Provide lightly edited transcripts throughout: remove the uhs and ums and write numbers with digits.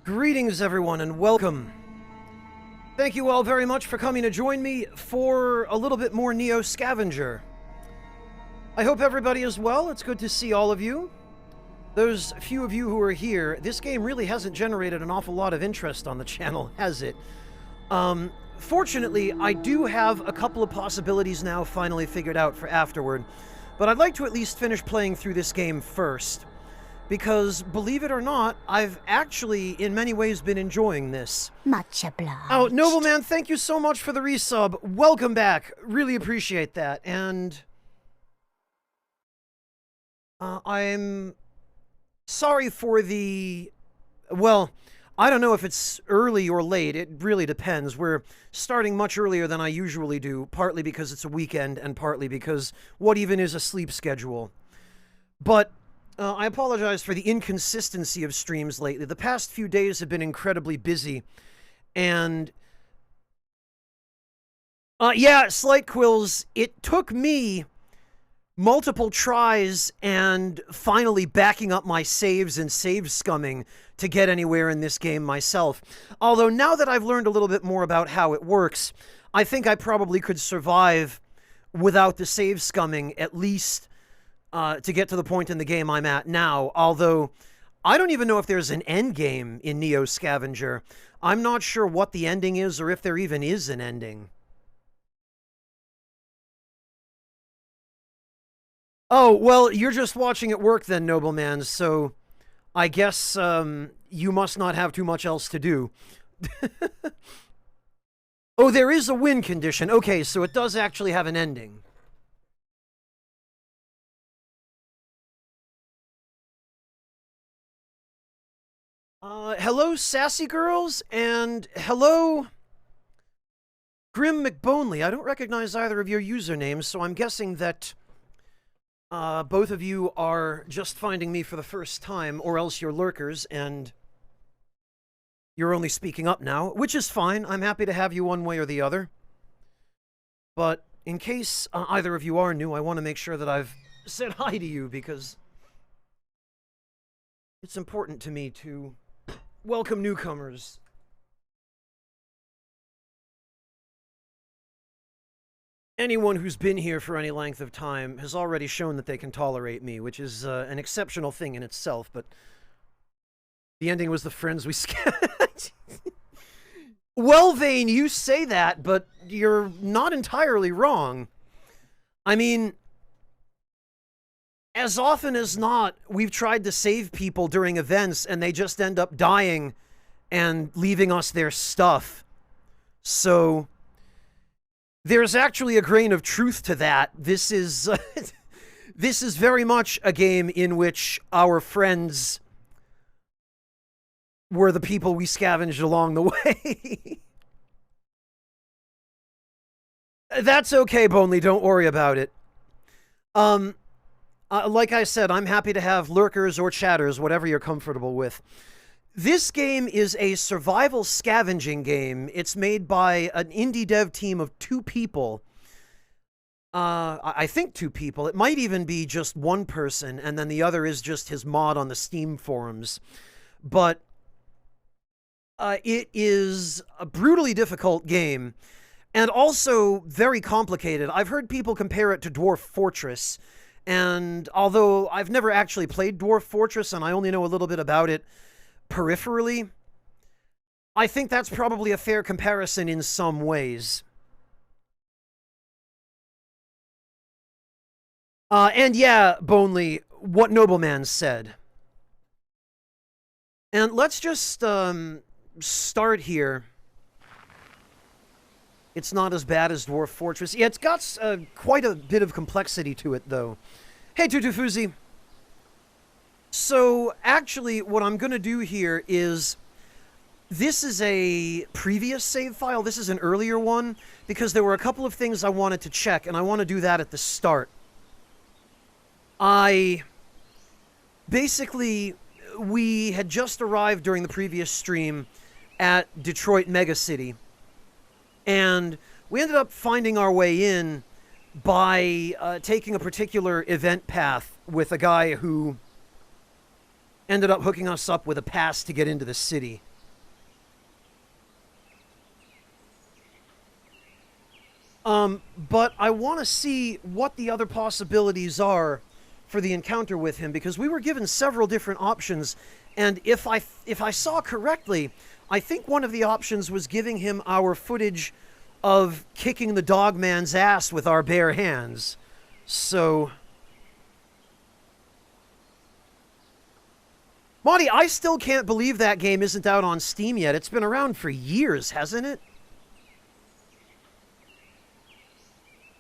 Greetings, everyone, and welcome. Thank you all very much for coming to join me for a little bit more Neo Scavenger. I hope everybody is well. It's good to see all of you. Those few of you who are here, this game really hasn't generated an awful lot of interest on the channel, has it? Fortunately, I do have a couple of possibilities now finally figured out for afterward, but I'd like to at least finish playing through this game first. Because, believe it or not, I've actually, in many ways, been enjoying this. Much obliged. Oh, Nobleman, thank you so much for the resub. Welcome back. Really appreciate that. And I'm sorry for the... Well, I don't know if it's early or late. It really depends. We're starting much earlier than I usually do, partly because it's a weekend and partly because what even is a sleep schedule? But... I apologize for the inconsistency of streams lately. The past few days have been incredibly busy. And... yeah, Slight Quills, it took me multiple tries and finally backing up my saves and save scumming to get anywhere in this game myself. Although now that I've learned a little bit more about how it works, I think I probably could survive without the save scumming at least... to get to the point in the game I'm at now, although I don't even know if there's an end game in Neo Scavenger. I'm not sure what the ending is or if there even is an ending. Oh, well, you're just watching it work then, Nobleman, so I guess you must not have too much else to do. Oh, there is a win condition. Okay, so it does actually have an ending. Hello, Sassy Girls, and hello, Grim McBonely. I don't recognize either of your usernames, so I'm guessing that both of you are just finding me for the first time, or else you're lurkers, and you're only speaking up now, which is fine. I'm happy to have you one way or the other. But in case either of you are new, I want to make sure that I've said hi to you, because it's important to me to... welcome newcomers. Anyone who's been here for any length of time has already shown that they can tolerate me, which is an exceptional thing in itself, but the ending was the friends we scattered. Well, Vane, you say that, but you're not entirely wrong. I mean... as often as not, we've tried to save people during events and they just end up dying and leaving us their stuff. So, there's actually a grain of truth to that. This is, this is very much a game in which our friends were the people we scavenged along the way. That's okay, Bonely, don't worry about it. Like I said, I'm happy to have lurkers or chatters, whatever you're comfortable with. This game is a survival scavenging game. It's made by an indie dev team of 2 people. I think 2 people. It might even be just one person, and then the other is just his mod on the Steam forums. But it is a brutally difficult game, and also very complicated. I've heard people compare it to Dwarf Fortress. And although I've never actually played Dwarf Fortress and I only know a little bit about it peripherally, I think that's probably a fair comparison in some ways. And yeah, Bonely, what Nobleman said. And let's just start here. It's not as bad as Dwarf Fortress. Yeah, it's got quite a bit of complexity to it, though. Hey, Tutufuzi. So, actually, what I'm going to do here is... this is a previous save file. This is an earlier one, because there were a couple of things I wanted to check, and I want to do that at the start. Basically, we had just arrived during the previous stream at Detroit Megacity. And we ended up finding our way in by taking a particular event path with a guy who ended up hooking us up with a pass to get into the city. But I want to see what the other possibilities are for the encounter with him, because we were given several different options, and if I saw correctly, I think one of the options was giving him our footage of kicking the dog man's ass with our bare hands. So, Monty, I still can't believe that game isn't out on Steam yet. It's been around for years, hasn't it?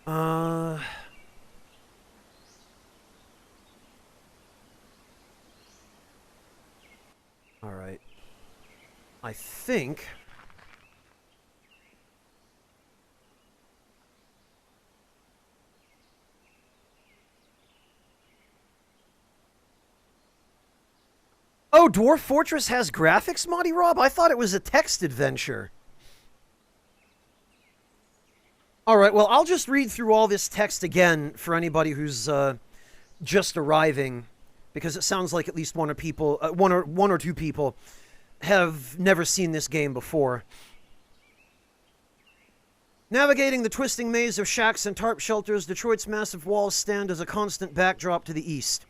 All right. I think... Oh, Dwarf Fortress has graphics, Monty Rob? I thought it was a text adventure. All right, well, I'll just read through all this text again for anybody who's just arriving, because it sounds like at least one or two people have never seen this game before. Navigating the twisting maze of shacks and tarp shelters, Detroit's massive walls stand as a constant backdrop to the east.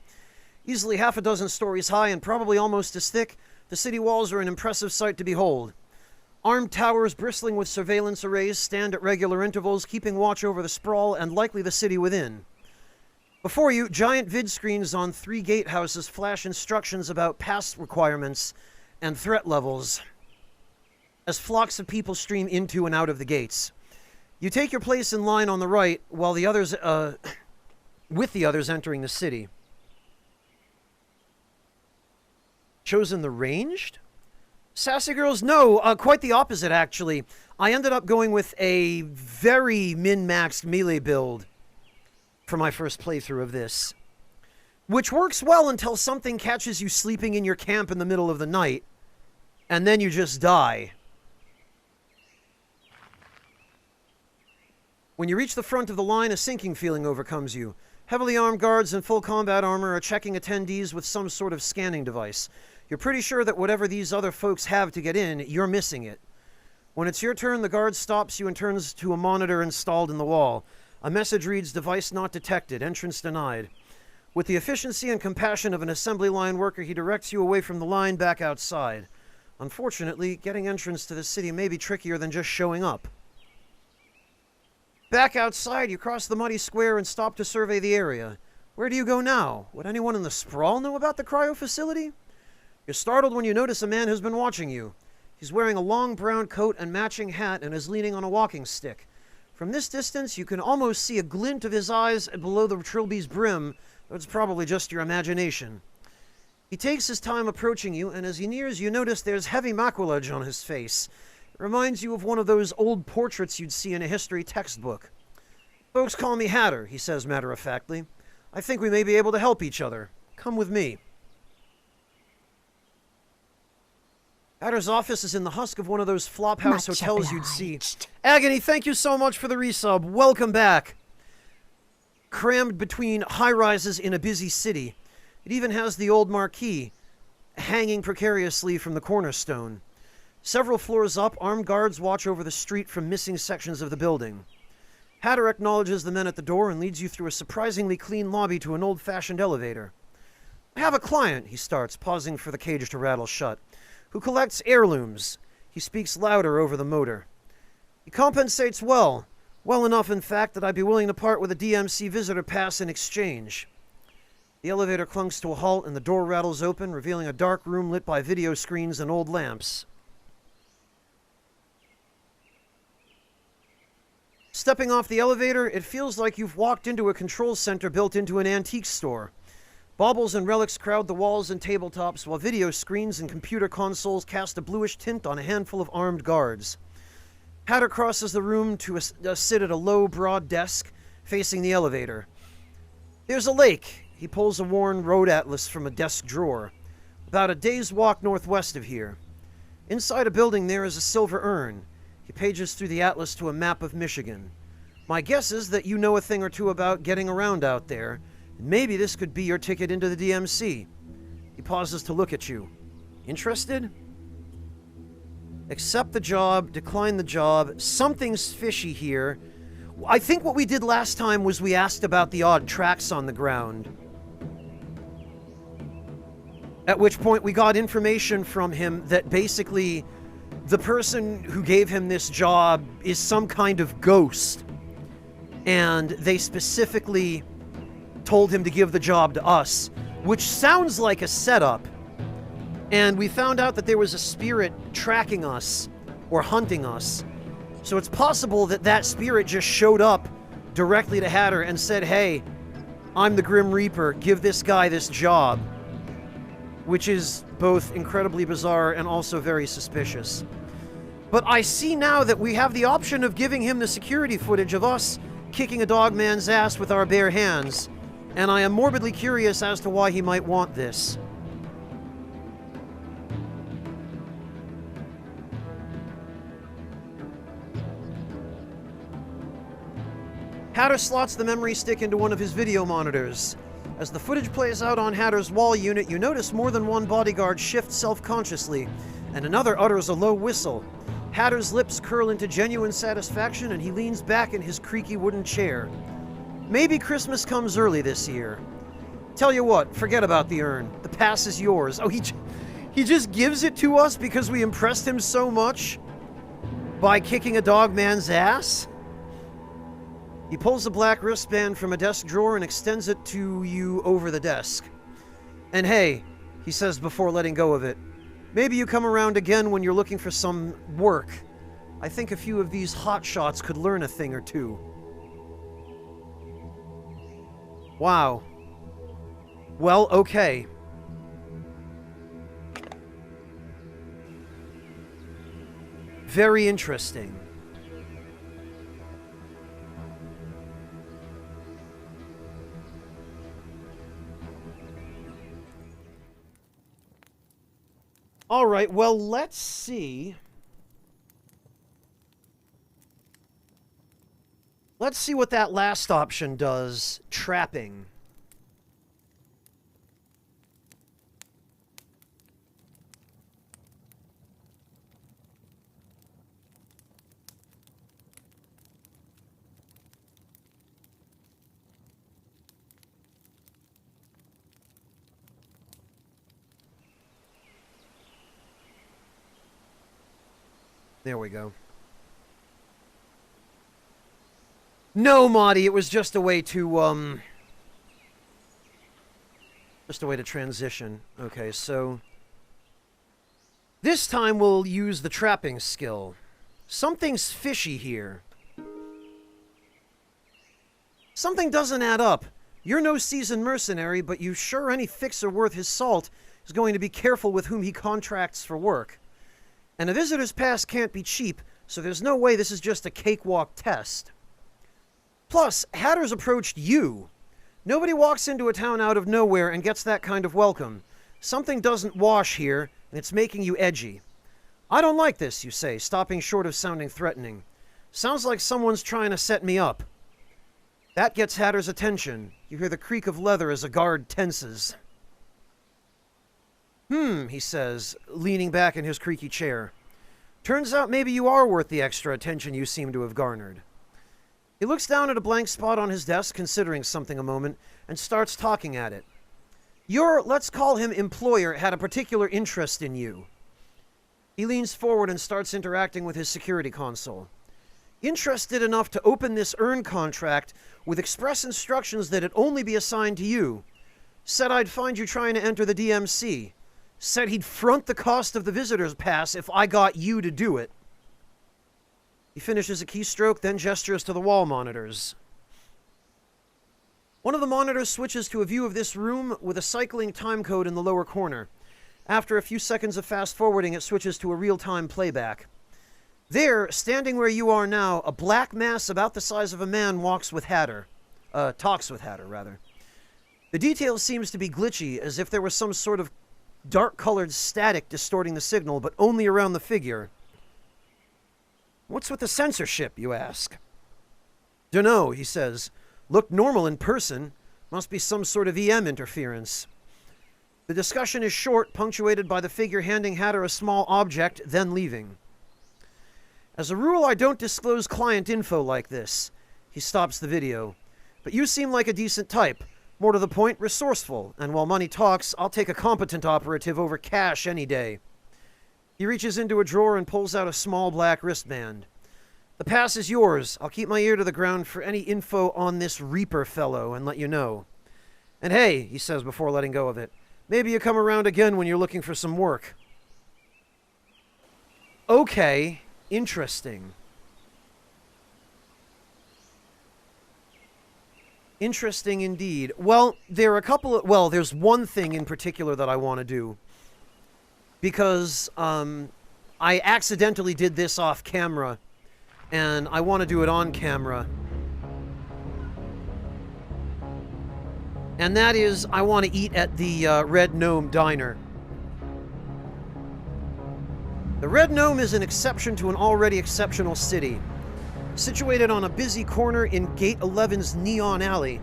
Easily half a dozen stories high and probably almost as thick, the city walls are an impressive sight to behold. Armed towers bristling with surveillance arrays stand at regular intervals, keeping watch over the sprawl and likely the city within. Before you, giant vid screens on 3 gatehouses flash instructions about pass requirements and threat levels as flocks of people stream into and out of the gates. You take your place in line on the right while the others, with the others entering the city. Chosen the ranged? Sassy girls? No, quite the opposite, actually. I ended up going with a very min-maxed melee build for my first playthrough of this, which works well until something catches you sleeping in your camp in the middle of the night, and then you just die. When you reach the front of the line, a sinking feeling overcomes you. Heavily armed guards in full combat armor are checking attendees with some sort of scanning device. You're pretty sure that whatever these other folks have to get in, you're missing it. When it's your turn, the guard stops you and turns to a monitor installed in the wall. A message reads, "Device not detected. Entrance denied." With the efficiency and compassion of an assembly line worker, he directs you away from the line back outside. Unfortunately, getting entrance to the city may be trickier than just showing up. Back outside, you cross the muddy square and stop to survey the area. Where do you go now? Would anyone in the sprawl know about the cryo facility? You're startled when you notice a man who's been watching you. He's wearing a long brown coat and matching hat and is leaning on a walking stick. From this distance, you can almost see a glint of his eyes below the trilby's brim, though it's probably just your imagination. He takes his time approaching you, and as he nears, you notice there's heavy maculage on his face. It reminds you of one of those old portraits you'd see in a history textbook. "Folks call me Hatter," he says matter-of-factly. "I think we may be able to help each other. Come with me." Hatter's office is in the husk of one of those flophouse hotels you'd see. Agony, thank you so much for the resub. Welcome back. Crammed between high-rises in a busy city. It even has the old marquee hanging precariously from the cornerstone. Several floors up, armed guards watch over the street from missing sections of the building. Hatter acknowledges the men at the door and leads you through a surprisingly clean lobby to an old-fashioned elevator. "I have a client," he starts, pausing for the cage to rattle shut, "who collects heirlooms." He speaks louder over the motor. "He compensates well. Well enough, in fact, that I'd be willing to part with a DMC visitor pass in exchange." The elevator clunks to a halt and the door rattles open, revealing a dark room lit by video screens and old lamps. Stepping off the elevator, it feels like you've walked into a control center built into an antique store. Baubles and relics crowd the walls and tabletops, while video screens and computer consoles cast a bluish tint on a handful of armed guards. Hatter crosses the room to sit at a low, broad desk facing the elevator. "There's a lake." He pulls a worn road atlas from a desk drawer. "About a day's walk northwest of here. Inside a building there is a silver urn." He pages through the atlas to a map of Michigan. "My guess is that you know a thing or two about getting around out there. Maybe this could be your ticket into the DMC." He pauses to look at you. "Interested?" "Accept the job, decline the job. Something's fishy here. I think what we did last time was we asked about the odd tracks on the ground. At which point we got information from him that basically the person who gave him this job is some kind of ghost. And they specifically told him to give the job to us, which sounds like a setup. And we found out that there was a spirit tracking us or hunting us. So it's possible that that spirit just showed up directly to Hatter and said, hey, I'm the Grim Reaper, give this guy this job. Which is both incredibly bizarre and also very suspicious. But I see now that we have the option of giving him the security footage of us kicking a dog man's ass with our bare hands, and I am morbidly curious as to why he might want this. Hatter slots the memory stick into one of his video monitors. As the footage plays out on Hatter's wall unit, you notice more than one bodyguard shift self-consciously, and another utters a low whistle. Hatter's lips curl into genuine satisfaction, and he leans back in his creaky wooden chair. Maybe Christmas comes early this year. Tell you what, forget about the urn. The pass is yours. Oh, he just gives it to us because we impressed him so much by kicking a dog man's ass? He pulls a black wristband from a desk drawer and extends it to you over the desk. And hey, he says before letting go of it, maybe you come around again when you're looking for some work. I think a few of these hotshots could learn a thing or two. Wow. Well, okay. Very interesting. All right, well, let's see. Let's see what that last option does, trapping. There we go. No, Marty, it was just a way to, just a way to transition. Okay, so this time we'll use the trapping skill. Something's fishy here. Something doesn't add up. You're no seasoned mercenary, but you sure any fixer worth his salt is going to be careful with whom he contracts for work. And a visitor's pass can't be cheap, so there's no way this is just a cakewalk test. Plus, Hatter's approached you. Nobody walks into a town out of nowhere and gets that kind of welcome. Something doesn't wash here, and it's making you edgy. I don't like this, you say, stopping short of sounding threatening. Sounds like someone's trying to set me up. That gets Hatter's attention. You hear the creak of leather as a guard tenses. He says, leaning back in his creaky chair. Turns out maybe you are worth the extra attention you seem to have garnered. He looks down at a blank spot on his desk, considering something a moment, and starts talking at it. Your, let's call him employer, had a particular interest in you. He leans forward and starts interacting with his security console. Interested enough to open this earn contract with express instructions that it only be assigned to you. Said I'd find you trying to enter the DMC. Said he'd front the cost of the visitor's pass if I got you to do it. He finishes a keystroke, then gestures to the wall monitors. One of the monitors switches to a view of this room with a cycling time code in the lower corner. After a few seconds of fast-forwarding, it switches to a real-time playback. There, standing where you are now, a black mass about the size of a man talks with Hatter, rather. The detail seems to be glitchy, as if there was some sort of dark-colored static distorting the signal, but only around the figure. What's with the censorship, you ask? Dunno, he says. Looked normal in person. Must be some sort of EM interference. The discussion is short, punctuated by the figure handing Hatter a small object, then leaving. As a rule, I don't disclose client info like this. He stops the video. But you seem like a decent type. More to the point, resourceful. And while money talks, I'll take a competent operative over cash any day. He reaches into a drawer and pulls out a small black wristband. The pass is yours. I'll keep my ear to the ground for any info on this Reaper fellow and let you know. And hey, he says before letting go of it, maybe you come around again when you're looking for some work. Okay, interesting. Interesting indeed. Well, there's one thing in particular that I want to do. Because, I accidentally did this off camera. And I want to do it on camera. And that is, I want to eat at the Red Gnome Diner. The Red Gnome is an exception to an already exceptional city. Situated on a busy corner in Gate 11's Neon Alley,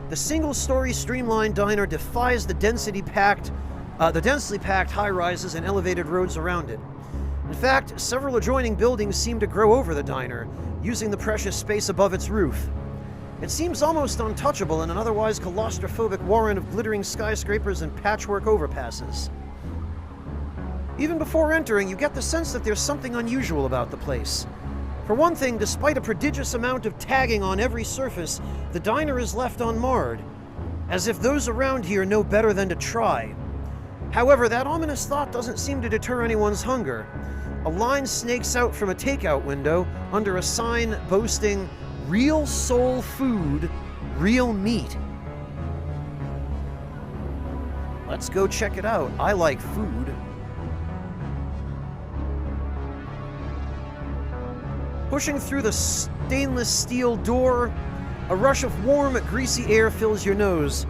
the single-story streamlined diner defies the densely packed high-rises and elevated roads around it. In fact, several adjoining buildings seem to grow over the diner, using the precious space above its roof. It seems almost untouchable in an otherwise claustrophobic warren of glittering skyscrapers and patchwork overpasses. Even before entering, you get the sense that there's something unusual about the place. For one thing, despite a prodigious amount of tagging on every surface, the diner is left unmarred, as if those around here know better than to try. However, that ominous thought doesn't seem to deter anyone's hunger. A line snakes out from a takeout window under a sign boasting, "Real soul food, real meat." Let's go check it out. I like food. Pushing through the stainless steel door, a rush of warm, greasy air fills your nose,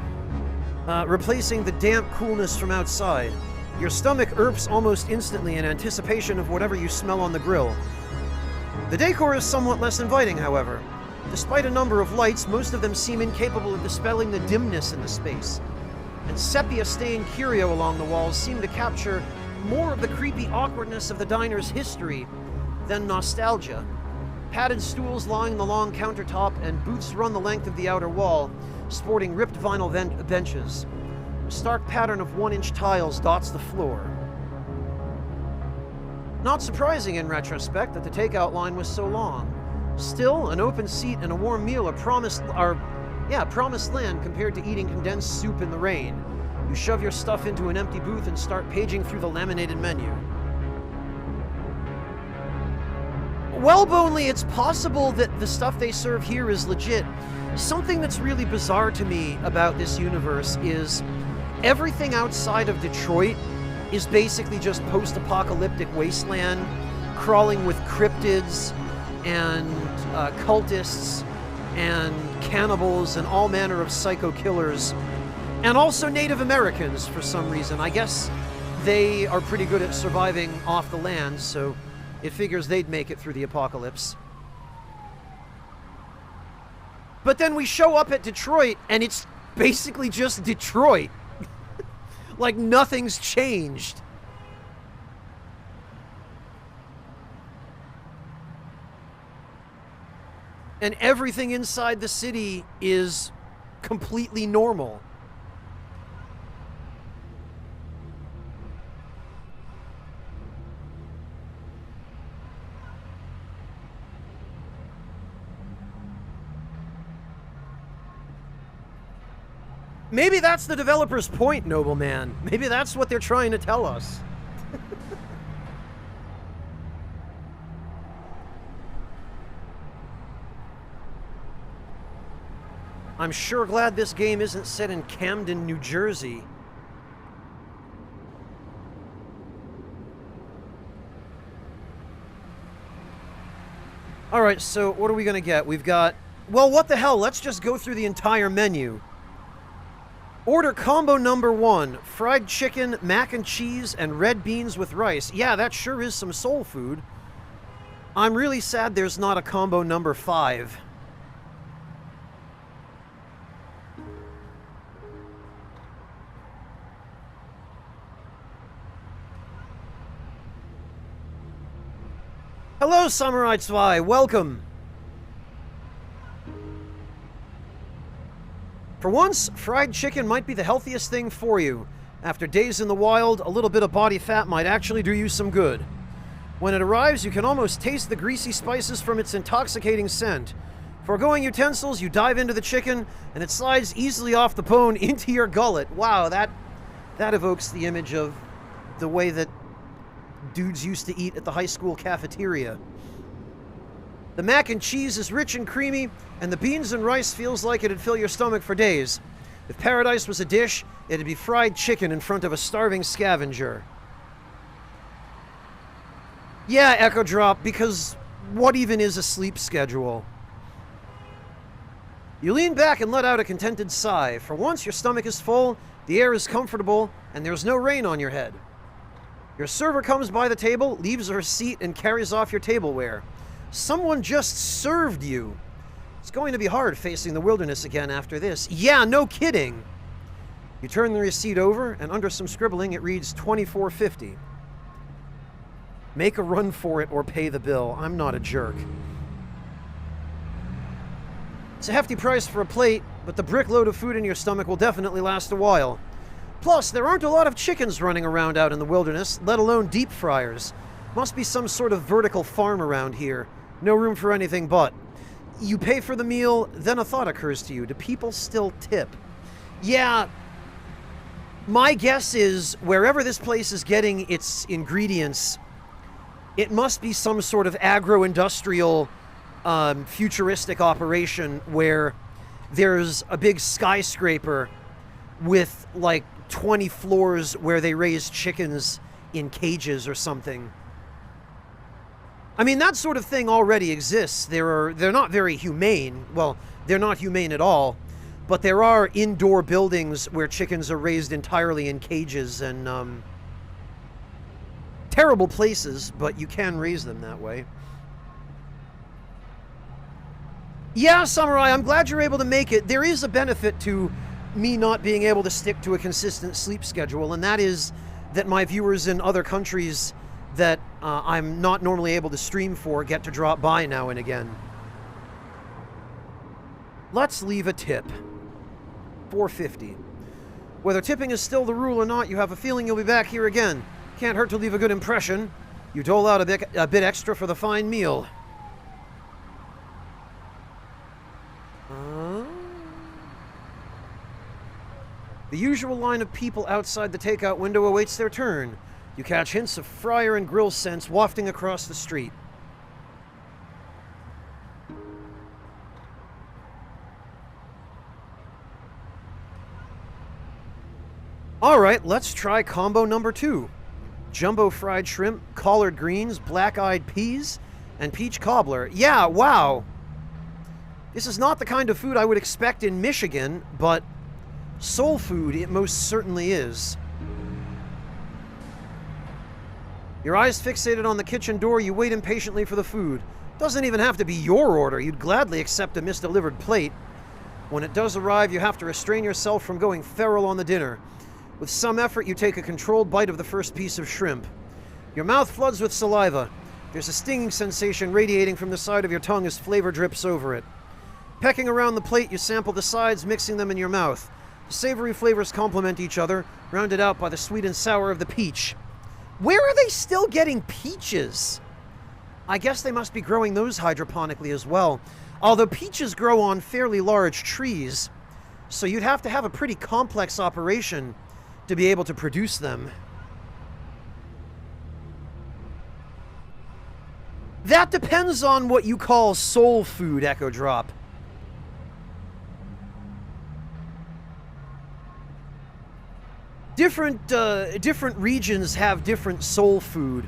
replacing the damp coolness from outside. Your stomach irps almost instantly in anticipation of whatever you smell on the grill. The decor is somewhat less inviting, however. Despite a number of lights, most of them seem incapable of dispelling the dimness in the space. And sepia-stained curio along the walls seem to capture more of the creepy awkwardness of the diner's history than nostalgia. Padded stools line the long countertop, and booths run the length of the outer wall, sporting ripped vinyl benches. A stark pattern of 1-inch tiles dots the floor. Not surprising in retrospect that the takeout line was so long. Still, an open seat and a warm meal are promised land compared to eating condensed soup in the rain. You shove your stuff into an empty booth and start paging through the laminated menu. Wellbonely, it's possible that the stuff they serve here is legit. Something that's really bizarre to me about this universe is everything outside of Detroit is basically just post-apocalyptic wasteland, crawling with cryptids and cultists and cannibals and all manner of psycho killers, and also Native Americans for some reason. I guess they are pretty good at surviving off the land, so it figures they'd make it through the apocalypse. But then we show up at Detroit, and it's basically just Detroit. Like nothing's changed. And everything inside the city is completely normal. Maybe that's the developer's point, nobleman. Maybe that's what they're trying to tell us. I'm sure glad this game isn't set in Camden, New Jersey. Alright, so what are we gonna get? We've got... Well, what the hell? Let's just go through the entire menu. Order combo number 1, fried chicken, mac and cheese, and red beans with rice. Yeah, that sure is some soul food. I'm really sad there's not a combo number 5. Hello, Samurai 2, welcome. For once, fried chicken might be the healthiest thing for you. After days in the wild, a little bit of body fat might actually do you some good. When it arrives, you can almost taste the greasy spices from its intoxicating scent. Foregoing utensils, you dive into the chicken, and it slides easily off the bone into your gullet. Wow, that evokes the image of the way that dudes used to eat at the high school cafeteria. The mac and cheese is rich and creamy, and the beans and rice feels like it'd fill your stomach for days. If paradise was a dish, it'd be fried chicken in front of a starving scavenger. Yeah, Echo Drop, because what even is a sleep schedule? You lean back and let out a contented sigh. For once, your stomach is full, the air is comfortable, and there's no rain on your head. Your server comes by the table, leaves her seat, and carries off your tableware. Someone just served you. It's going to be hard facing the wilderness again after this. Yeah, no kidding. You turn the receipt over, and under some scribbling, it reads $24.50. Make a run for it or pay the bill. I'm not a jerk. It's a hefty price for a plate, but the brickload of food in your stomach will definitely last a while. Plus, there aren't a lot of chickens running around out in the wilderness, let alone deep fryers. Must be some sort of vertical farm around here. No room for anything but. You pay for the meal, then a thought occurs to you. Do people still tip? Yeah, my guess is wherever this place is getting its ingredients, it must be some sort of agro-industrial, futuristic operation where there's a big skyscraper with like 20 floors where they raise chickens in cages or something. I mean, that sort of thing already exists. They're not very humane. Well, they're not humane at all. But there are indoor buildings where chickens are raised entirely in cages and terrible places, but you can raise them that way. Yeah, Samurai, I'm glad you're able to make it. There is a benefit to me not being able to stick to a consistent sleep schedule, and that is that my viewers in other countries that I'm not normally able to stream for get to drop by now and again. Let's leave a tip. $4.50. Whether tipping is still the rule or not, you have a feeling you'll be back here again. Can't hurt to leave a good impression. You dole out a bit extra for the fine meal. The usual line of people outside the takeout window awaits their turn. You catch hints of fryer and grill scents wafting across the street. Alright, let's try combo number 2. Jumbo fried shrimp, collard greens, black-eyed peas, and peach cobbler. Yeah, wow! This is not the kind of food I would expect in Michigan, but soul food it most certainly is. Your eyes fixated on the kitchen door, you wait impatiently for the food. Doesn't even have to be your order. You'd gladly accept a misdelivered plate. When it does arrive, you have to restrain yourself from going feral on the dinner. With some effort, you take a controlled bite of the first piece of shrimp. Your mouth floods with saliva. There's a stinging sensation radiating from the side of your tongue as flavor drips over it. Pecking around the plate, you sample the sides, mixing them in your mouth. The savory flavors complement each other, rounded out by the sweet and sour of the peach. Where are they still getting peaches? I guess they must be growing those hydroponically as well. Although peaches grow on fairly large trees, so you'd have to have a pretty complex operation to be able to produce them. That depends on what you call soul food, Echo Drop. Different regions have different soul food.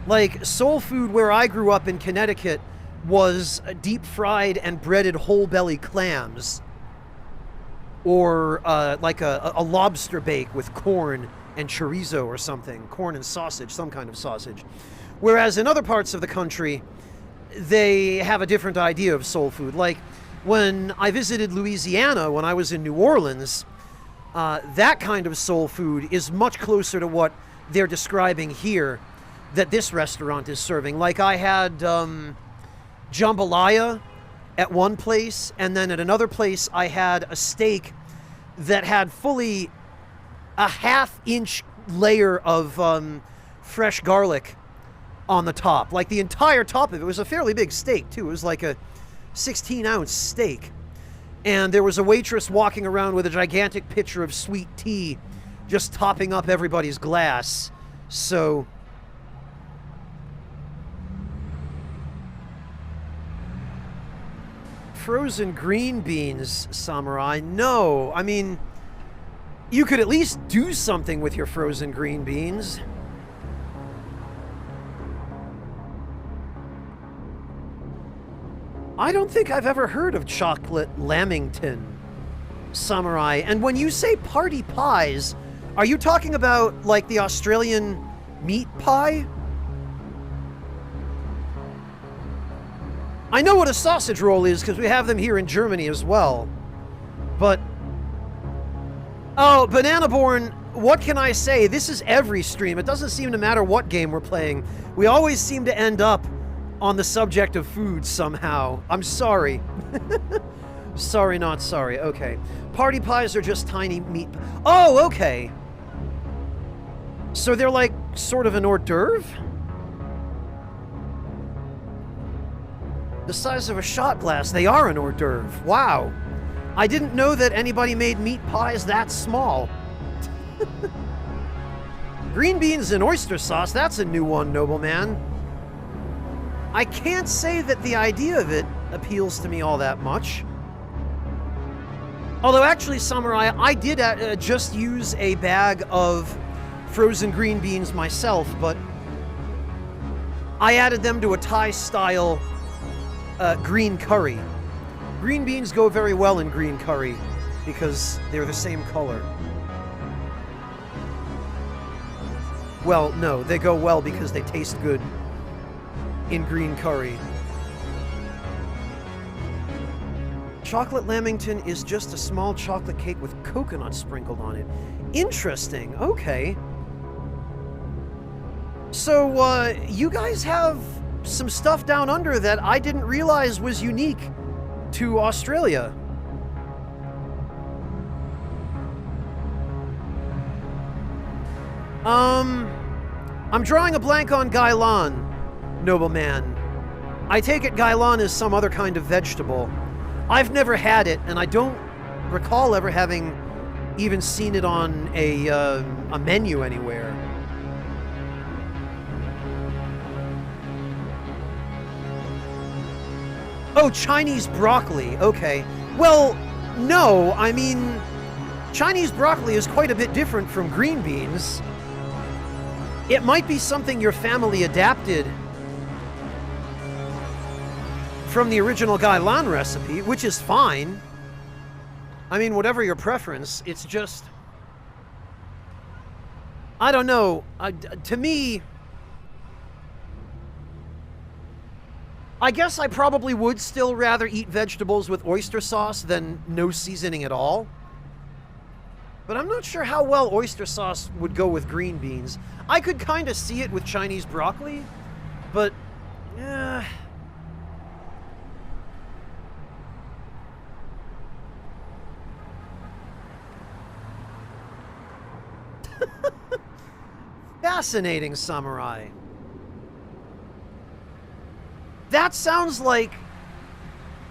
Like, soul food where I grew up in Connecticut was deep fried and breaded whole belly clams. Or like a lobster bake with corn and chorizo or something. Corn and sausage, some kind of sausage. Whereas in other parts of the country, they have a different idea of soul food. Like, when I visited Louisiana when I was in New Orleans, that kind of soul food is much closer to what they're describing here that this restaurant is serving. Like, I had jambalaya at one place, and then at another place I had a steak that had fully a half-inch layer of fresh garlic on the top. Like the entire top of it was a fairly big steak, too. It was like a 16-ounce steak. And there was a waitress walking around with a gigantic pitcher of sweet tea just topping up everybody's glass. So... frozen green beans, Samurai. No, I mean, you could at least do something with your frozen green beans. I don't think I've ever heard of chocolate lamington, Samurai. And when you say party pies, are you talking about like the Australian meat pie? I know what a sausage roll is because we have them here in Germany as well. But... oh, Bananaborn, what can I say? This is every stream. It doesn't seem to matter what game we're playing. We always seem to end up on the subject of food somehow. I'm sorry. Sorry, not sorry. Okay. Party pies are just tiny meat... oh, okay. So they're like sort of an hors d'oeuvre? The size of a shot glass. They are an hors d'oeuvre. Wow. I didn't know that anybody made meat pies that small. Green beans and oyster sauce. That's a new one, nobleman. I can't say that the idea of it appeals to me all that much. Although actually, Samurai, I did just use a bag of frozen green beans myself, but I added them to a Thai-style green curry. Green beans go very well in green curry because they're the same color. Well, no, they go well because they taste good in green curry. Chocolate lamington is just a small chocolate cake with coconut sprinkled on it. Interesting. Okay. So, you guys have some stuff down under that I didn't realize was unique to Australia. I'm drawing a blank on gailan, nobleman. I take it gailan is some other kind of vegetable. I've never had it, and I don't recall ever having even seen it on a menu anywhere. Oh, Chinese broccoli. Okay. Well, no, I mean, Chinese broccoli is quite a bit different from green beans. It might be something your family adapted from the original gailan recipe, which is fine. I mean, whatever your preference, it's just... I don't know. To me... I guess I probably would still rather eat vegetables with oyster sauce than no seasoning at all. But I'm not sure how well oyster sauce would go with green beans. I could kind of see it with Chinese broccoli, but... Fascinating, Samurai. That sounds like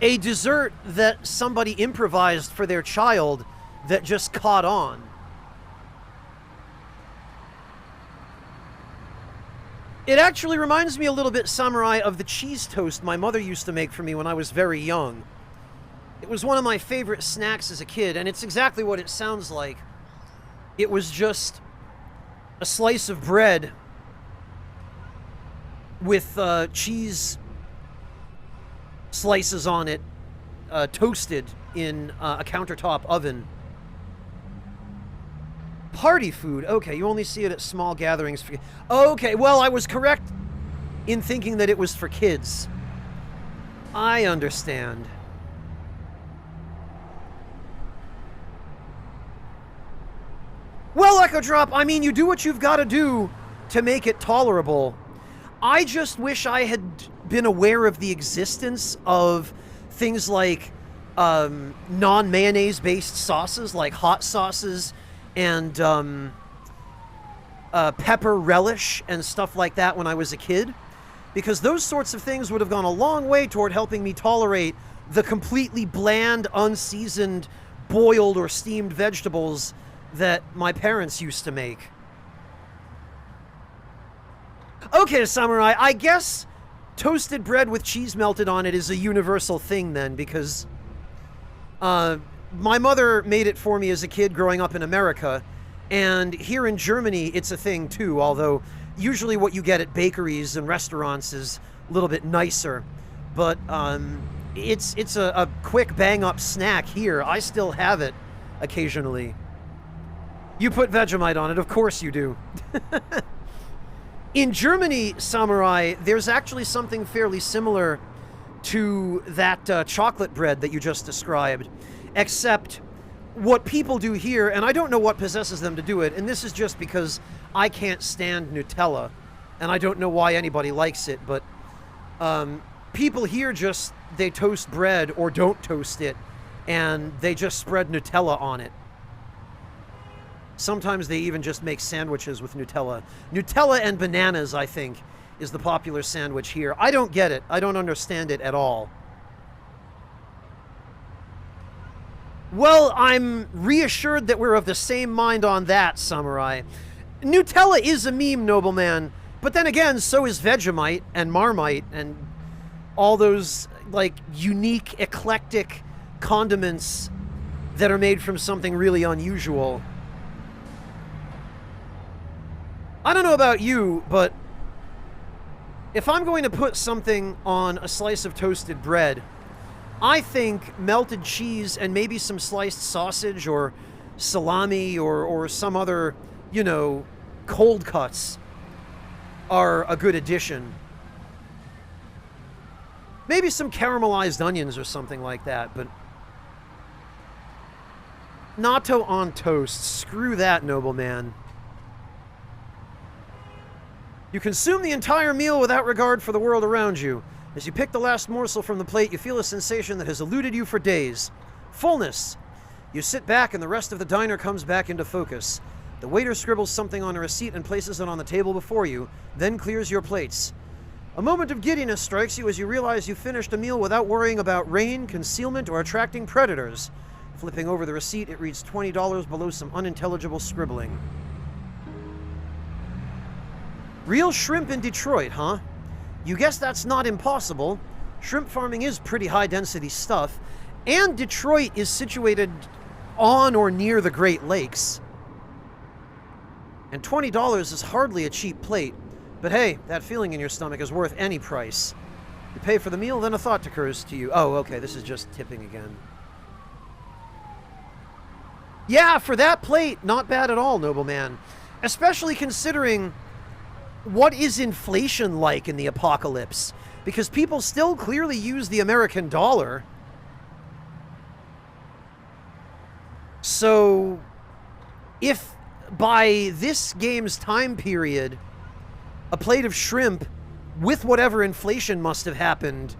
a dessert that somebody improvised for their child that just caught on. It actually reminds me a little bit, Samurai, of the cheese toast my mother used to make for me when I was very young. It was one of my favorite snacks as a kid, and it's exactly what it sounds like. It was just a slice of bread with cheese slices on it, toasted in a countertop oven. Party food. Okay, you only see it at small gatherings. Okay, well, I was correct in thinking that it was for kids. I understand. Well, Echo Drop, I mean, you do what you've got to do to make it tolerable. I just wish I had been aware of the existence of things like non-mayonnaise based sauces like hot sauces and pepper relish and stuff like that when I was a kid, because those sorts of things would have gone a long way toward helping me tolerate the completely bland, unseasoned, boiled or steamed vegetables that my parents used to make. Okay, Samurai, I guess toasted bread with cheese melted on it is a universal thing then, because my mother made it for me as a kid growing up in America, and here in Germany it's a thing too, although usually what you get at bakeries and restaurants is a little bit nicer. But it's a quick bang-up snack here. I still have it occasionally. You put Vegemite on it, of course you do. In Germany, Samurai, there's actually something fairly similar to that chocolate bread that you just described, except what people do here, and I don't know what possesses them to do it, and this is just because I can't stand Nutella, and I don't know why anybody likes it, but people here just, they toast bread or don't toast it, and they just spread Nutella on it. Sometimes they even just make sandwiches with Nutella. Nutella and bananas, I think, is the popular sandwich here. I don't get it. I don't understand it at all. Well, I'm reassured that we're of the same mind on that, Samurai. Nutella is a meme, nobleman, but then again, so is Vegemite and Marmite and all those, like, unique, eclectic condiments that are made from something really unusual. I don't know about you, but if I'm going to put something on a slice of toasted bread, I think melted cheese and maybe some sliced sausage or salami or some other, you know, cold cuts are a good addition. Maybe some caramelized onions or something like that, but natto on toast. Screw that, nobleman. You consume the entire meal without regard for the world around you. As you pick the last morsel from the plate, you feel a sensation that has eluded you for days. Fullness. You sit back and the rest of the diner comes back into focus. The waiter scribbles something on a receipt and places it on the table before you, then clears your plates. A moment of giddiness strikes you as you realize you finished a meal without worrying about rain, concealment, or attracting predators. Flipping over the receipt, it reads $20 below some unintelligible scribbling. Real shrimp in Detroit, huh? You guess that's not impossible. Shrimp farming is pretty high-density stuff, and Detroit is situated on or near the Great Lakes. And $20 is hardly a cheap plate, but hey, that feeling in your stomach is worth any price. You pay for the meal, then a thought occurs to you. Oh, okay, this is just tipping again. Yeah, for that plate, not bad at all, nobleman. Especially considering what is inflation like in the apocalypse? Because people still clearly use the American dollar. So, if by this game's time period, a plate of shrimp, with whatever inflation must have happened,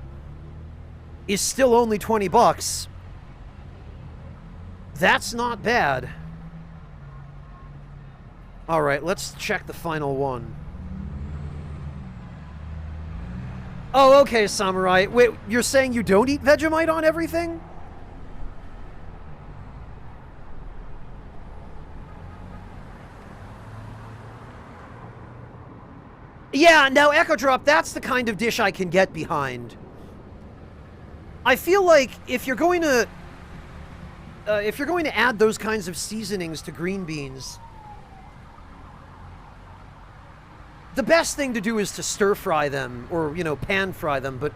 is still only $20, that's not bad. Alright, let's check the final one. Oh, okay, Samurai. Wait, you're saying you don't eat Vegemite on everything? Yeah, now Echo Drop, that's the kind of dish I can get behind. I feel like if you're going to add those kinds of seasonings to green beans, the best thing to do is to stir fry them, or, you know, pan fry them, but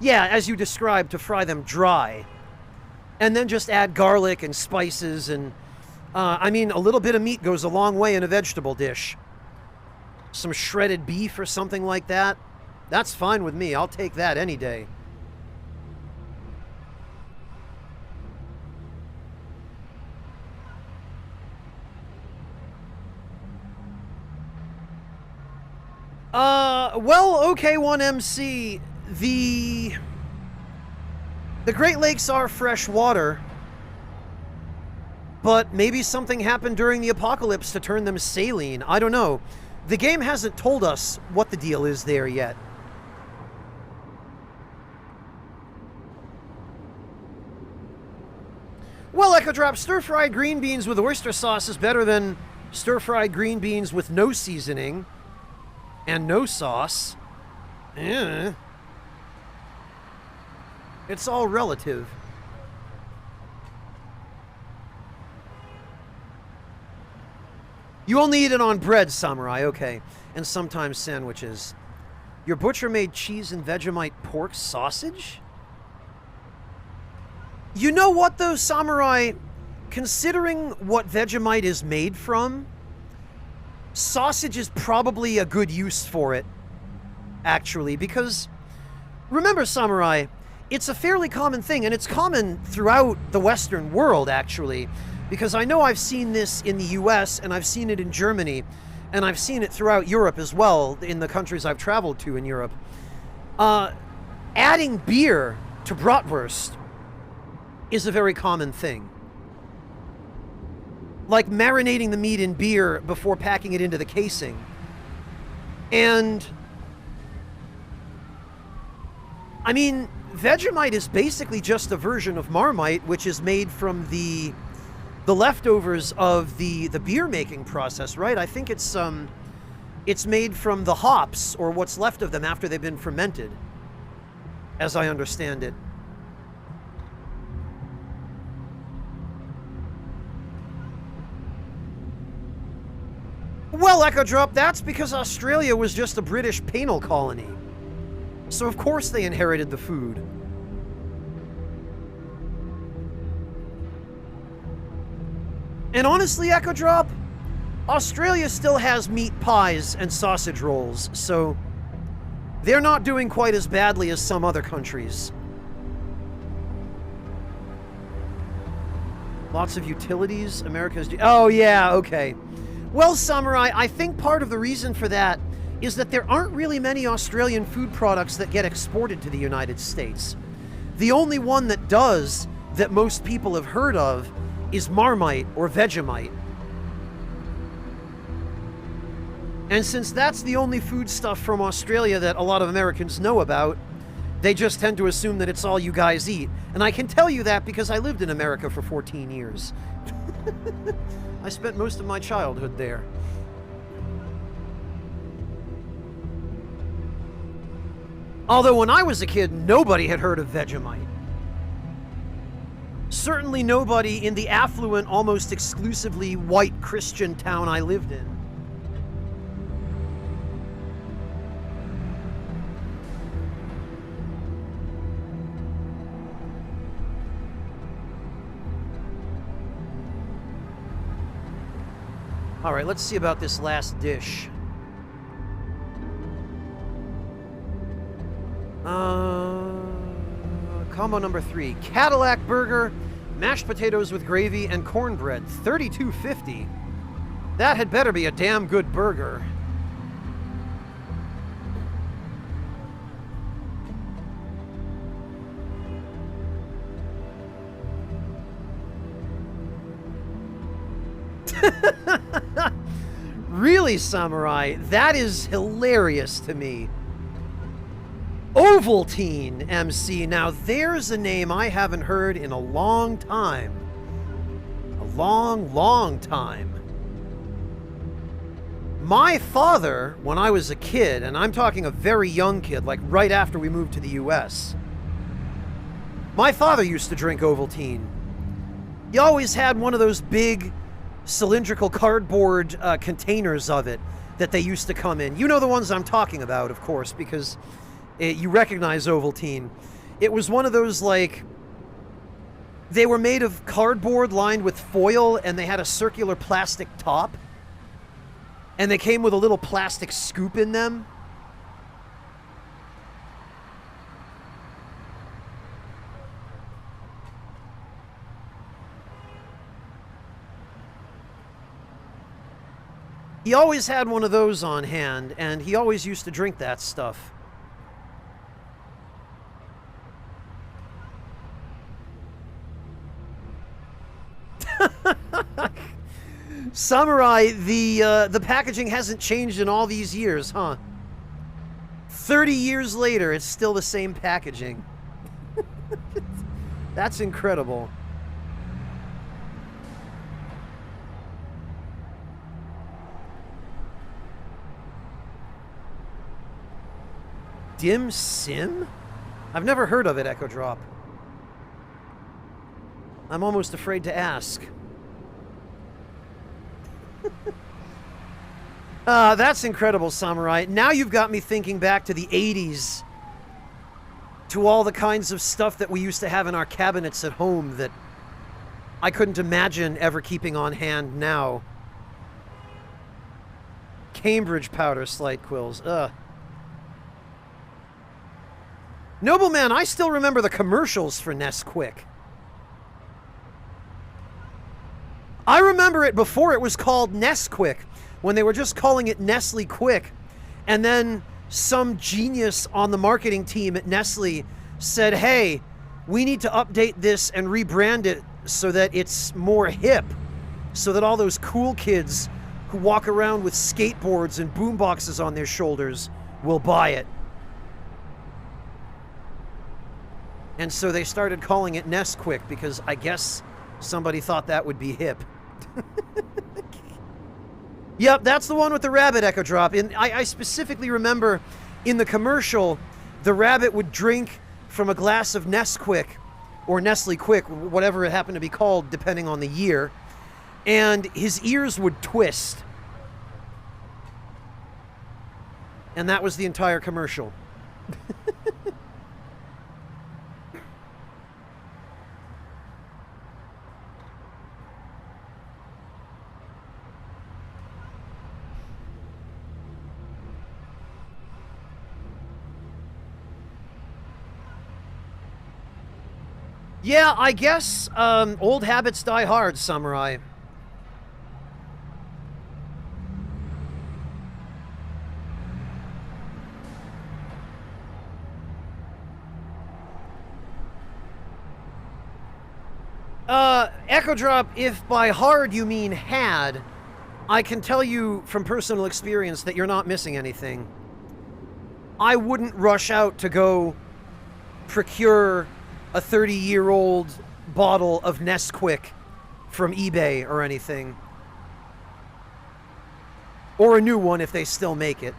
yeah, as you described, to fry them dry. And then just add garlic and spices and, I mean, a little bit of meat goes a long way in a vegetable dish. Some shredded beef or something like that. That's fine with me. I'll take that any day. Well, okay, 1MC, The Great Lakes are fresh water, but maybe something happened during the apocalypse to turn them saline. I don't know. The game hasn't told us what the deal is there yet. Well, Echo Drop, stir-fried green beans with oyster sauce is better than stir-fried green beans with no seasoning and no sauce. It's all relative. You only eat it on bread, Samurai, okay. And sometimes sandwiches. Your butcher made cheese and Vegemite pork sausage? You know what, though, Samurai? Considering what Vegemite is made from, sausage is probably a good use for it, actually, because remember, Samurai, it's a fairly common thing, and it's common throughout the Western world, actually, because I know I've seen this in the US, and I've seen it in Germany, and I've seen it throughout Europe as well, in the countries I've traveled to in Europe. Adding beer to bratwurst is a very common thing. Like marinating the meat in beer before packing it into the casing. And I mean, Vegemite is basically just a version of Marmite, which is made from the leftovers of the beer making process, right? I think it's made from the hops, or what's left of them after they've been fermented, as I understand it. Well, Echo Drop, that's because Australia was just a British penal colony. So of course they inherited the food. And honestly, Echo Drop, Australia still has meat pies and sausage rolls, so they're not doing quite as badly as some other countries. Lots of utilities, America's... Oh, yeah, okay. Well, Samurai, I think part of the reason for that is that there aren't really many Australian food products that get exported to the United States. The only one that does, that most people have heard of, is Marmite or Vegemite. And since that's the only food stuff from Australia that a lot of Americans know about, they just tend to assume that it's all you guys eat. And I can tell you that because I lived in America for 14 years. I spent most of my childhood there. Although when I was a kid, nobody had heard of Vegemite. Certainly nobody in the affluent, almost exclusively white Christian town I lived in. All right, let's see about this last dish. Combo number 3, Cadillac burger, mashed potatoes with gravy, and cornbread, $32.50. That had better be a damn good burger. Really, Samurai? That is hilarious to me. Ovaltine, MC. Now, there's a name I haven't heard in a long time. A long, long time. My father, when I was a kid, and I'm talking a very young kid, like right after we moved to the US, my father used to drink Ovaltine. He always had one of those big cylindrical cardboard containers of it that they used to come in. You know the ones I'm talking about, of course, because you recognize Ovaltine. It was one of those, like, they were made of cardboard lined with foil, and they had a circular plastic top, and they came with a little plastic scoop in them. He always had one of those on hand, and he always used to drink that stuff. Samurai, the packaging hasn't changed in all these years, huh? 30 years later, it's still the same packaging. That's incredible. Dim Sim? I've never heard of it, Echo Drop. I'm almost afraid to ask. That's incredible, Samurai. Now you've got me thinking back to the 80s. To all the kinds of stuff that we used to have in our cabinets at home that I couldn't imagine ever keeping on hand now. Cambridge powder slide quills. Ugh. Nobleman, I still remember the commercials for Nesquik. I remember it before it was called Nesquik, when they were just calling it Nestle Quick. And then some genius on the marketing team at Nestle said, hey, we need to update this and rebrand it so that it's more hip, so that all those cool kids who walk around with skateboards and boomboxes on their shoulders will buy it. And so they started calling it Nesquik because I guess somebody thought that would be hip. Yep, that's the one with the rabbit, Echo Drop. And I specifically remember in the commercial, the rabbit would drink from a glass of Nesquik, or Nestle Quick, whatever it happened to be called, depending on the year, and his ears would twist. And that was the entire commercial. Yeah, I guess old habits die hard, Samurai. Echo Drop, if by hard you mean had, I can tell you from personal experience that you're not missing anything. I wouldn't rush out to go procure a 30-year-old bottle of Nesquik from eBay or anything. Or a new one if they still make it.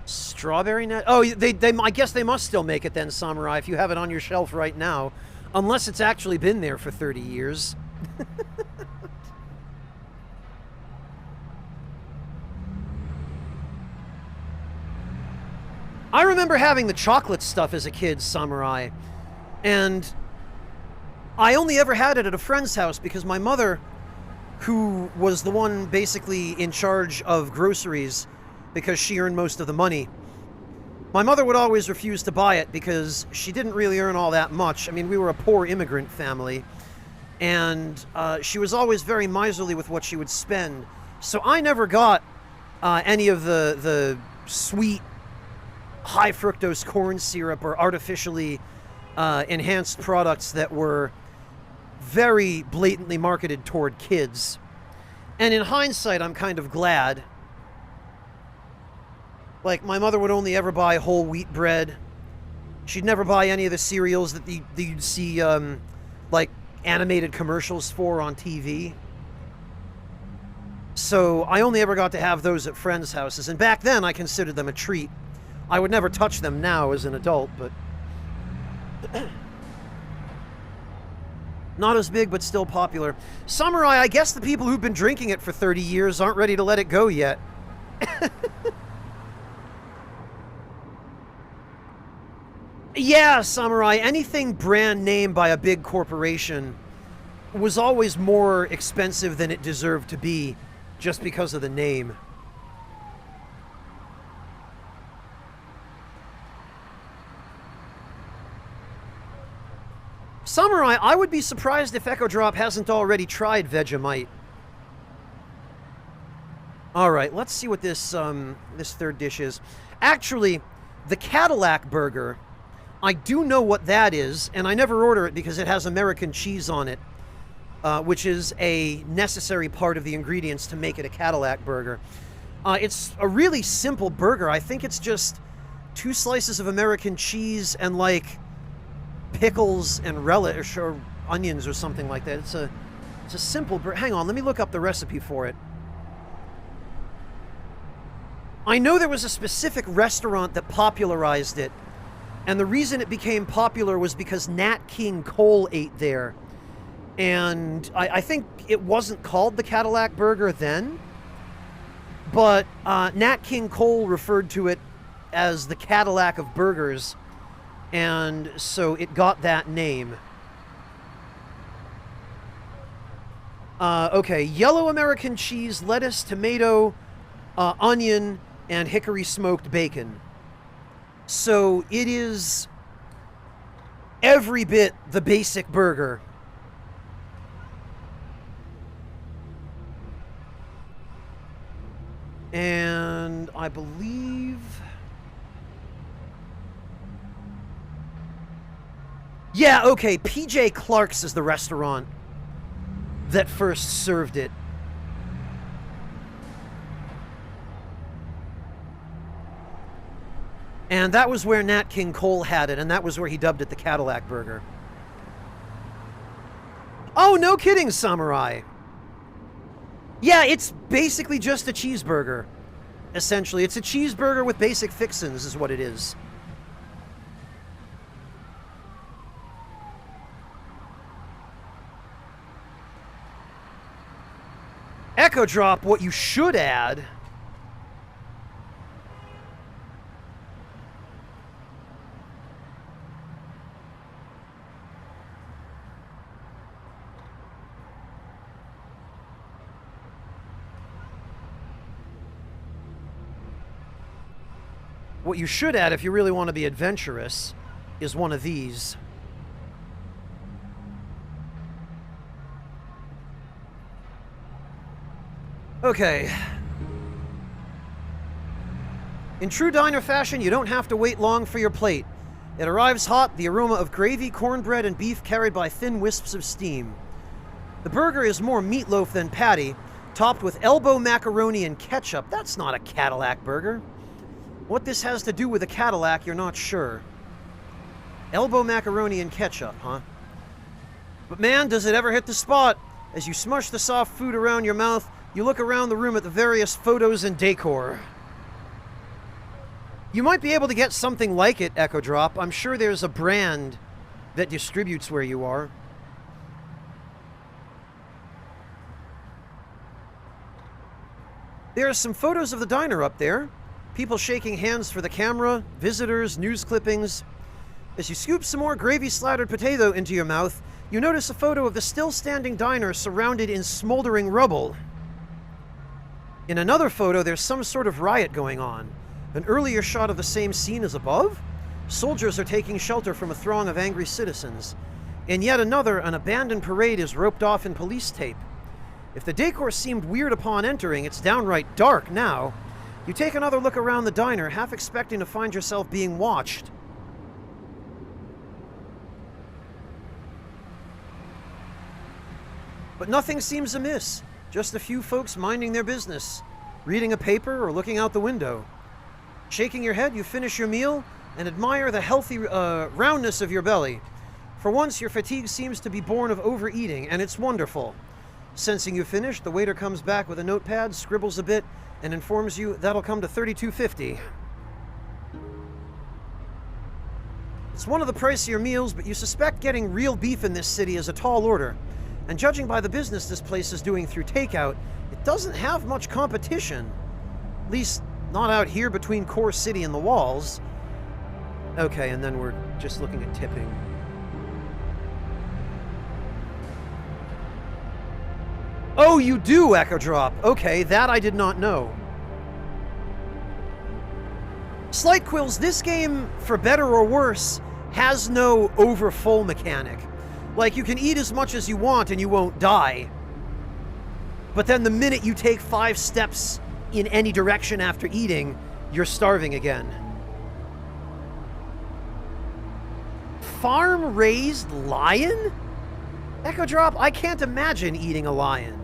Strawberry net? Oh, I guess they must still make it then, Samurai, if you have it on your shelf right now. Unless it's actually been there for 30 years. I remember having the chocolate stuff as a kid, Samurai. And I only ever had it at a friend's house because my mother, who was the one basically in charge of groceries because she earned most of the money, my mother would always refuse to buy it because she didn't really earn all that much. I mean, we were a poor immigrant family, and she was always very miserly with what she would spend. So I never got any of the sweet, high fructose corn syrup or artificially enhanced products that were very blatantly marketed toward kids. And in hindsight, I'm kind of glad. Like, my mother would only ever buy whole wheat bread. She'd never buy any of the cereals that you'd see, like, animated commercials for on TV. So I only ever got to have those at friends' houses. And back then, I considered them a treat. I would never touch them now as an adult, but... Not as big, but still popular. Samurai, I guess the people who've been drinking it for 30 years aren't ready to let it go yet. Yeah, Samurai, anything brand name by a big corporation was always more expensive than it deserved to be just because of the name. Samurai, I would be surprised if Echo Drop hasn't already tried Vegemite. All right, let's see what this this third dish is. Actually, the Cadillac burger, I do know what that is, and I never order it because it has American cheese on it, which is a necessary part of the ingredients to make it a Cadillac burger. It's a really simple burger. I think it's just 2 slices of American cheese and like pickles and relish or onions or something like that. It's a simple burger. Hang on, let me look up the recipe for it. I know there was a specific restaurant that popularized it, and the reason it became popular was because Nat King Cole ate there. And I think it wasn't called the Cadillac Burger then, but Nat King Cole referred to it as the Cadillac of burgers, and so it got that name. Okay, yellow American cheese, lettuce, tomato, onion, and hickory smoked bacon. So it is every bit the basic burger. And I believe... yeah, okay, PJ Clark's is the restaurant that first served it. And that was where Nat King Cole had it, and that was where he dubbed it the Cadillac Burger. Oh, no kidding, Samurai. Yeah, it's basically just a cheeseburger. Essentially, it's a cheeseburger with basic fixins is what it is. Echo Drop, what you should add... what you should add if you really want to be adventurous is one of these. Okay. In true diner fashion, you don't have to wait long for your plate. It arrives hot, the aroma of gravy, cornbread, and beef carried by thin wisps of steam. The burger is more meatloaf than patty, topped with elbow macaroni and ketchup. That's not a Cadillac burger. What this has to do with a Cadillac, you're not sure. Elbow macaroni and ketchup, huh? But man, does it ever hit the spot. As you smush the soft food around your mouth, you look around the room at the various photos and decor. You might be able to get something like it, Echo Drop. I'm sure there's a brand that distributes where you are. There are some photos of the diner up there. People shaking hands for the camera, visitors, news clippings. As you scoop some more gravy-slattered potato into your mouth, you notice a photo of the still-standing diner surrounded in smoldering rubble. In another photo, there's some sort of riot going on. An earlier shot of the same scene as above? Soldiers are taking shelter from a throng of angry citizens. In yet another, an abandoned parade is roped off in police tape. If the decor seemed weird upon entering, it's downright dark now. You take another look around the diner, half expecting to find yourself being watched. But nothing seems amiss. Just a few folks minding their business, reading a paper or looking out the window. Shaking your head, you finish your meal and admire the healthy roundness of your belly. For once, your fatigue seems to be born of overeating, and it's wonderful. Sensing you finished, the waiter comes back with a notepad, scribbles a bit, and informs you that'll come to $32.50. It's one of the pricier meals, but you suspect getting real beef in this city is a tall order. And judging by the business this place is doing through takeout, it doesn't have much competition. At least, not out here between Core City and the walls. Okay, and then we're just looking at tipping. Oh, you do, Echo Drop. Okay, that I did not know. Slight Quills, this game, for better or worse, has no overfull mechanic. Like, you can eat as much as you want and you won't die. But then the minute you take 5 steps in any direction after eating, you're starving again. Farm-raised lion? Echo Drop, I can't imagine eating a lion.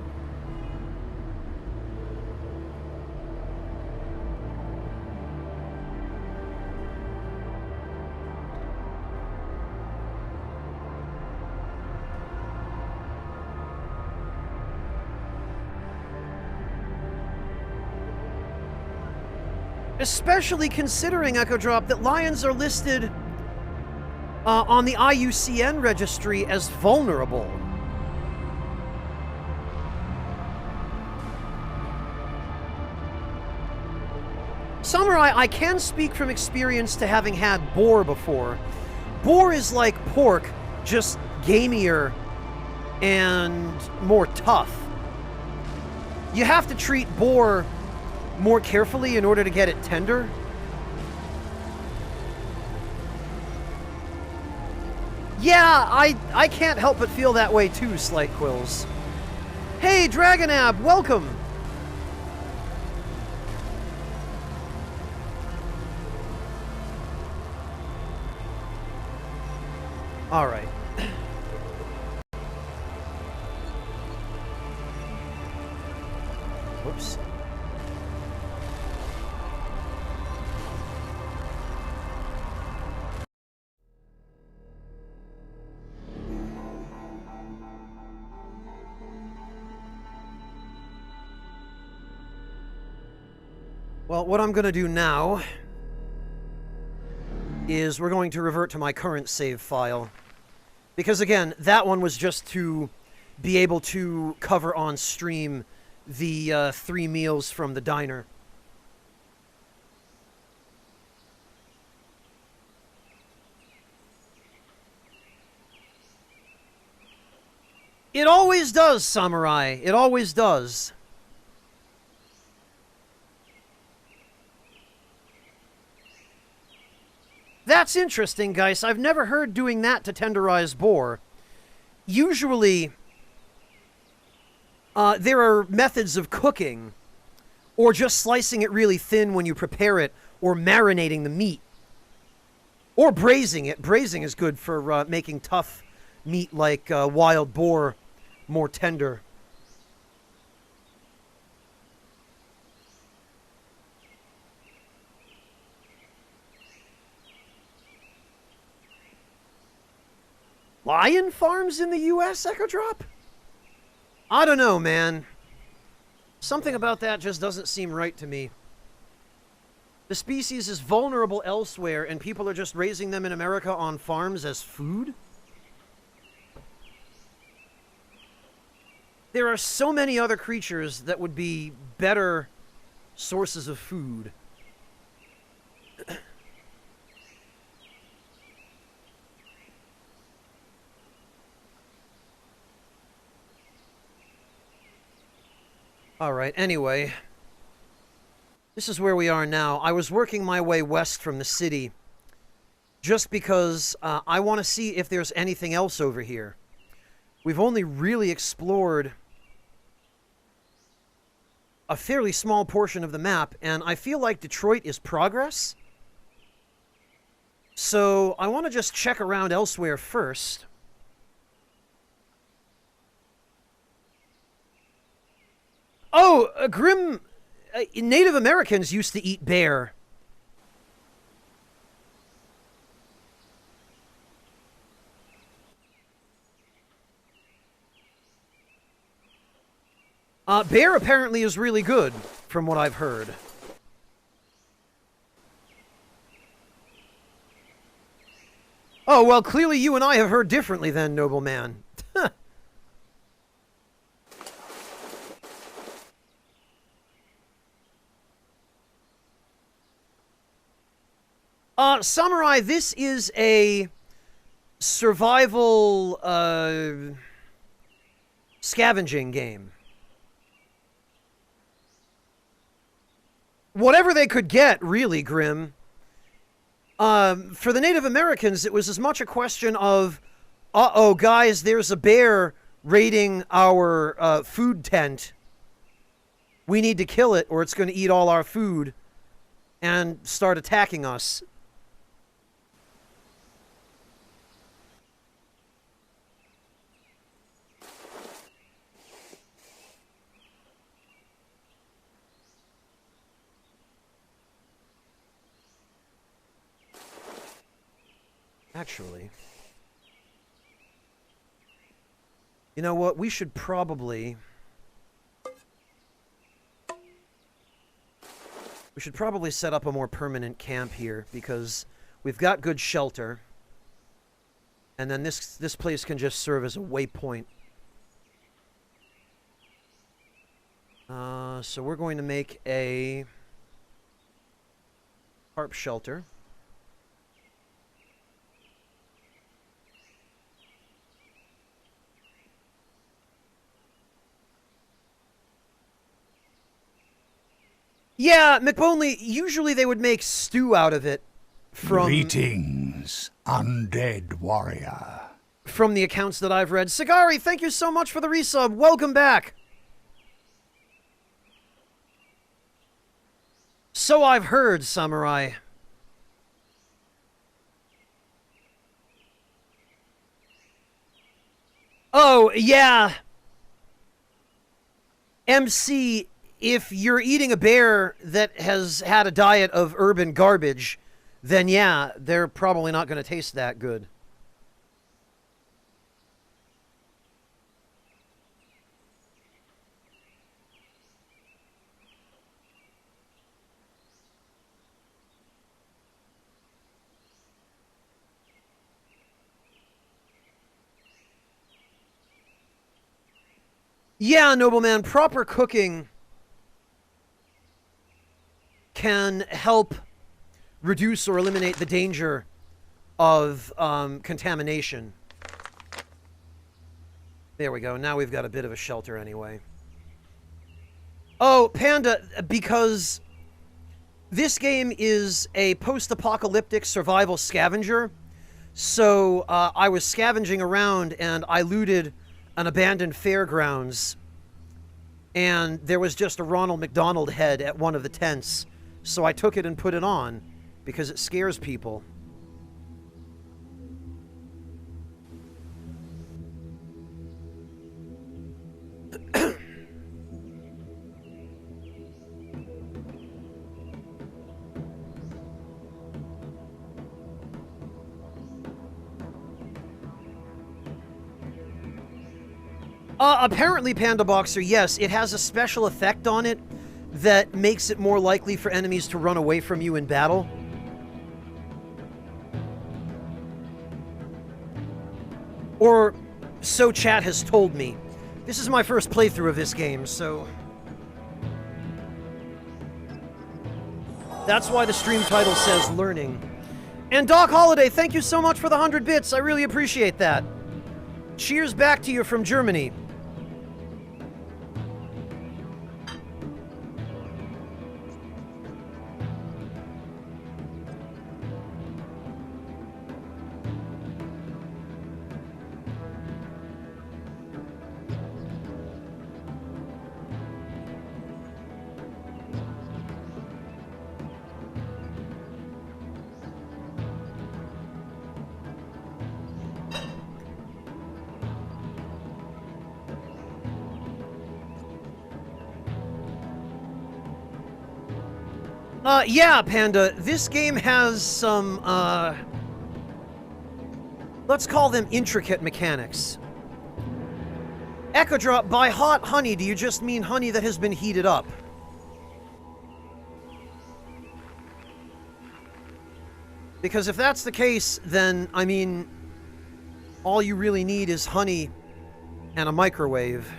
Especially considering, Echo Drop, that lions are listed on the IUCN registry as vulnerable. Samurai, I can speak from experience to having had boar before. Boar is like pork, just gamier and more tough. You have to treat boar more carefully in order to get it tender. Yeah, I can't help but feel that way too, Slight Quills. Hey, Dragonab, welcome! Alright. Whoops. Well, what I'm going to do now is we're going to revert to my current save file. Because again, that one was just to be able to cover on stream the 3 meals from the diner. It always does, Samurai. It always does. That's interesting, guys. I've never heard doing that to tenderize boar. Usually, there are methods of cooking, or just slicing it really thin when you prepare it, or marinating the meat, or braising it. Braising is good for making tough meat like wild boar more tender. Lion farms in the U.S., Echo Drop? I don't know, man. Something about that just doesn't seem right to me. The species is vulnerable elsewhere, and people are just raising them in America on farms as food? There are so many other creatures that would be better sources of food. Alright, anyway. This is where we are now. I was working my way west from the city just because I want to see if there's anything else over here. We've only really explored a fairly small portion of the map, and I feel like Detroit is progress. So I want to just check around elsewhere first. Oh, Grim... Native Americans used to eat bear. Bear apparently is really good, from what I've heard. Oh, well, clearly you and I have heard differently then, noble man. Samurai, this is a survival, scavenging game. Whatever they could get, really, Grim. For the Native Americans, it was as much a question of Uh-oh, guys, there's a bear raiding our food tent. We need to kill it, or it's going to eat all our food and start attacking us. Actually, you know what? We should probably set up a more permanent camp here, because we've got good shelter, and then this place can just serve as a waypoint. So we're going to make a tarp shelter. Yeah, McBonley, usually they would make stew out of it from... Greetings, undead warrior. From the accounts that I've read. Sagari, thank you so much for the resub. Welcome back. So I've heard, Samurai. Oh, yeah. MC, if you're eating a bear that has had a diet of urban garbage, then yeah, they're probably not going to taste that good. Yeah, nobleman, proper cooking can help reduce or eliminate the danger of contamination. There we go. Now we've got a bit of a shelter anyway. Oh, Panda, because this game is a post-apocalyptic survival scavenger, so I was scavenging around and I looted an abandoned fairgrounds, and there was just a Ronald McDonald head at one of the tents, so I took it and put it on because it scares people. Apparently, Panda Boxer, yes, it has a special effect on it that makes it more likely for enemies to run away from you in battle. Or so chat has told me. This is my first playthrough of this game, so... that's why the stream title says learning. And Doc Holiday, thank you so much for the 100 bits. I really appreciate that. Cheers back to you from Germany. Yeah, Panda, this game has some, let's call them intricate mechanics. Echo Drop, by hot honey, do you just mean honey that has been heated up? Because if that's the case, then, I mean, all you really need is honey and a microwave.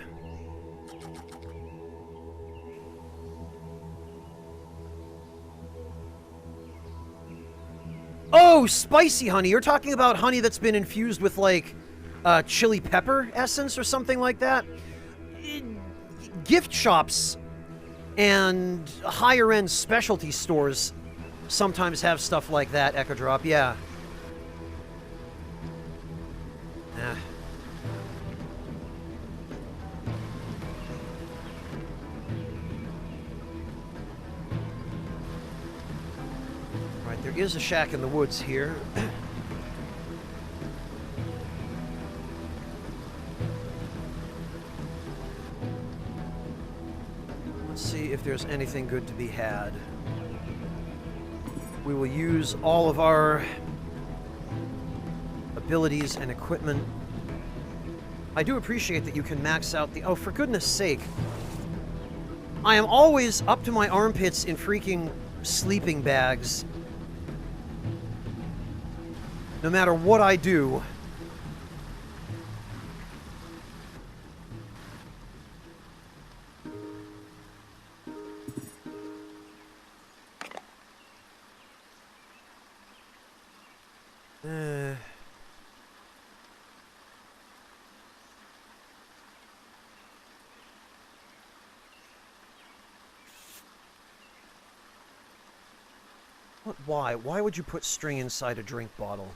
Oh, spicy honey. You're talking about honey that's been infused with, like, chili pepper essence or something like that? Gift shops and higher-end specialty stores sometimes have stuff like that, Echo Drop, yeah. is a shack in the woods here. Let's see if there's anything good to be had. We will use all of our abilities and equipment. I do appreciate that you can max out the... Oh, for goodness sake. I am always up to my armpits in freaking sleeping bags. No matter what I do. What? Why? Why would you put string inside a drink bottle?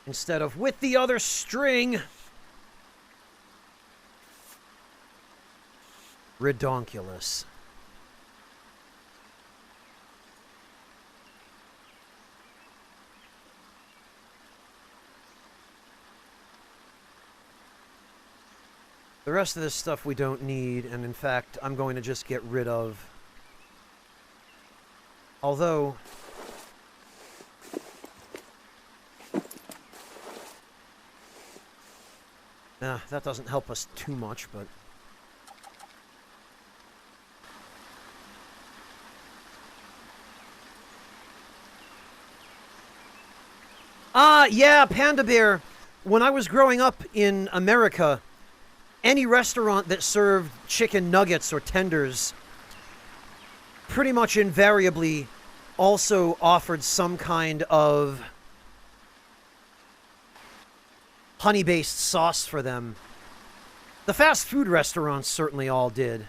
Instead of with the other string. Redonkulous. The rest of this stuff we don't need, and in fact, I'm going to just get rid of. Although... that doesn't help us too much, but... yeah, Panda Bear. When I was growing up in America, any restaurant that served chicken nuggets or tenders pretty much invariably also offered some kind of honey-based sauce for them. The fast food restaurants certainly all did.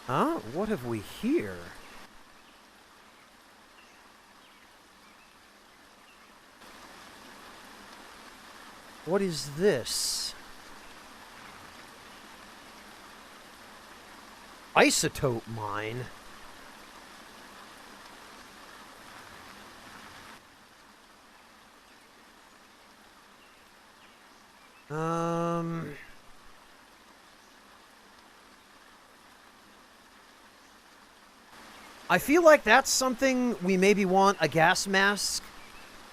Huh? What have we here? What is this? Isotope mine? I feel like that's something we maybe want a gas mask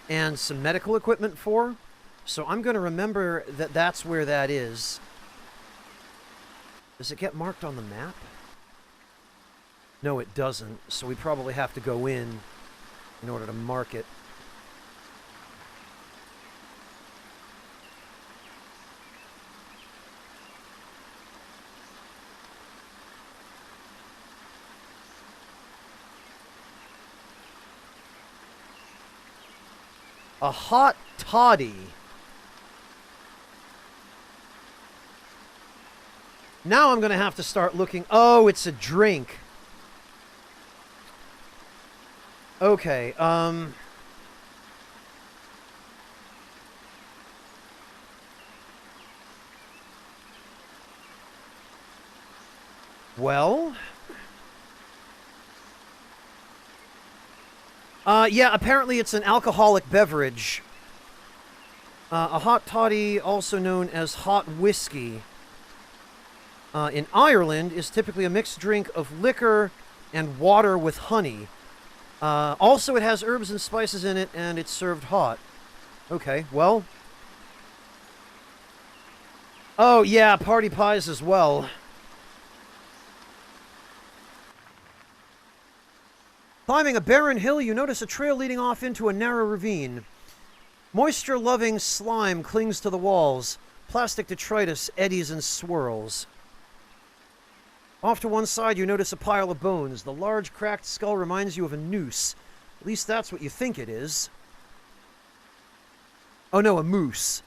and some medical equipment for. So I'm going to remember that that's where that is. Does it get marked on the map? No, it doesn't. So we probably have to go in order to mark it. A hot toddy. Now I'm going to have to start looking. Oh, it's a drink. Okay, well... yeah, apparently it's an alcoholic beverage. A hot toddy, also known as hot whiskey, in Ireland is typically a mixed drink of liquor and water with honey. Also, it has herbs and spices in it, and it's served hot. Okay, well... Oh, yeah, party pies as well. Climbing a barren hill, you notice a trail leading off into a narrow ravine. Moisture-loving slime clings to the walls. Plastic detritus eddies and swirls. Off to one side, you notice a pile of bones. The large, cracked skull reminds you of a noose. At least that's what you think it is. Oh no, a moose.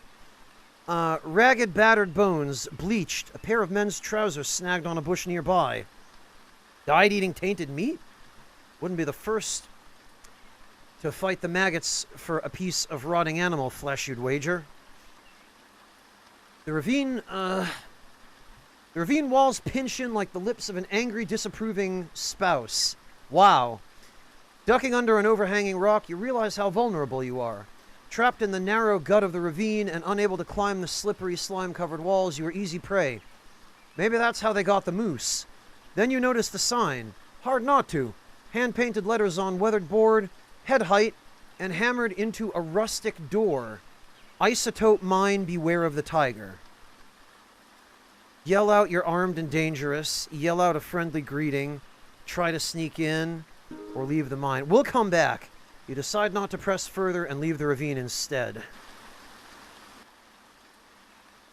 Ragged, battered bones, bleached. A pair of men's trousers snagged on a bush nearby. Died eating tainted meat? Wouldn't be the first To fight the maggots for a piece of rotting animal flesh, you'd wager. The ravine walls pinch in like the lips of an angry, disapproving spouse. Wow. Ducking under an overhanging rock, you realize how vulnerable you are. Trapped in the narrow gut of the ravine and unable to climb the slippery, slime-covered walls, you are easy prey. Maybe that's how they got the moose. Then you notice the sign. Hard not to. Hand-painted letters on weathered board, head height, and hammered into a rustic door. Isotope mine, beware of the tiger. Yell out you're armed and dangerous. Yell out a friendly greeting. Try to sneak in, or leave the mine. We'll come back. You decide not to press further and leave the ravine instead.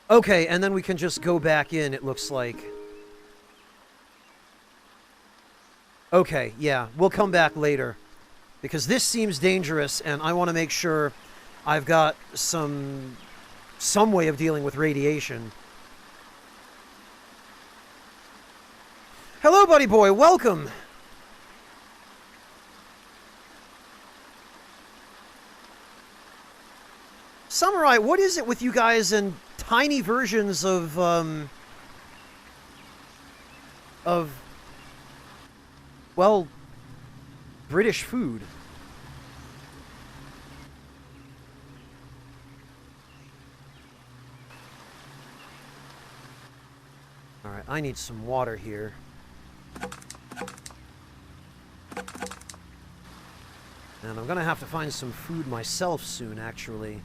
Okay, and then we can just go back in, it looks like. Okay, yeah, we'll come back later. Because this seems dangerous, and I want to make sure I've got some way of dealing with radiation. Hello, buddy boy, welcome! Samurai, what is it with you guys and tiny versions of, well, British food? Alright, I need some water here. And I'm gonna have to find some food myself soon, actually.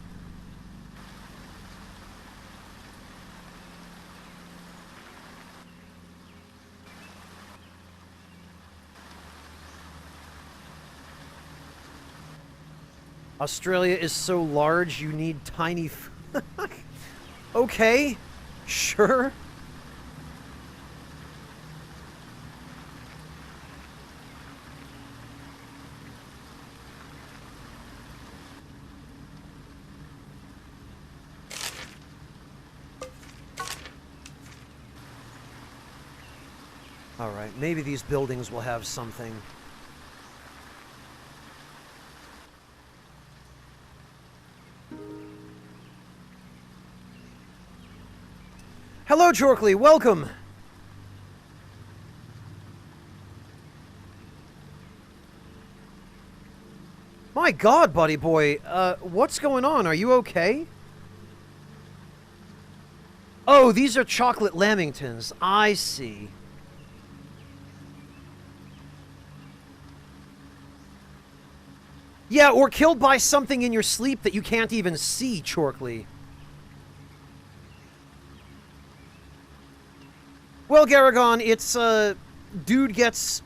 Australia is so large, you need tiny... Okay, sure. Alright, maybe these buildings will have something. Hello, Jorkley, welcome! My god, buddy boy, what's going on? Are you okay? Oh, these are chocolate lamingtons. I see. Yeah, or killed by something in your sleep that you can't even see, Chorkley. Well, Garagon, it's, dude gets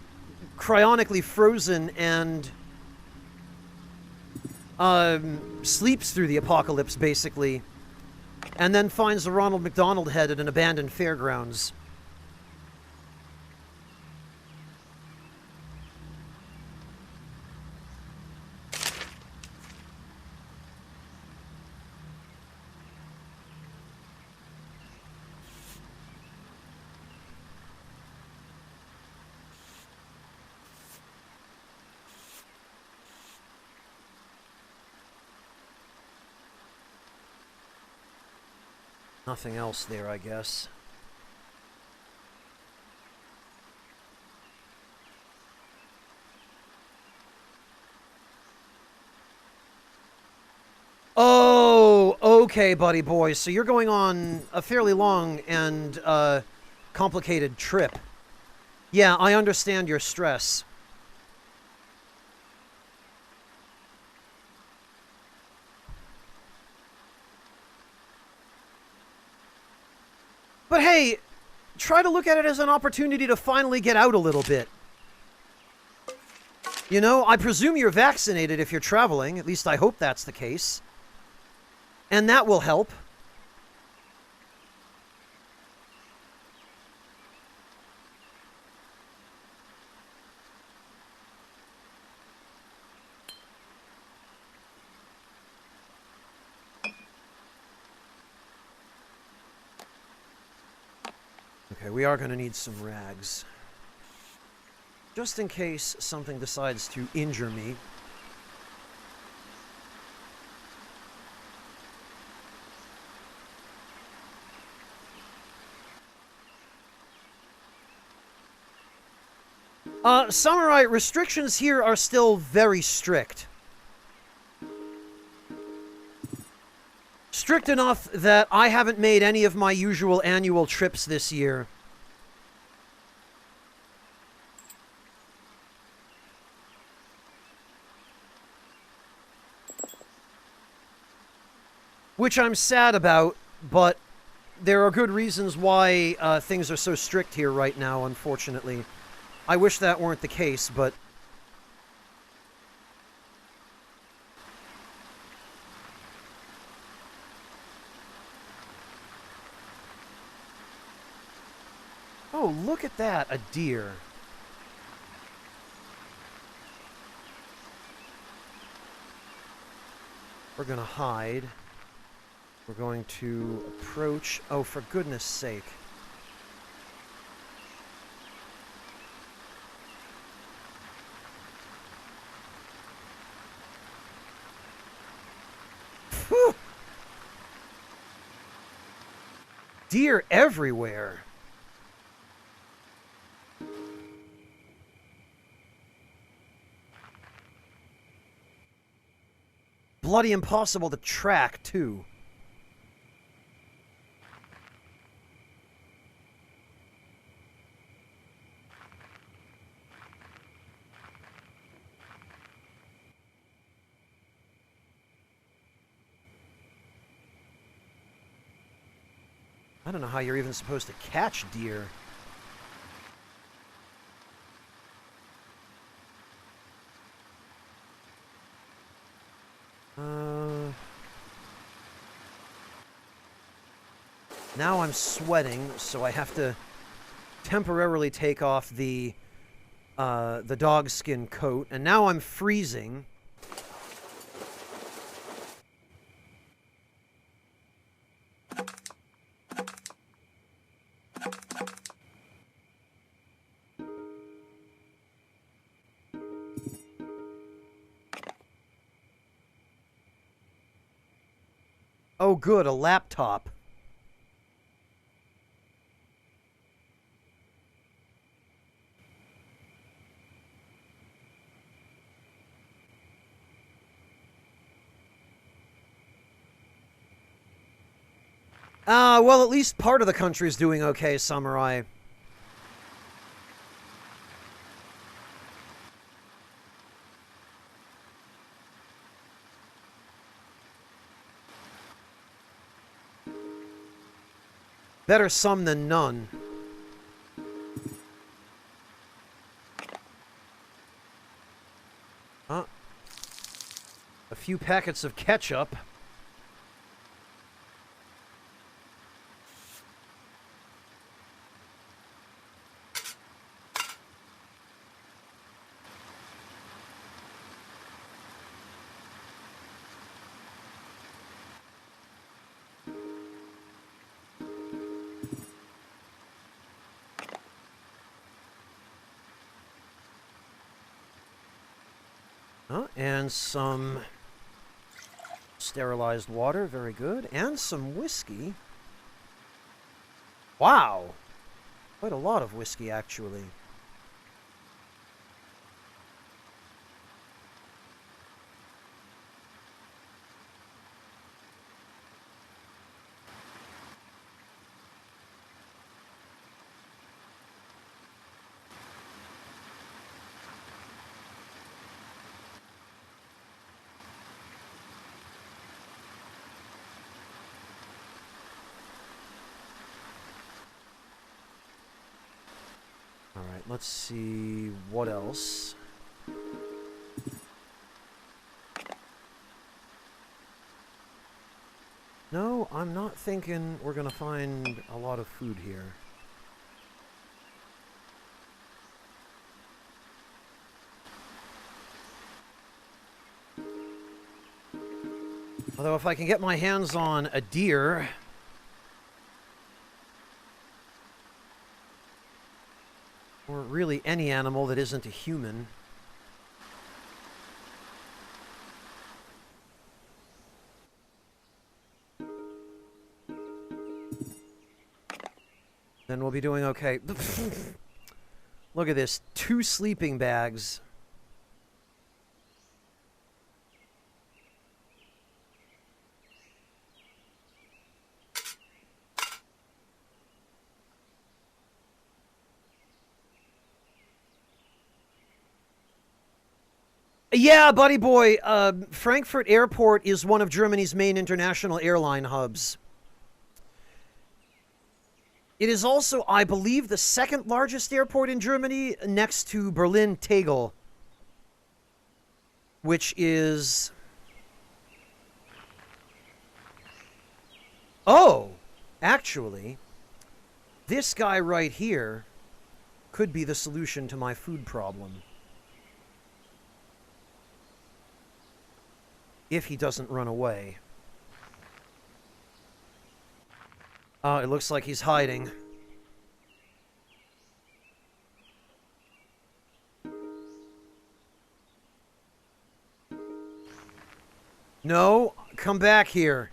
cryonically frozen and, sleeps through the apocalypse, basically. And then finds the Ronald McDonald head at an abandoned fairgrounds. Nothing else there, I guess. Oh, okay, buddy boy. So you're going on a fairly long and, complicated trip. Yeah, I understand your stress. But hey, try to look at it as an opportunity to finally get out a little bit. You know, I presume you're vaccinated if you're traveling. At least I hope that's the case. And that will help. Okay, we are going to need some rags. Just in case something decides to injure me. Samurai, restrictions here are still very strict. Strict enough that I haven't made any of my usual annual trips this year. Which I'm sad about, but there are good reasons why things are so strict here right now, unfortunately. I wish that weren't the case, but... Oh, look at that, a deer. We're gonna hide. We're going to approach... Oh, for goodness sake. Whew! Deer everywhere. Bloody impossible to track, too. I don't know how you're even supposed to catch deer. Now I'm sweating, so I have to temporarily take off the dog skin coat, and now I'm freezing. Oh good, a laptop. Well, at least part of the country's doing okay, Samurai. Better some than none. A few packets of ketchup. And some sterilized water, very good. And some whiskey. Wow! Quite a lot of whiskey, actually. Alright, let's see what else. No, I'm not thinking we're gonna find a lot of food here. Although if I can get my hands on a deer... or really any animal that isn't a human... then we'll be doing okay. Look at this. 2 sleeping bags. Yeah, buddy boy. Frankfurt Airport is one of Germany's main international airline hubs. It is also, I believe, the 2nd largest airport in Germany, next to Berlin-Tegel, which is... Oh! Actually, this guy right here could be the solution to my food problem. If he doesn't run away. It looks like he's hiding. No, come back here.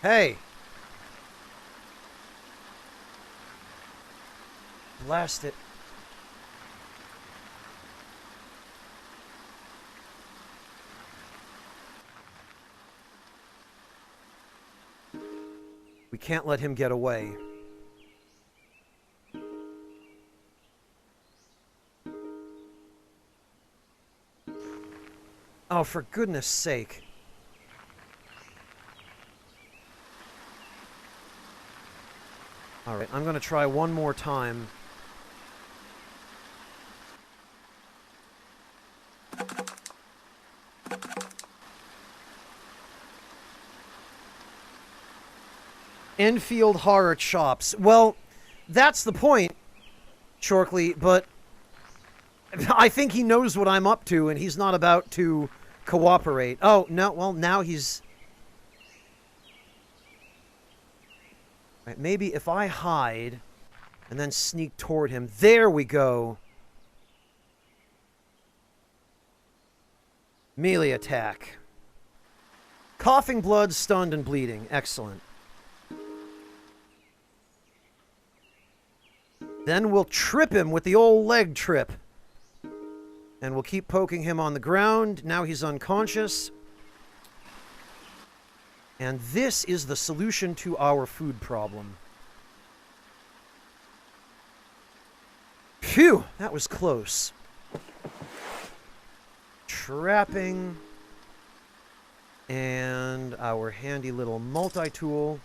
Hey. Blast it. We can't let him get away. Oh, for goodness sake. Alright, I'm gonna try one more time. Enfield Horror Chops. Well, that's the point, Chorkley, but I think he knows what I'm up to, and he's not about to cooperate. Oh, no, well, now he's... Right, maybe if I hide and then sneak toward him. There we go. Melee attack. Coughing blood, stunned, and bleeding. Excellent. Then we'll trip him with the old leg trip. And we'll keep poking him on the ground. Now he's unconscious. And this is the solution to our food problem. Phew, that was close. Trapping. And our handy little multi-tool.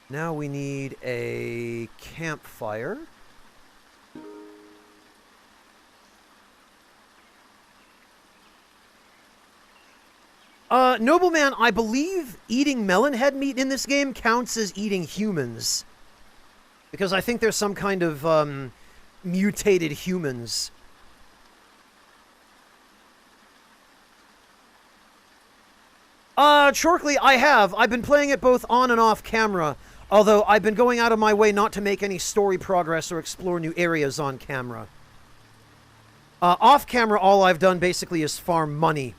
Now we need a campfire. Nobleman, I believe eating melon head meat in this game counts as eating humans. Because I think there's some kind of, mutated humans. Chorkley, I have. I've been playing it both on and off camera. Although, I've been going out of my way not to make any story progress or explore new areas on camera. Off camera, all I've done basically is farm money.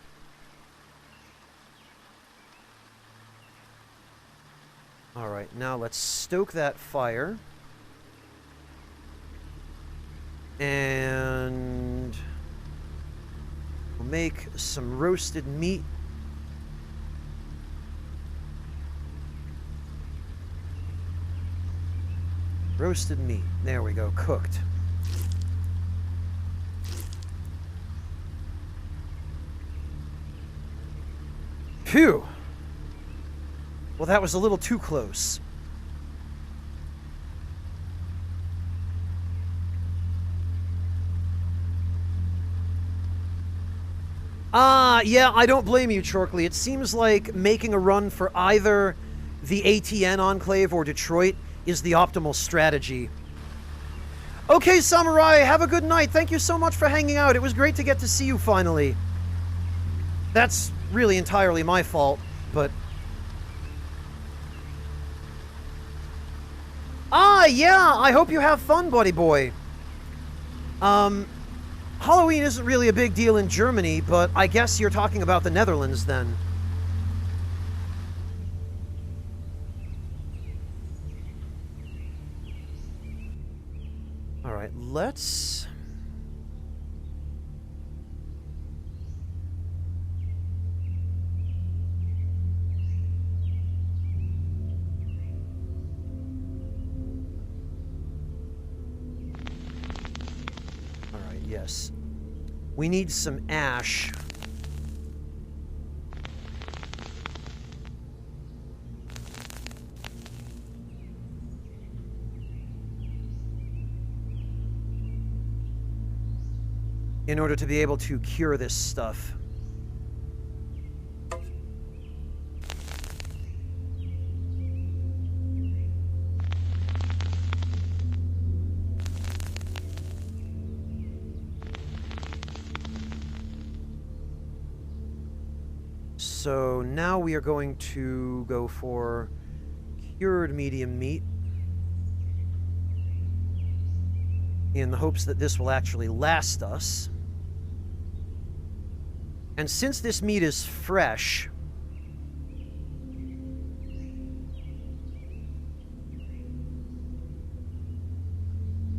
Alright, now let's stoke that fire. And we'll make some roasted meat. Roasted meat. There we go, cooked. Phew! Well, that was a little too close. Yeah, I don't blame you, Chorkley. It seems like making a run for either the ATN Enclave or Detroit is the optimal strategy. Okay, Samurai, have a good night. Thank you so much for hanging out. It was great to get to see you finally. That's really entirely my fault, but... yeah, I hope you have fun, buddy boy. Halloween isn't really a big deal in Germany, but I guess you're talking about the Netherlands then. Alright, let's... Alright, yes. We need some ash. In order to be able to cure this stuff. So now we are going to go for cured medium meat in the hopes that this will actually last us. And since this meat is fresh,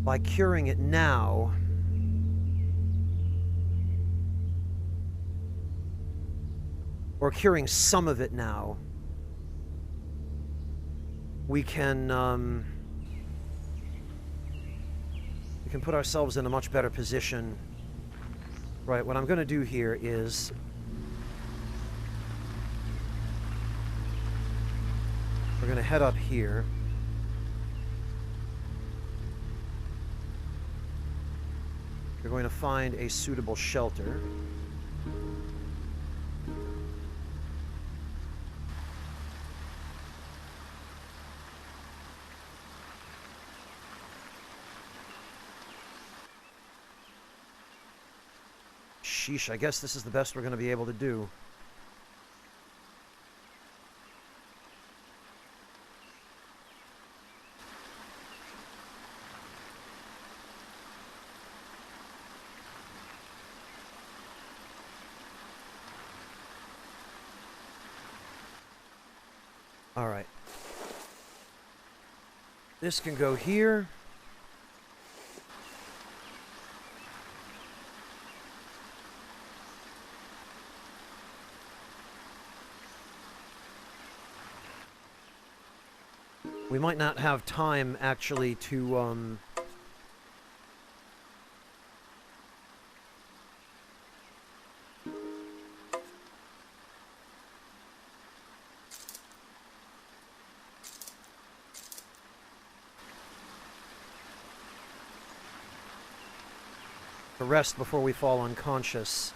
by curing it now, or curing some of it now, we can put ourselves in a much better position. Right, what I'm going to do here is we're going to head up here. We're going to find a suitable shelter. Sheesh, I guess this is the best we're going to be able to do. All right. This can go here. We might not have time, actually, to, to rest before we fall unconscious.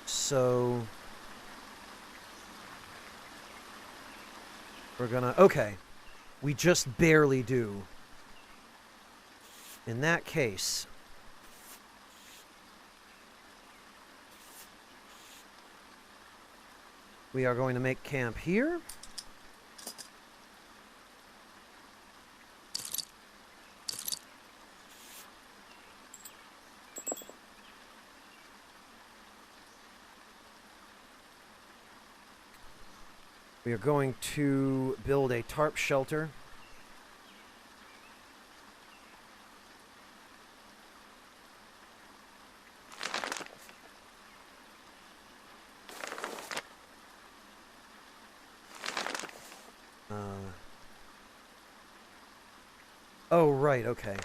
So... we're gonna... okay. We just barely do. In that case... we are going to make camp here. We are going to build a tarp shelter. Oh, right, okay.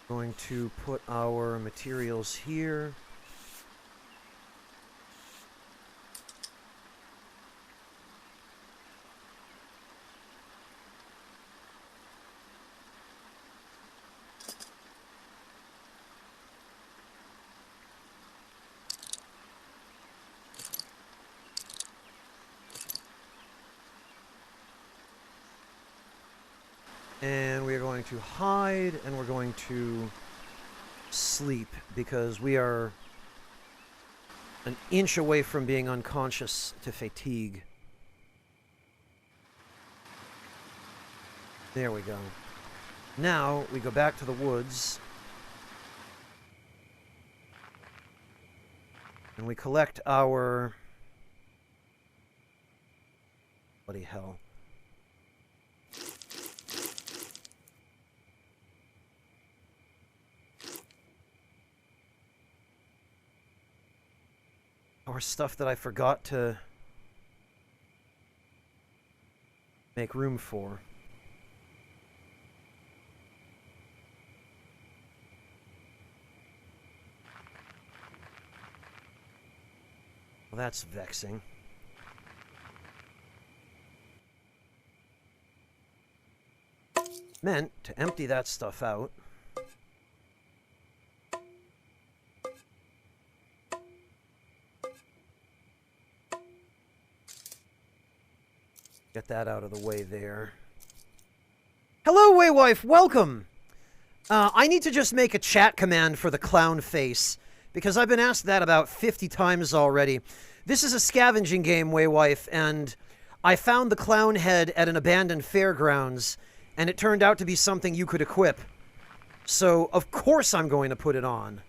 Going to put our materials here. And we are going to hide, and we're going to sleep, because we are an inch away from being unconscious to fatigue. There we go. Now, we go back to the woods. And we collect our... Bloody hell. Our stuff that I forgot to make room for. Well, that's vexing. Meant to empty that stuff out. Get that out of the way there. Hello, Waywife! Welcome! I need to just make a chat command for the clown face, because I've been asked that about 50 times already. This is a scavenging game, Waywife, and I found the clown head at an abandoned fairgrounds, and it turned out to be something you could equip. So, of course I'm going to put it on.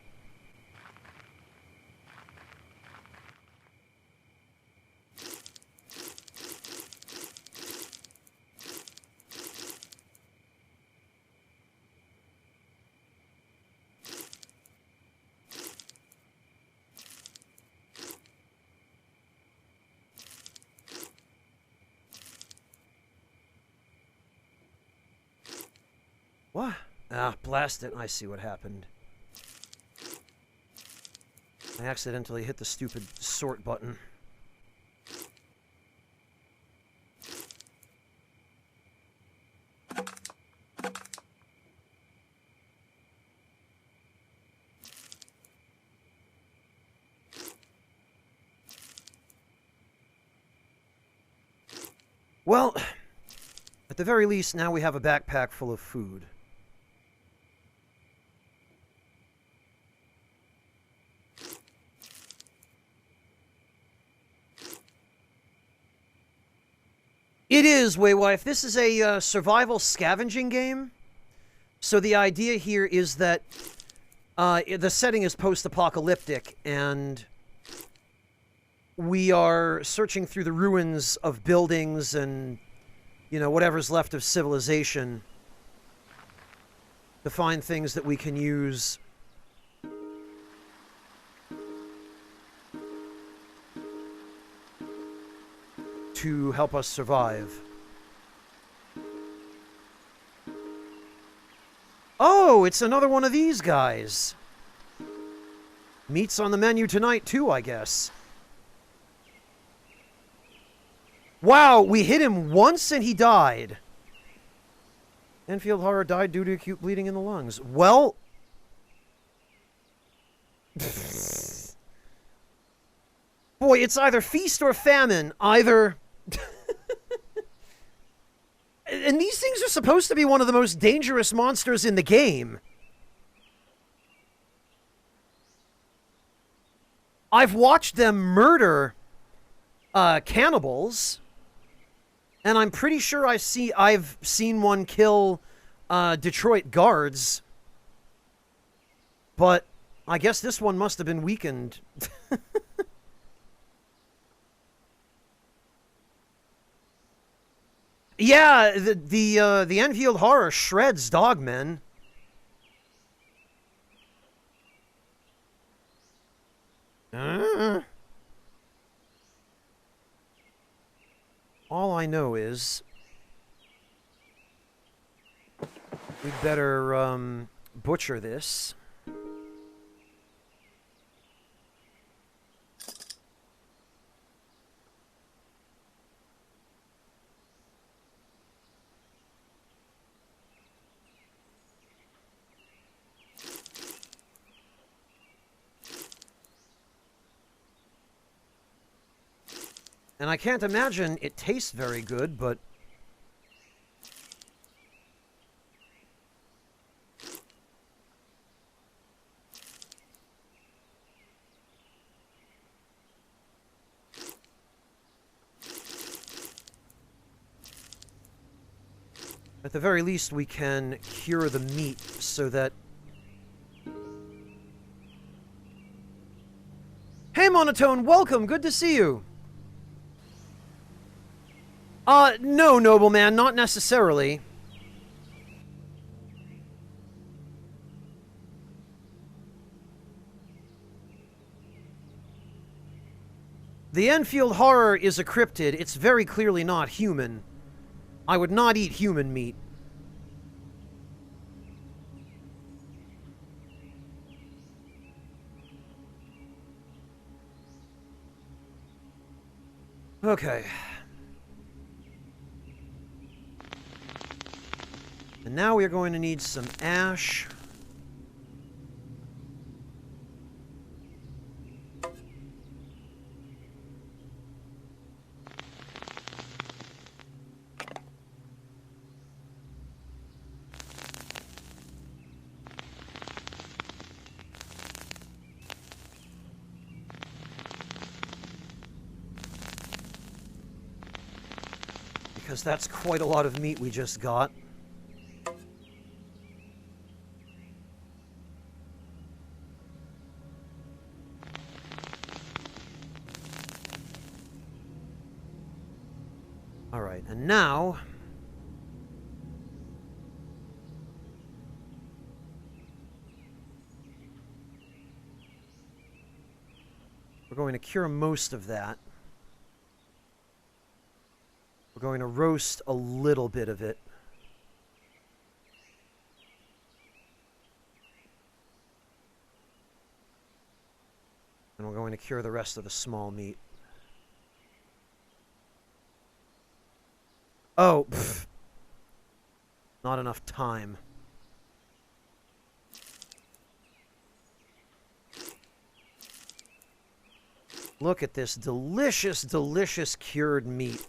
What? Ah, blast it. I see what happened. I accidentally hit the stupid sort button. Well, at the very least, now we have a backpack full of food. It is, Waywife. This is a survival scavenging game. So the idea here is that the setting is post-apocalyptic, and we are searching through the ruins of buildings and, you know, whatever's left of civilization to find things that we can use. To help us survive. Oh, it's another one of these guys. Meat's on the menu tonight, too, I guess. Wow, we hit him once and he died. Enfield Horror died due to acute bleeding in the lungs. Well... Boy, it's either feast or famine. Either... And these things are supposed to be one of the most dangerous monsters in the game. I've watched them murder cannibals, and I'm pretty sure I've seen one kill Detroit guards. But I guess this one must have been weakened. Yeah, the Enfield Horror shreds dogmen. All I know is we'd better butcher this. And I can't imagine it tastes very good, but... At the very least, we can cure the meat so that... Hey, Monotone, welcome. Good to see you. No, nobleman, not necessarily. The Enfield Horror is a cryptid. It's very clearly not human. I would not eat human meat. Okay. And now we're going to need some ash. Because that's quite a lot of meat we just got. Alright, and now... we're going to cure most of that. We're going to roast a little bit of it. And we're going to cure the rest of the small meat. Oh, pfft. Not enough time. Look at this delicious, delicious cured meat.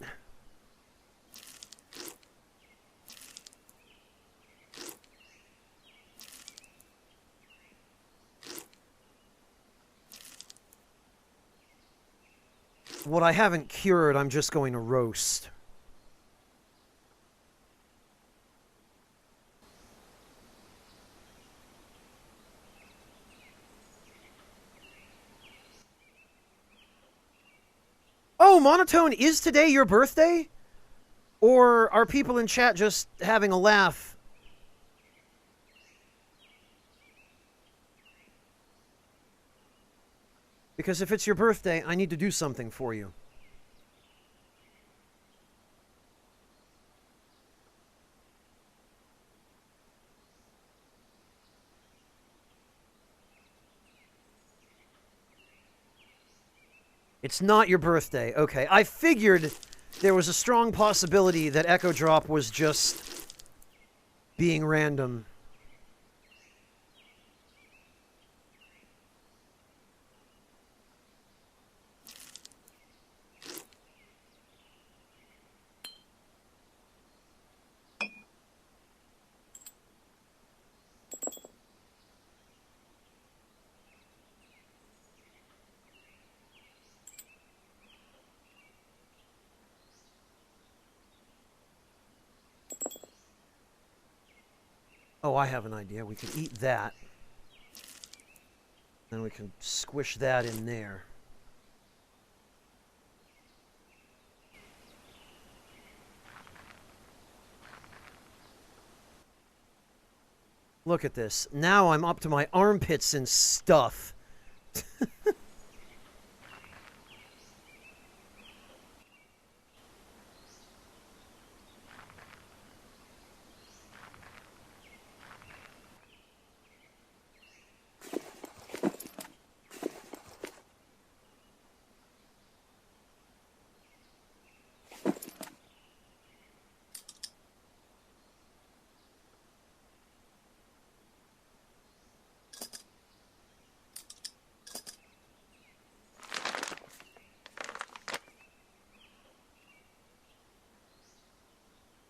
What I haven't cured, I'm just going to roast. Oh, Monotone, is today your birthday? Or are people in chat just having a laugh? Because if it's your birthday, I need to do something for you. It's not your birthday. Okay, I figured there was a strong possibility that Echo Drop was just being random. Oh, I have an idea. We can eat that. Then we can squish that in there. Look at this. Now I'm up to my armpits in stuff.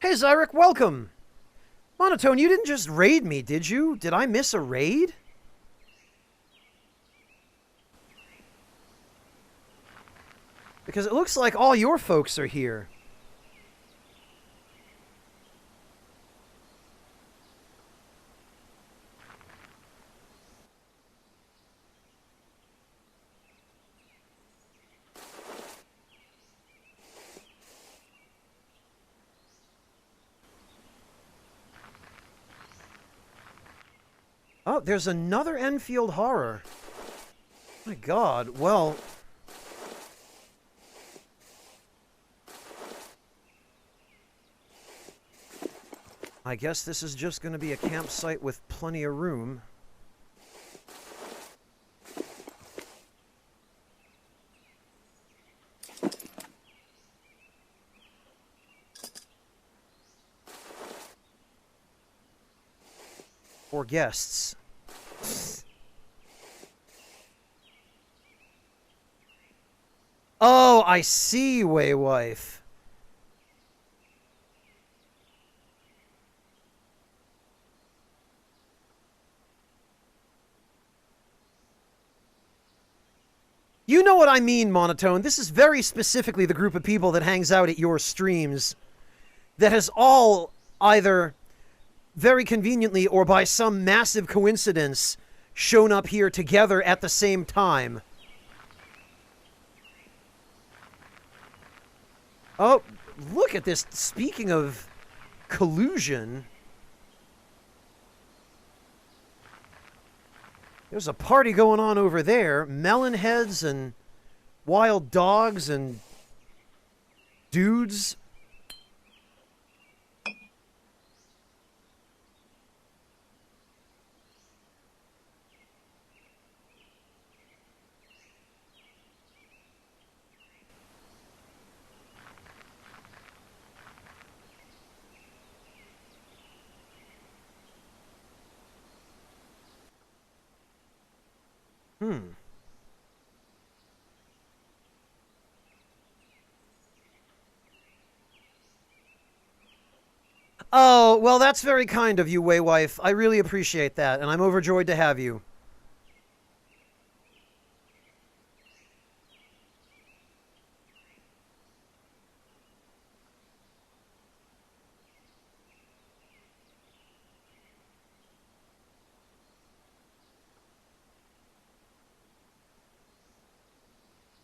Hey, Zyrek, welcome! Monotone, you didn't just raid me, did you? Did I miss a raid? Because it looks like all your folks are here. Oh, there's another Enfield horror. My God. Well, I guess this is just going to be a campsite with plenty of room. For guests. Oh, I see, Waywife. You know what I mean, Monotone. This is very specifically the group of people that hangs out at your streams that has all either very conveniently or by some massive coincidence shown up here together at the same time. Oh, look at this. Speaking of collusion, there's a party going on over there. Melon heads and wild dogs and dudes. Oh, well, that's very kind of you, Waywife. I really appreciate that, and I'm overjoyed to have you.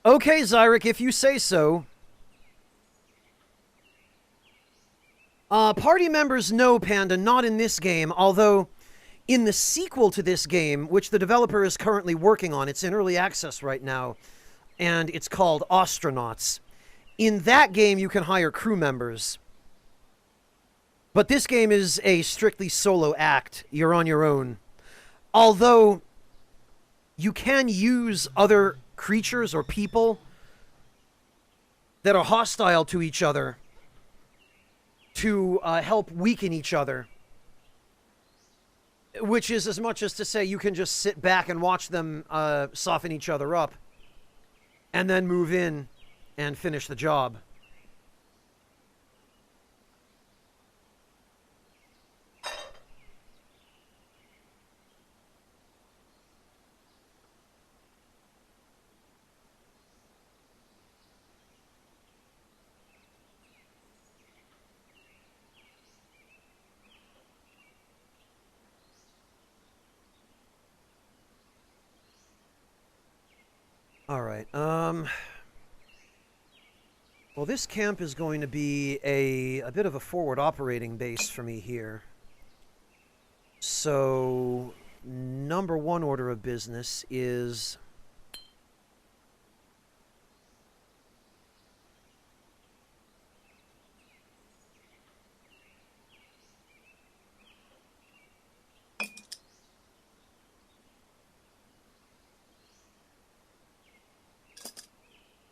Okay, Zyric, if you say so. Party members, no, Panda, not in this game, although in the sequel to this game, which the developer is currently working on, it's in early access right now, and it's called Astronauts. In that game, you can hire crew members. But this game is a strictly solo act. You're on your own. Although, you can use other creatures or people that are hostile to each other to help weaken each other. Which is as much as to say you can just sit back and watch them soften each other up and then move in and finish the job. All right. Well, this camp is going to be a bit of a forward operating base for me here. So, number one order of business is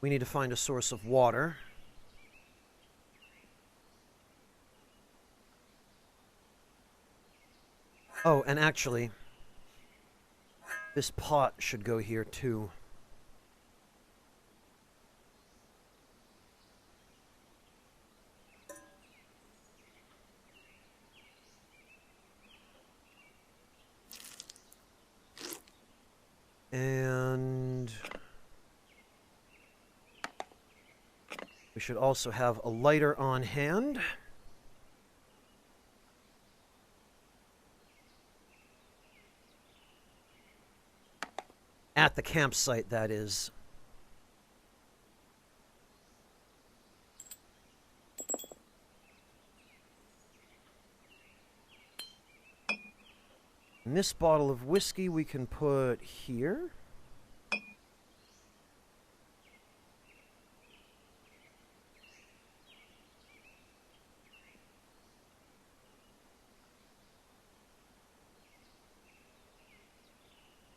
we need to find a source of water. Oh, and actually, this pot should go here too. And we should also have a lighter on hand. At the campsite, that is. And this bottle of whiskey we can put here.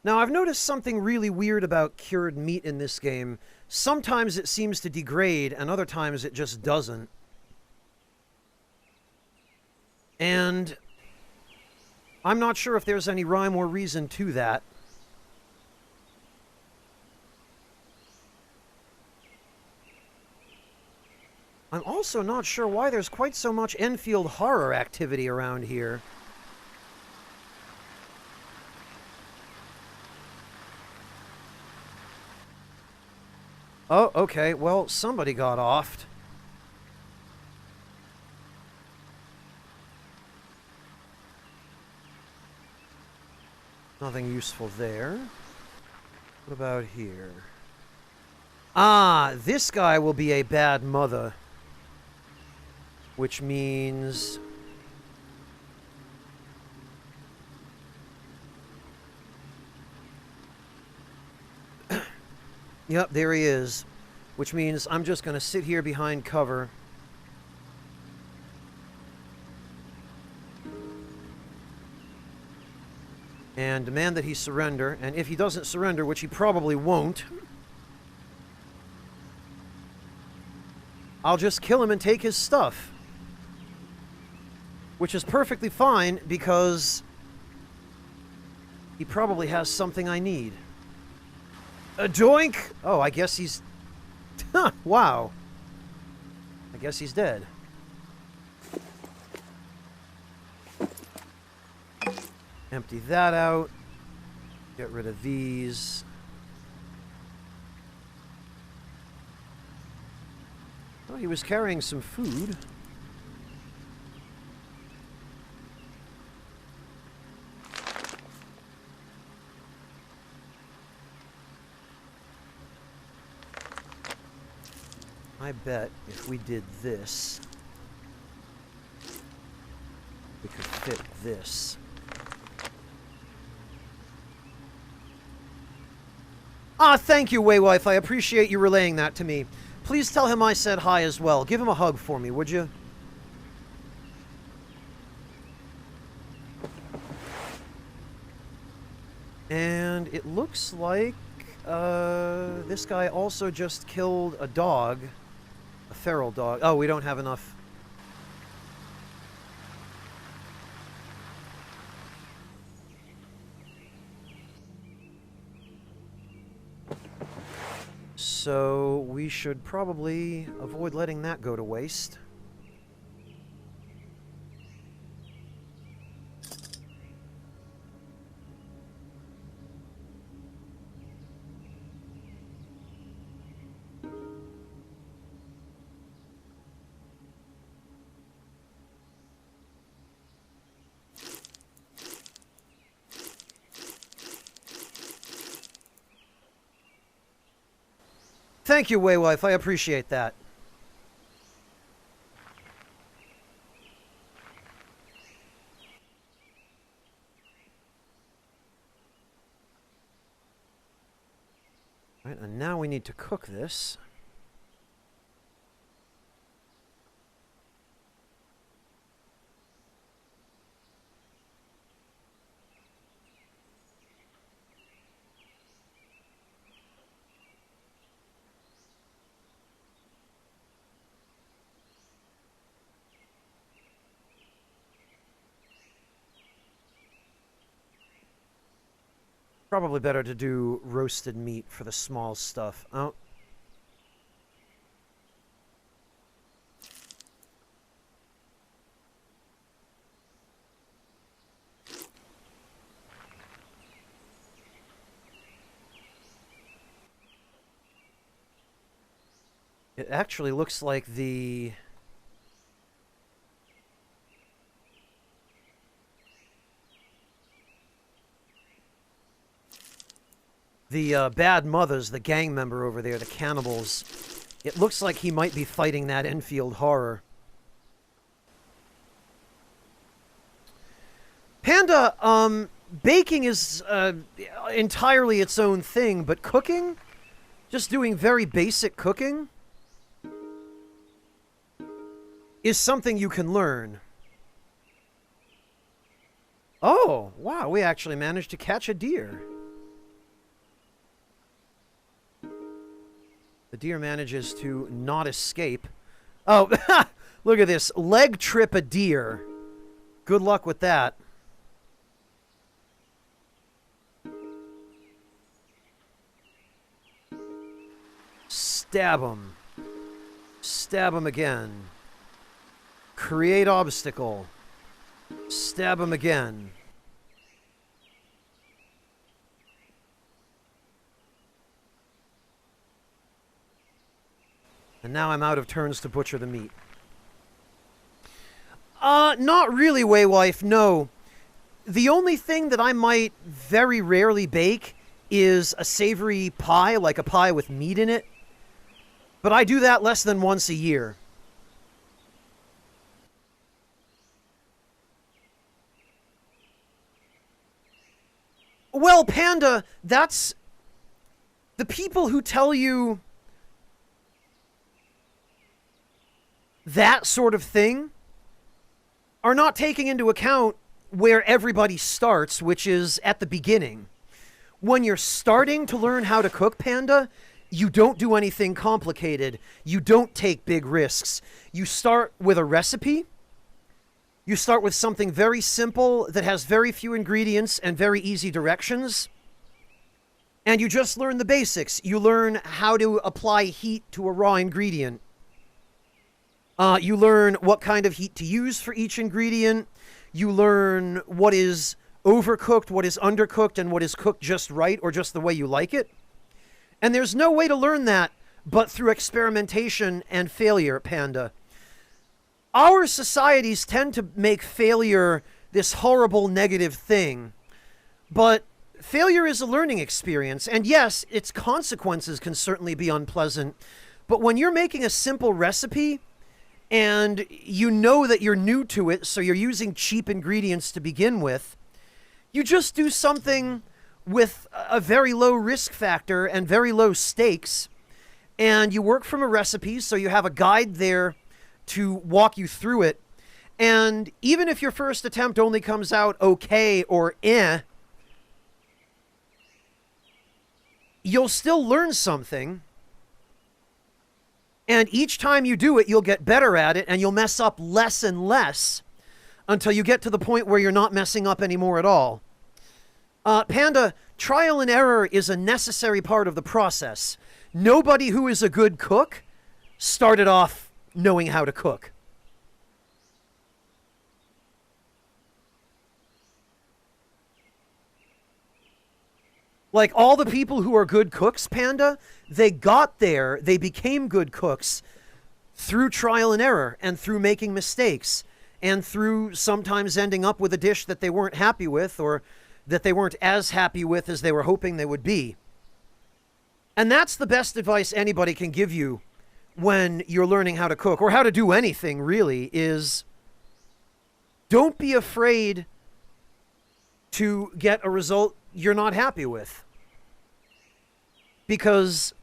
Now, I've noticed something really weird about cured meat in this game. Sometimes it seems to degrade, and other times it just doesn't. And I'm not sure if there's any rhyme or reason to that. I'm also not sure why there's quite so much Enfield horror activity around here. Oh, okay. Well, somebody got offed. Nothing useful there. What about here? Ah, this guy will be a bad mother. Which means... Yep, there he is. Which means I'm just going to sit here behind cover. And demand that he surrender. And if he doesn't surrender, which he probably won't, I'll just kill him and take his stuff. Which is perfectly fine, because he probably has something I need. A doink! Oh, I guess he's... Wow. I guess he's dead. Empty that out. Get rid of these. Oh, he was carrying some food. I bet if we did this, we could fit this. Ah, thank you, Waywife. I appreciate you relaying that to me. Please tell him I said hi as well. Give him a hug for me, would you? And it looks like this guy also just killed a dog. A feral dog. Oh, we don't have enough. So we should probably avoid letting that go to waste. Thank you, Waywife. I appreciate that. Right, and now we need to cook this. Probably better to do roasted meat for the small stuff. Oh. It actually looks like the... The bad mothers, the gang member over there, the cannibals, it looks like he might be fighting that Enfield horror. Panda, baking is entirely its own thing, but cooking, just doing very basic cooking, is something you can learn. Oh, wow, we actually managed to catch a deer. The deer manages to not escape. Oh, look at this. Leg trip a deer. Good luck with that. Stab him. Stab him again. Create obstacle. Stab him again. And now I'm out of turns to butcher the meat. Not really, Waywife, no. The only thing that I might very rarely bake is a savory pie, like a pie with meat in it. But I do that less than once a year. Well, Panda, that's... the people who tell you that sort of thing are not taking into account where everybody starts, which is at the beginning. When you're starting to learn how to cook, Panda, you don't do anything complicated. You don't take big risks. You start with a recipe. You start with something very simple that has very few ingredients and very easy directions. And you just learn the basics. You learn how to apply heat to a raw ingredient. You learn what kind of heat to use for each ingredient. You learn what is overcooked, what is undercooked, and what is cooked just right or just the way you like it. And there's no way to learn that but through experimentation and failure, Panda. Our societies tend to make failure this horrible negative thing. But failure is a learning experience. And yes, its consequences can certainly be unpleasant. But when you're making a simple recipe, and you know that you're new to it, so you're using cheap ingredients to begin with, you just do something with a very low risk factor and very low stakes, and you work from a recipe, so you have a guide there to walk you through it. And even if your first attempt only comes out okay or you'll still learn something. And each time you do it, you'll get better at it, and you'll mess up less and less until you get to the point where you're not messing up anymore at all. Panda, trial and error is a necessary part of the process. Nobody who is a good cook started off knowing how to cook. Like, all the people who are good cooks, Panda, they got there, they became good cooks through trial and error and through making mistakes and through sometimes ending up with a dish that they weren't happy with or that they weren't as happy with as they were hoping they would be. And that's the best advice anybody can give you when you're learning how to cook or how to do anything, really, is don't be afraid to get a result you're not happy with. Because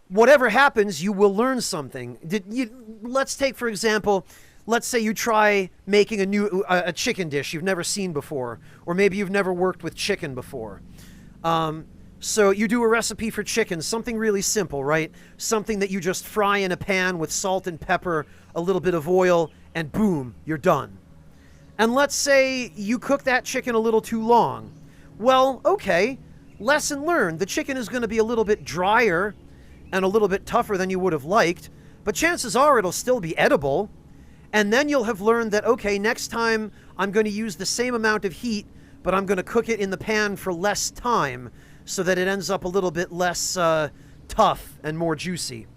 whatever happens, you will learn something. Let's take, for example, let's say you try making a chicken dish you've never seen before, or maybe you've never worked with chicken before. So you do a recipe for chicken, something really simple, right? Something that you just fry in a pan with salt and pepper, a little bit of oil, and boom, you're done. And let's say you cook that chicken a little too long. Well, okay, lesson learned. The chicken is going to be a little bit drier and a little bit tougher than you would have liked, but chances are it'll still be edible. And then you'll have learned that, okay, next time I'm going to use the same amount of heat, but I'm going to cook it in the pan for less time so that it ends up a little bit less tough and more juicy.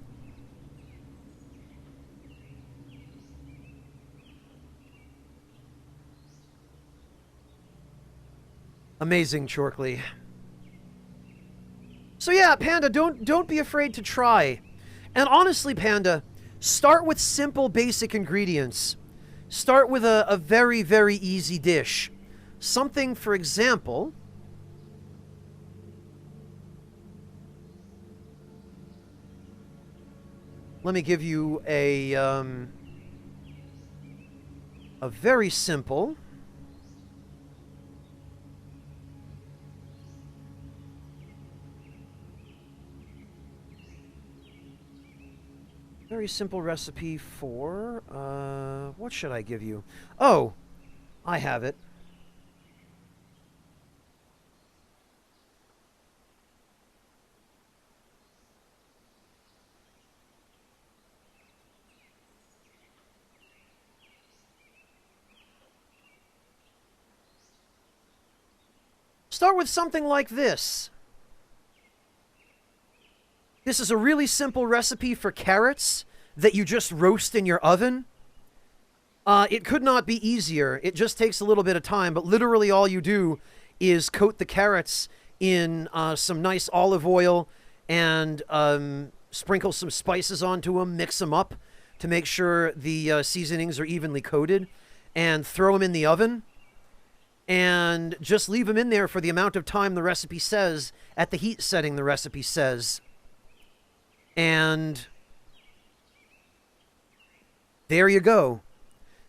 Amazing, Chorkley. So yeah, Panda, don't be afraid to try. And honestly, Panda, start with simple, basic ingredients. Start with a very, very easy dish. Something, for example, let me give you a very simple recipe for, what should I give you? Oh, I have it. Start with something like this. This is a really simple recipe for carrots that you just roast in your oven. It could not be easier. It just takes a little bit of time, but literally all you do is coat the carrots in some nice olive oil and sprinkle some spices onto them, mix them up to make sure the seasonings are evenly coated, and throw them in the oven. And just leave them in there for the amount of time the recipe says, at the heat setting the recipe says. And there you go.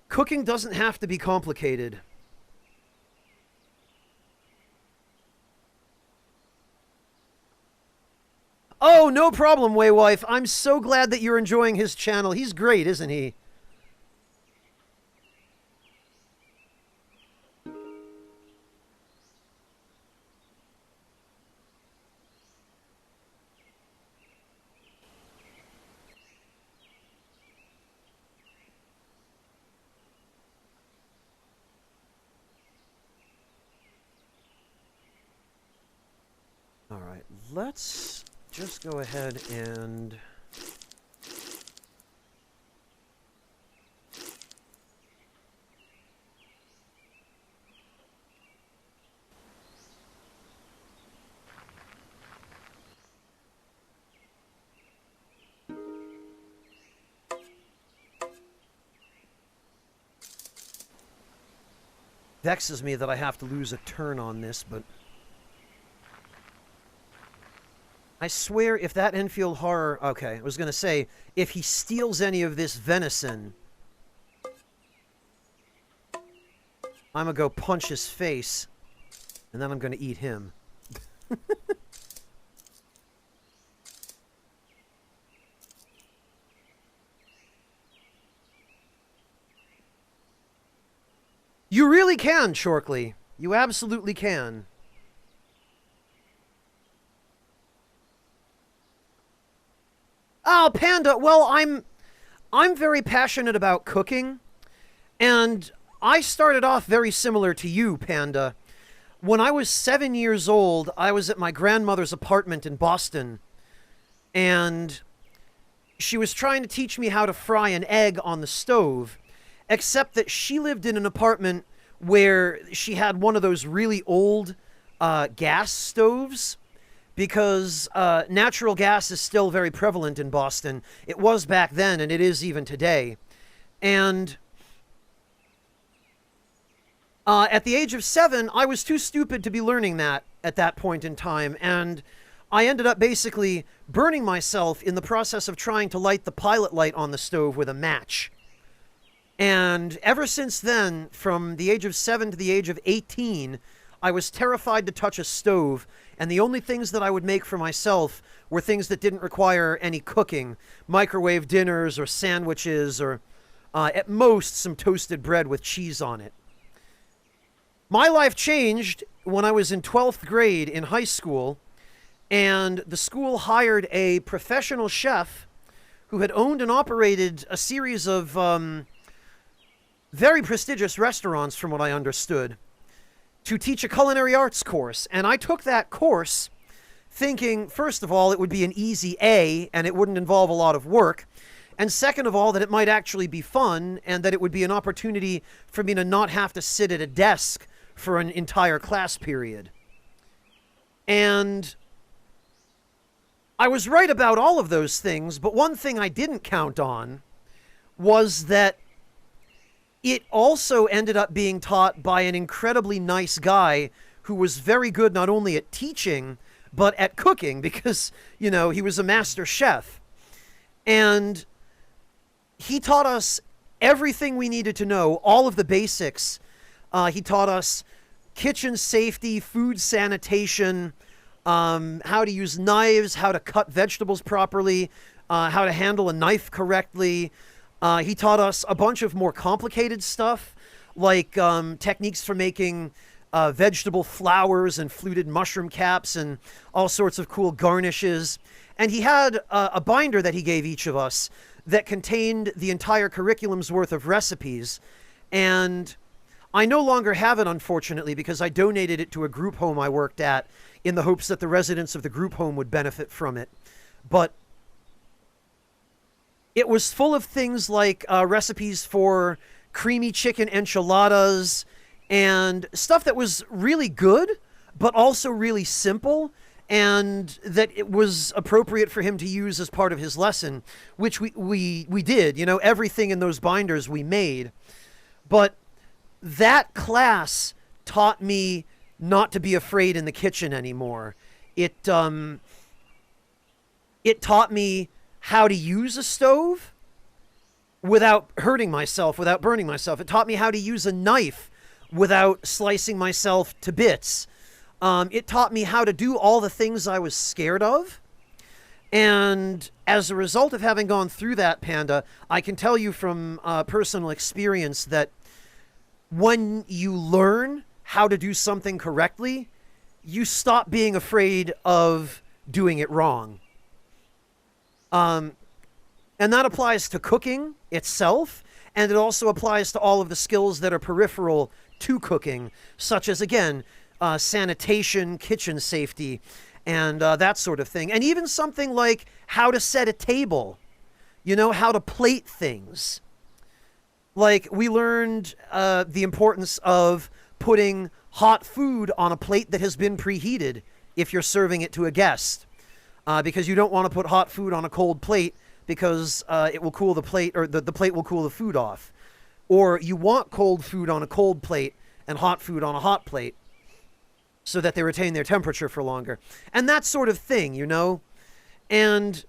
Cooking doesn't have to be complicated. Oh, no problem, Waywife. I'm so glad that you're enjoying his channel. He's great, isn't he? All right, let's just go ahead and vexes me that I have to lose a turn on this, but I swear if that Enfield Horror... Okay, I was going to say, if he steals any of this venison, I'm going to go punch his face, and then I'm going to eat him. You really can, Shorkley. You absolutely can. Oh, Panda, well, I'm very passionate about cooking, and I started off very similar to you, Panda. When I was 7 years old, I was at my grandmother's apartment in Boston, and she was trying to teach me how to fry an egg on the stove, except that she lived in an apartment where she had one of those really old gas stoves, because natural gas is still very prevalent in Boston. It was back then, and it is even today. And at the age of 7, I was too stupid to be learning that at that point in time, and I ended up basically burning myself in the process of trying to light the pilot light on the stove with a match. And ever since then, from the age of 7 to the age of 18, I was terrified to touch a stove, and the only things that I would make for myself were things that didn't require any cooking. Microwave dinners or sandwiches or, at most, some toasted bread with cheese on it. My life changed when I was in 12th grade in high school, and the school hired a professional chef who had owned and operated a series of very prestigious restaurants, from what I understood, to teach a culinary arts course. And I took that course thinking, first of all, it would be an easy A and it wouldn't involve a lot of work. And second of all, that it might actually be fun and that it would be an opportunity for me to not have to sit at a desk for an entire class period. And I was right about all of those things, but one thing I didn't count on was that it also ended up being taught by an incredibly nice guy who was very good not only at teaching, but at cooking, because, you know, he was a master chef. And he taught us everything we needed to know, all of the basics. He taught us kitchen safety, food sanitation, how to use knives, how to cut vegetables properly, how to handle a knife correctly. He taught us a bunch of more complicated stuff, like techniques for making vegetable flowers and fluted mushroom caps and all sorts of cool garnishes. And he had a binder that he gave each of us that contained the entire curriculum's worth of recipes. And I no longer have it, unfortunately, because I donated it to a group home I worked at in the hopes that the residents of the group home would benefit from it. But it was full of things like recipes for creamy chicken enchiladas and stuff that was really good, but also really simple, and that it was appropriate for him to use as part of his lesson, which we did. You know, everything in those binders we made. But that class taught me not to be afraid in the kitchen anymore. It taught me how to use a stove without hurting myself, without burning myself. It taught me how to use a knife without slicing myself to bits. It taught me how to do all the things I was scared of. And as a result of having gone through that, Panda, I can tell you from personal experience that when you learn how to do something correctly, you stop being afraid of doing it wrong. And that applies to cooking itself, and it also applies to all of the skills that are peripheral to cooking, such as, again, sanitation, kitchen safety, and that sort of thing. And even something like how to set a table, you know, how to plate things. Like, we learned the importance of putting hot food on a plate that has been preheated if you're serving it to a guest. Because you don't want to put hot food on a cold plate because it will cool the plate, or the plate will cool the food off. Or you want cold food on a cold plate and hot food on a hot plate so that they retain their temperature for longer. And that sort of thing, you know? And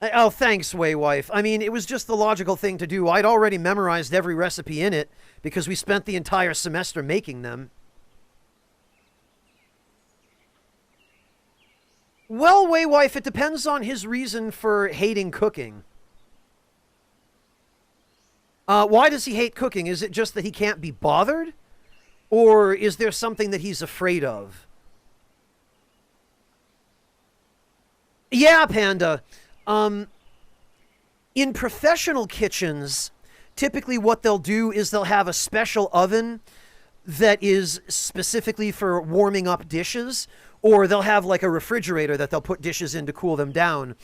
oh, thanks, Waywife. I mean, it was just the logical thing to do. I'd already memorized every recipe in it because we spent the entire semester making them. Well, Waywife, it depends on his reason for hating cooking. Why does he hate cooking? Is it just that he can't be bothered? Or is there something that he's afraid of? Yeah, Panda. In professional kitchens, typically what they'll do is they'll have a special oven that is specifically for warming up dishes, or they'll have like a refrigerator that they'll put dishes in to cool them down.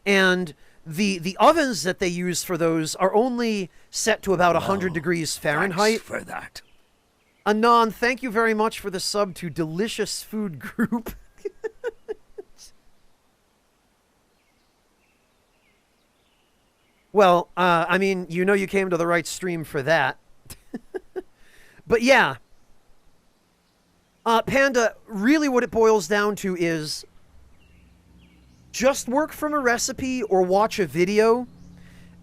And the ovens that they use for those are only set to about 100 degrees Fahrenheit. Thanks for that. Anon, thank you very much for the sub to Delicious Food Group. Well, I mean, you know you came to the right stream for that. But yeah. Panda, really what it boils down to is just work from a recipe or watch a video.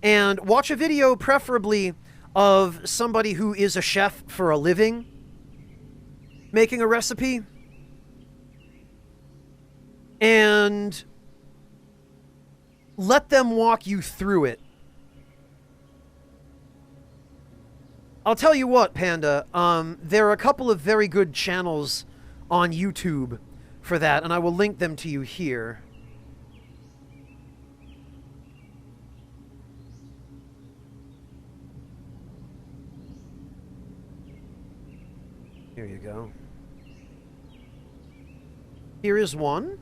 And watch a video preferably of somebody who is a chef for a living making a recipe. And let them walk you through it. I'll tell you what, Panda, there are a couple of very good channels on YouTube for that, and I will link them to you here. Here you go. Here is one.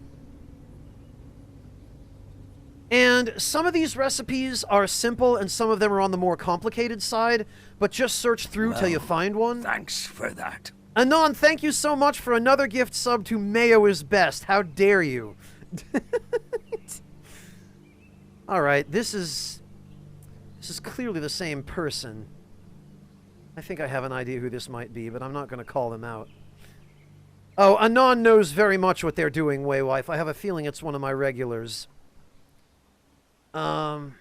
And some of these recipes are simple and some of them are on the more complicated side, but just search through till you find one. Thanks for that. Anon, thank you so much for another gift sub to Mayo is Best. How dare you? Alright, this is clearly the same person. I think I have an idea who this might be, but I'm not going to call them out. Oh, Anon knows very much what they're doing, Waywife. I have a feeling it's one of my regulars. Um,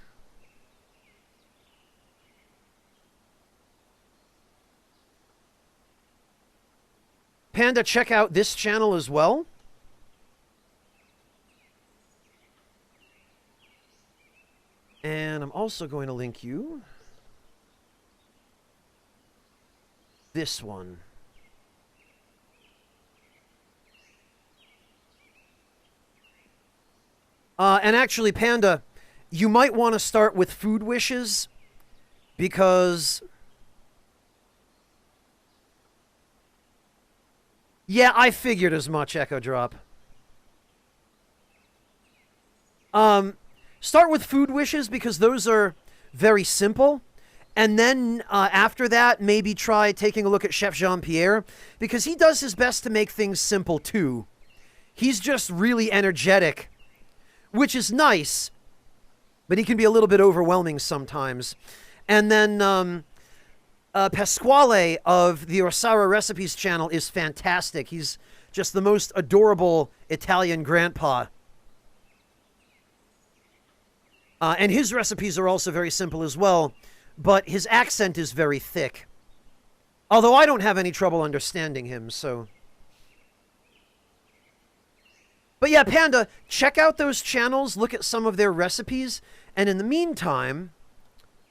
Panda, check out this channel as well. And I'm also going to link you this one. And actually, Panda, you might want to start with food wishes because... Yeah, I figured as much, Echo Drop. Start with food wishes because those are very simple. And then after that, maybe try taking a look at Chef Jean-Pierre because he does his best to make things simple too. He's just really energetic, which is nice, but he can be a little bit overwhelming sometimes. And then Pasquale of the Orsara Recipes channel is fantastic. He's just the most adorable Italian grandpa. And his recipes are also very simple as well, but his accent is very thick. Although I don't have any trouble understanding him, so... But yeah, Panda, check out those channels, look at some of their recipes, and in the meantime,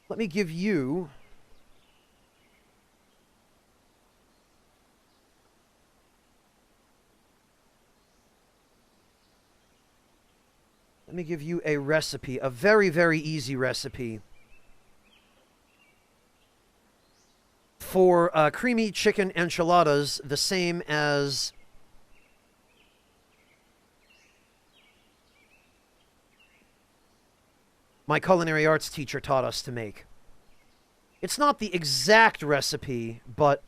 let me give you... Let me give you a recipe, a very, very easy recipe for creamy chicken enchiladas, the same as my culinary arts teacher taught us to make. It's not the exact recipe, but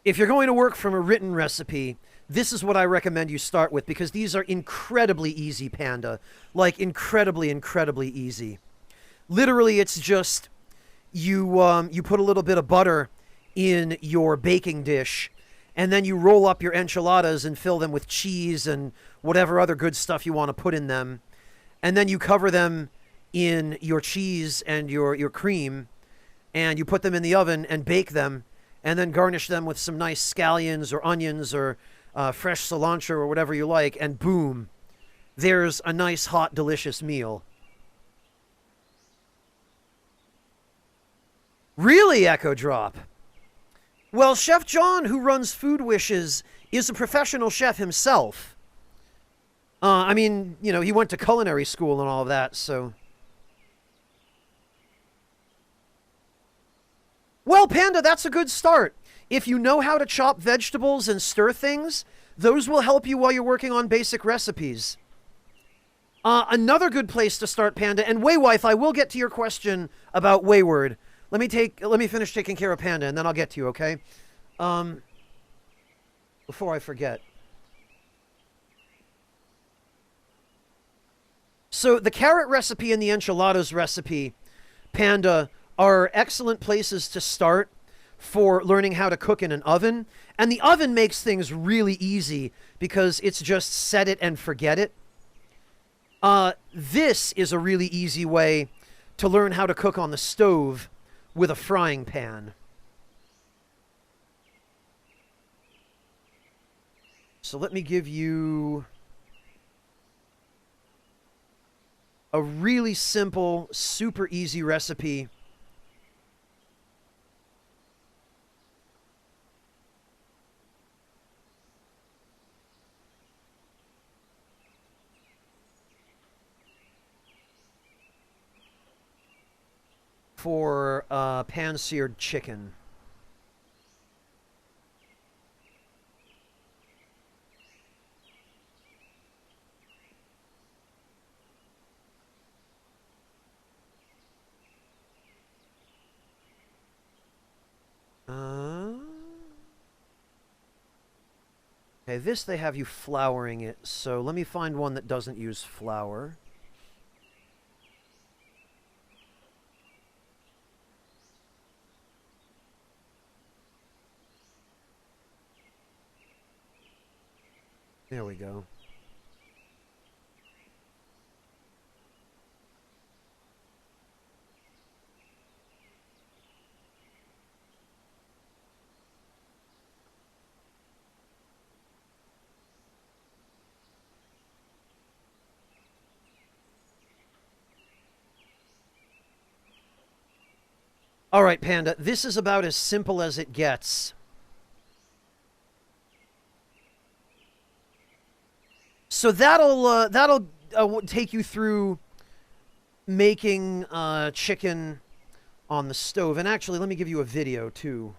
if you're going to work from a written recipe, this is what I recommend you start with because these are incredibly easy, Panda. Like, incredibly, incredibly easy. Literally, it's just you put a little bit of butter in your baking dish, and then you roll up your enchiladas and fill them with cheese and whatever other good stuff you want to put in them. And then you cover them in your cheese and your cream, and you put them in the oven and bake them, and then garnish them with some nice scallions or onions or fresh cilantro or whatever you like, and boom, there's a nice, hot, delicious meal. Really, Echo Drop? Well, Chef John, who runs Food Wishes, is a professional chef himself. I mean, you know, he went to culinary school and all of that, so... Well, Panda, that's a good start. If you know how to chop vegetables and stir things, those will help you while you're working on basic recipes. Another good place to start, Panda, and Waywife, I will get to your question about Wayward. Let me finish taking care of Panda, and then I'll get to you, okay? Before I forget. So the carrot recipe and the enchiladas recipe, Panda, are excellent places to start for learning how to cook in an oven. And the oven makes things really easy because it's just set it and forget it. This is a really easy way to learn how to cook on the stove with a frying pan. So let me give you a really simple, super easy recipe for pan-seared chicken. Okay, this they have you flouring it, so let me find one that doesn't use flour. There we go. All right, Panda, this is about as simple as it gets. So that'll take you through making chicken on the stove. And actually, let me give you a video too.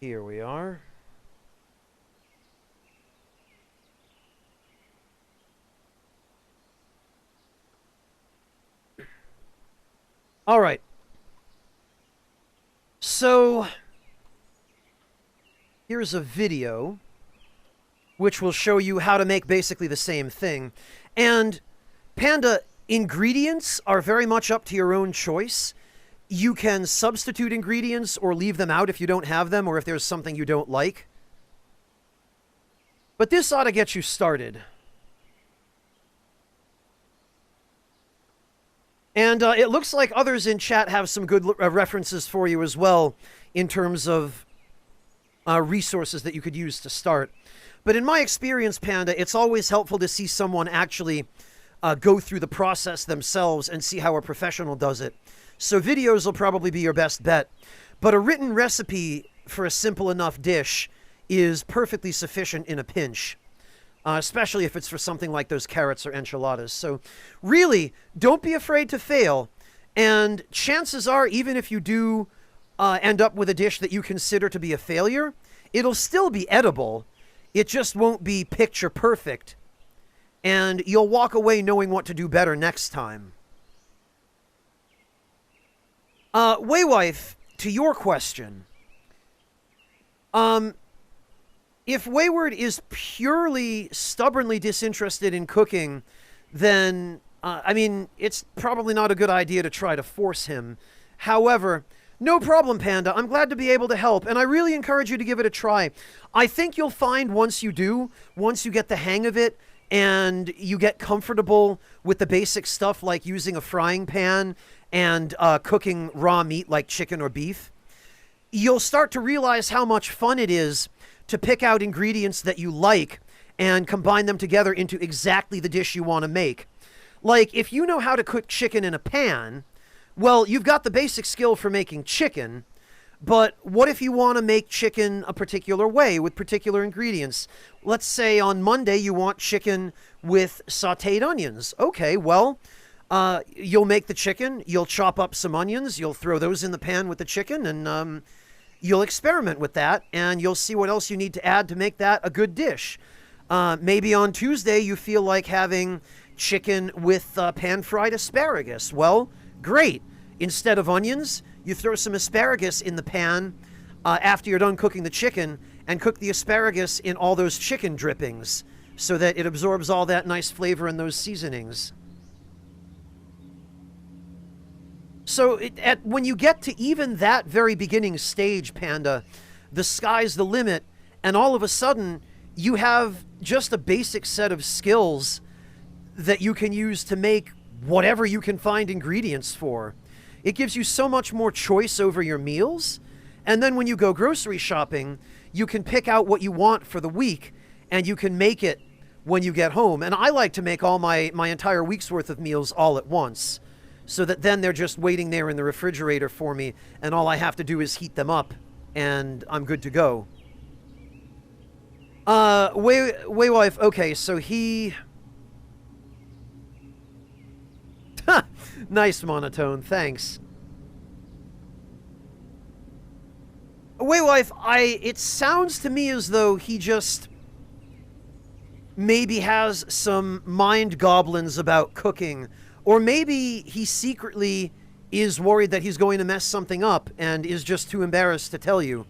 Here we are. All right. So here's a video which will show you how to make basically the same thing. And Panda, ingredients are very much up to your own choice. You can substitute ingredients or leave them out if you don't have them or if there's something you don't like. But this ought to get you started. And it looks like others in chat have some good references for you as well in terms of resources that you could use to start. But in my experience, Panda, it's always helpful to see someone actually go through the process themselves and see how a professional does it. So videos will probably be your best bet. But a written recipe for a simple enough dish is perfectly sufficient in a pinch. Especially if it's for something like those carrots or enchiladas. So really, don't be afraid to fail. And chances are, even if you do end up with a dish that you consider to be a failure, it'll still be edible. It just won't be picture perfect. And you'll walk away knowing what to do better next time. Waywife, to your question, if Wayward is purely stubbornly disinterested in cooking, then, I mean, it's probably not a good idea to try to force him. However, no problem, Panda. I'm glad to be able to help, and I really encourage you to give it a try. I think you'll find once you do, once you get the hang of it, and you get comfortable with the basic stuff like using a frying pan and cooking raw meat like chicken or beef, you'll start to realize how much fun it is to pick out ingredients that you like and combine them together into exactly the dish you want to make. Like, if you know how to cook chicken in a pan, well, you've got the basic skill for making chicken, but what if you want to make chicken a particular way with particular ingredients? Let's say on Monday you want chicken with sautéed onions. Okay, well, you'll make the chicken, you'll chop up some onions, you'll throw those in the pan with the chicken, and you'll experiment with that, and you'll see what else you need to add to make that a good dish. Maybe on Tuesday you feel like having chicken with pan-fried asparagus. Well, great. Instead of onions, you throw some asparagus in the pan after you're done cooking the chicken, and cook the asparagus in all those chicken drippings so that it absorbs all that nice flavor and those seasonings. So when you get to even that very beginning stage, Panda, the sky's the limit, and all of a sudden you have just a basic set of skills that you can use to make whatever you can find ingredients for. It gives you so much more choice over your meals, and then when you go grocery shopping, you can pick out what you want for the week, and you can make it when you get home. And I like to make all my entire week's worth of meals all at once, so that then they're just waiting there in the refrigerator for me, and all I have to do is heat them up, and I'm good to go. Waywife, okay, so he... Nice monotone, thanks. Waywife, it sounds to me as though he just maybe has some mind goblins about cooking, Or maybe he secretly is worried that he's going to mess something up and is just too embarrassed to tell you.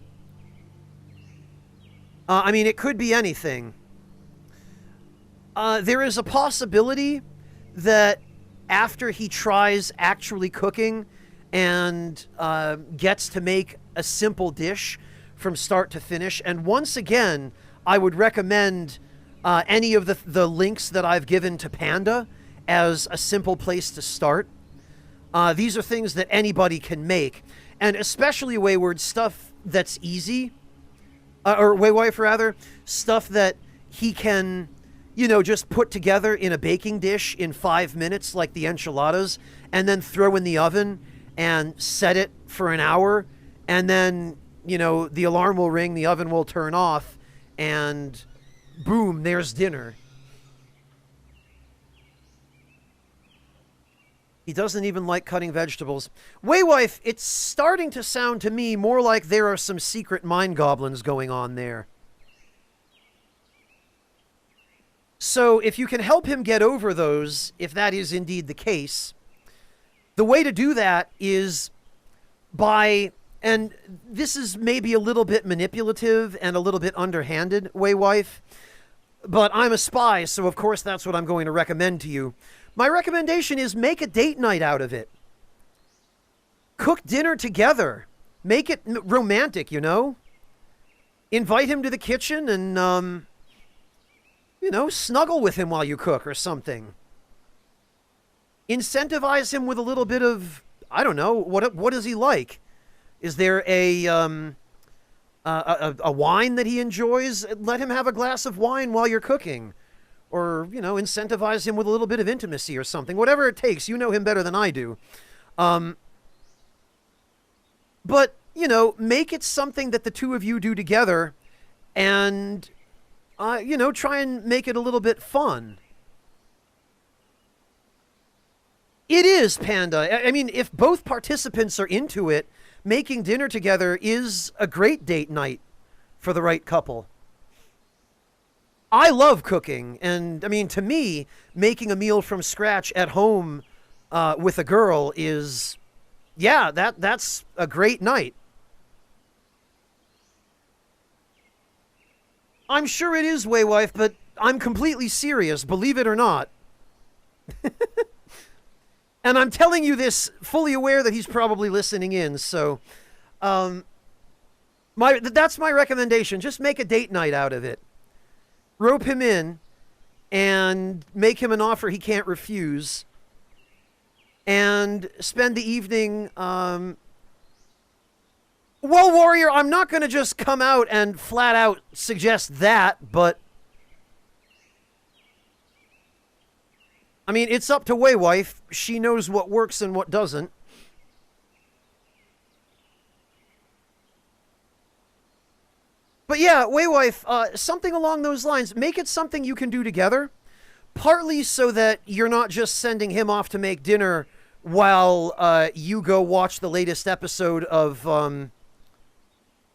I mean, it could be anything. There is a possibility that after he tries actually cooking and gets to make a simple dish from start to finish, and once again, I would recommend any of the links that I've given to Panda as a simple place to start. These are things that anybody can make, and especially Wayward, stuff that's easy, or Waywife rather, stuff that he can, just put together in a baking dish in 5 minutes, like the enchiladas, and then throw in the oven and set it for an hour, and then, the alarm will ring, the oven will turn off, and boom, there's dinner. He doesn't even like cutting vegetables. Waywife, it's starting to sound to me more like there are some secret mind goblins going on there. So if you can help him get over those, if that is indeed the case, the way to do that is by, and this is maybe a little bit manipulative and a little bit underhanded, Waywife, but I'm a spy, so of course that's what I'm going to recommend to you. My recommendation is make a date night out of it. Cook dinner together. Make it romantic, Invite him to the kitchen and, snuggle with him while you cook or something. Incentivize him with a little bit of, I don't know, what does he like? Is there a wine that he enjoys? Let him have a glass of wine while you're cooking. Or, incentivize him with a little bit of intimacy or something. Whatever it takes. You know him better than I do. But, make it something that the two of you do together and, try and make it a little bit fun. It is, Panda. I mean, if both participants are into it, making dinner together is a great date night for the right couple. I love cooking, and I mean, to me, making a meal from scratch at home with a girl is, that's a great night. I'm sure it is, Waywife, but I'm completely serious, believe it or not. And I'm telling you this fully aware that he's probably listening in, so that's my recommendation. Just make a date night out of it. Rope him in and make him an offer he can't refuse, and spend the evening. Well, Warrior, I'm not going to just come out and flat out suggest that, but I mean, it's up to Waywife. She knows what works and what doesn't. But yeah, Waywife, something along those lines. Make it something you can do together. Partly so that you're not just sending him off to make dinner while you go watch the latest episode of,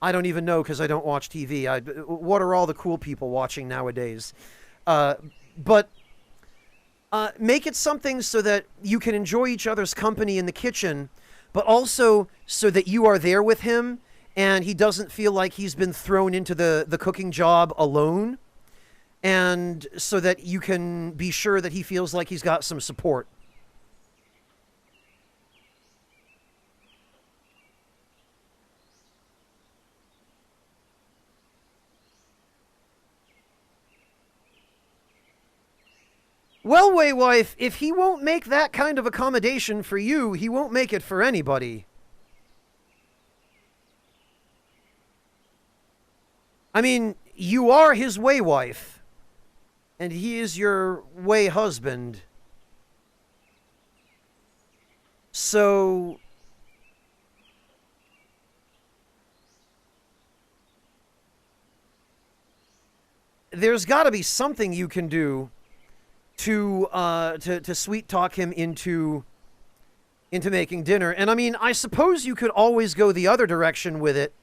I don't even know because I don't watch TV. What are all the cool people watching nowadays? But make it something so that you can enjoy each other's company in the kitchen, but also so that you are there with him and he doesn't feel like he's been thrown into the cooking job alone, and so that you can be sure that he feels like he's got some support. Well, Waywife, if he won't make that kind of accommodation for you, he won't make it for anybody. I mean, you are his Waywife, and he is your way husband. So there's got to be something you can do to sweet talk him into making dinner. And I mean, I suppose you could always go the other direction with it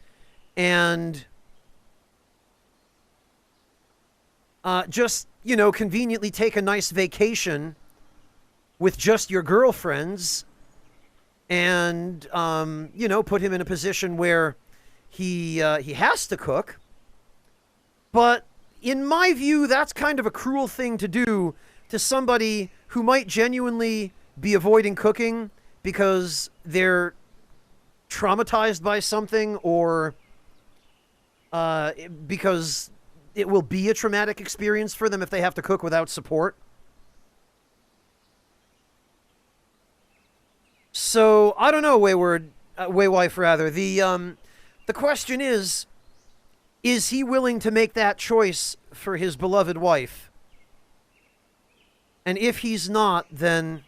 and just, conveniently take a nice vacation with just your girlfriends and, put him in a position where he has to cook. But in my view, that's kind of a cruel thing to do to somebody who might genuinely be avoiding cooking because they're traumatized by something, or because it will be a traumatic experience for them if they have to cook without support. So, I don't know, Waywife rather. The question is he willing to make that choice for his beloved wife? And if he's not, then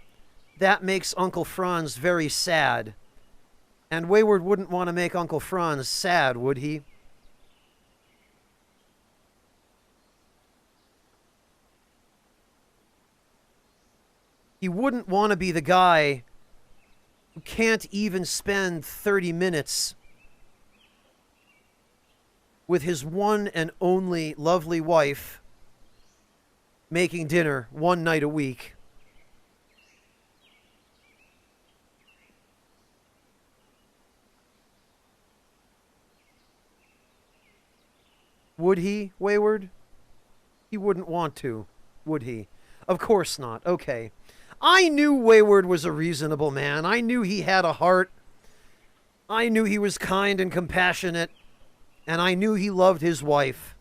that makes Uncle Franz very sad. And Wayward wouldn't want to make Uncle Franz sad, would he? He wouldn't want to be the guy who can't even spend 30 minutes with his one and only lovely wife making dinner one night a week. Would he, Wayward? He wouldn't want to, would he? Of course not. Okay. I knew Wayward was a reasonable man. I knew he had a heart. I knew he was kind and compassionate. And I knew he loved his wife.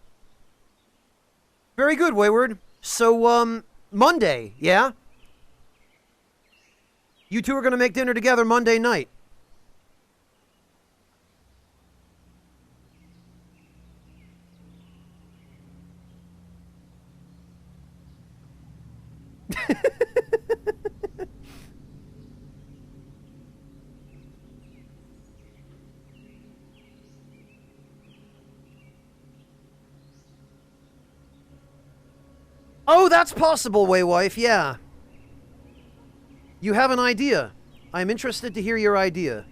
Very good, Wayward. So, Monday, yeah? You two are going to make dinner together Monday night. Oh, that's possible, Waywife, yeah. You have an idea. I'm interested to hear your idea.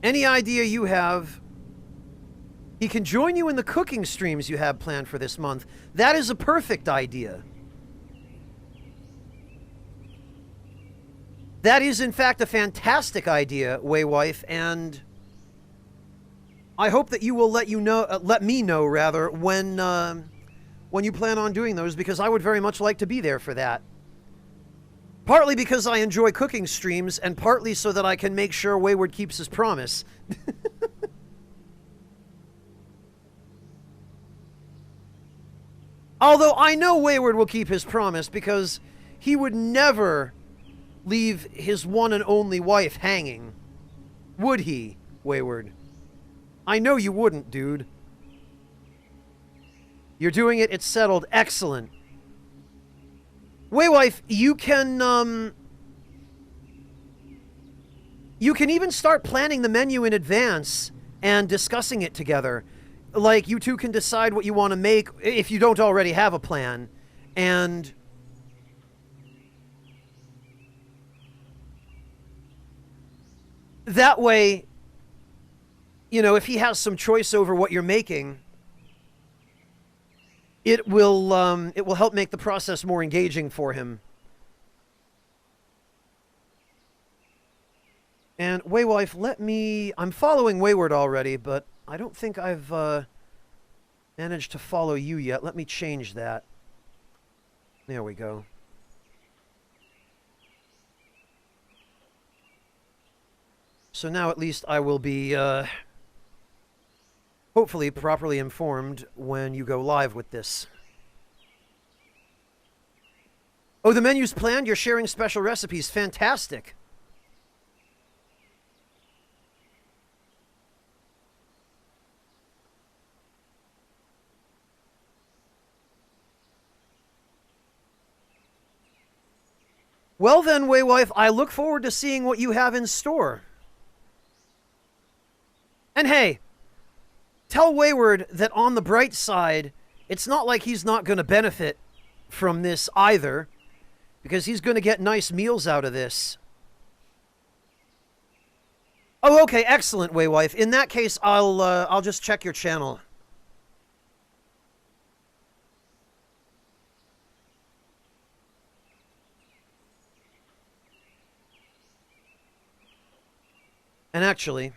Any idea you have, he can join you in the cooking streams you have planned for this month. That is a perfect idea. That is, in fact, a fantastic idea, Waywife, and I hope that you will let me know, rather, when you plan on doing those, because I would very much like to be there for that. Partly because I enjoy cooking streams, and partly so that I can make sure Wayward keeps his promise. Although I know Wayward will keep his promise, because he would never leave his one and only wife hanging. Would he, Wayward? I know you wouldn't, dude. You're doing it, it's settled. Excellent. Waywife, you can even start planning the menu in advance and discussing it together. Like, you two can decide what you want to make, if you don't already have a plan, and that way, if he has some choice over what you're making, it will help make the process more engaging for him. And Waywife, I'm following Wayward already, but I don't think I've managed to follow you yet. Let me change that. There we go. So now at least I will be, hopefully properly informed when you go live with this. Oh, the menu's planned? You're sharing special recipes. Fantastic. Well then, Waywife, I look forward to seeing what you have in store. And hey, tell Wayward that on the bright side, it's not like he's not going to benefit from this either, because he's going to get nice meals out of this. Oh, okay, excellent, Waywife. In that case, I'll just check your channel. And actually,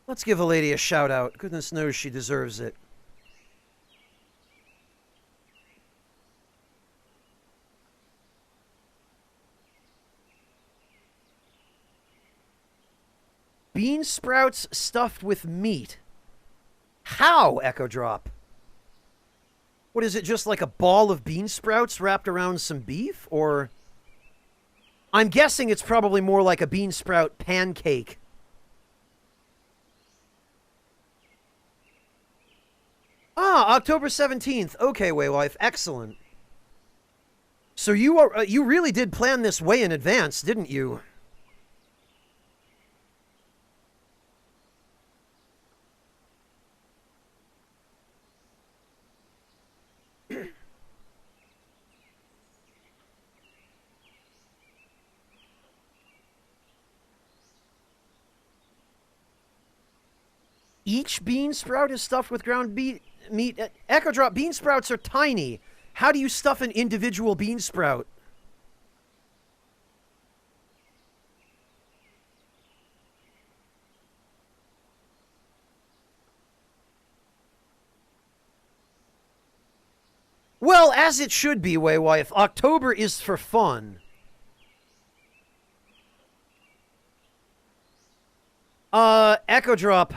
let's give a lady a shout out. Goodness knows she deserves it. Bean sprouts stuffed with meat. How, Echo Drop? What is it, just like a ball of bean sprouts wrapped around some beef? Or... I'm guessing it's probably more like a bean sprout pancake. Ah, October 17th. Okay, Waywife. Excellent. So you really did plan this way in advance, didn't you? Each bean sprout is stuffed with ground meat. Echo Drop, bean sprouts are tiny. How do you stuff an individual bean sprout? Well, as it should be, Waywife. October is for fun. Echo Drop.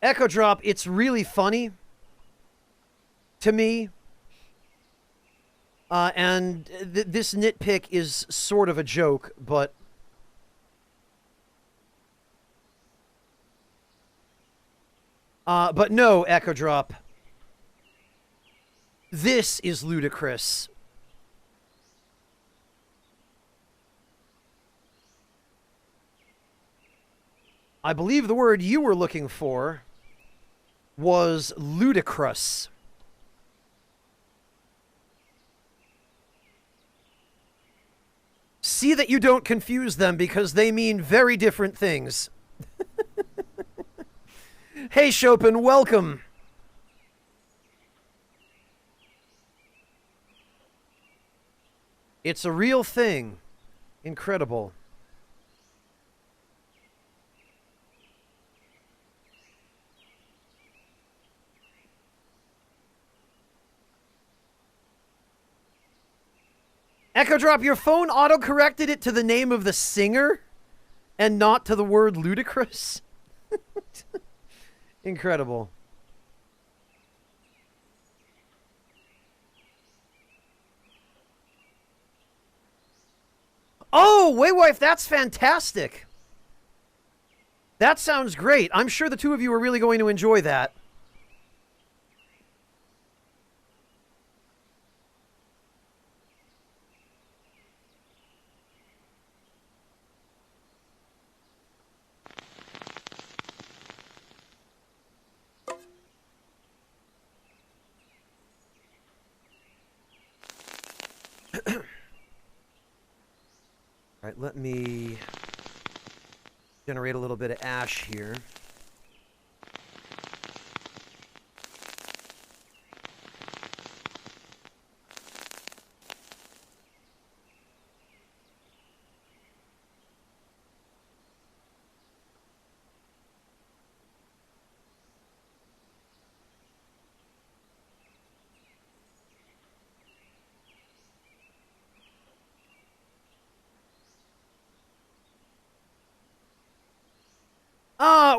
Echo Drop, it's really funny to me. And this nitpick is sort of a joke, but... but no, Echo Drop. This is ludicrous. I believe the word you were looking for was ludicrous. See that you don't confuse them because they mean very different things. Hey, Chopin, welcome. It's a real thing. Incredible. Echo Drop, your phone auto-corrected it to the name of the singer and not to the word ludicrous? Incredible. Oh, Waywife, that's fantastic. That sounds great. I'm sure the two of you are really going to enjoy that. All right, let me generate a little bit of ash here.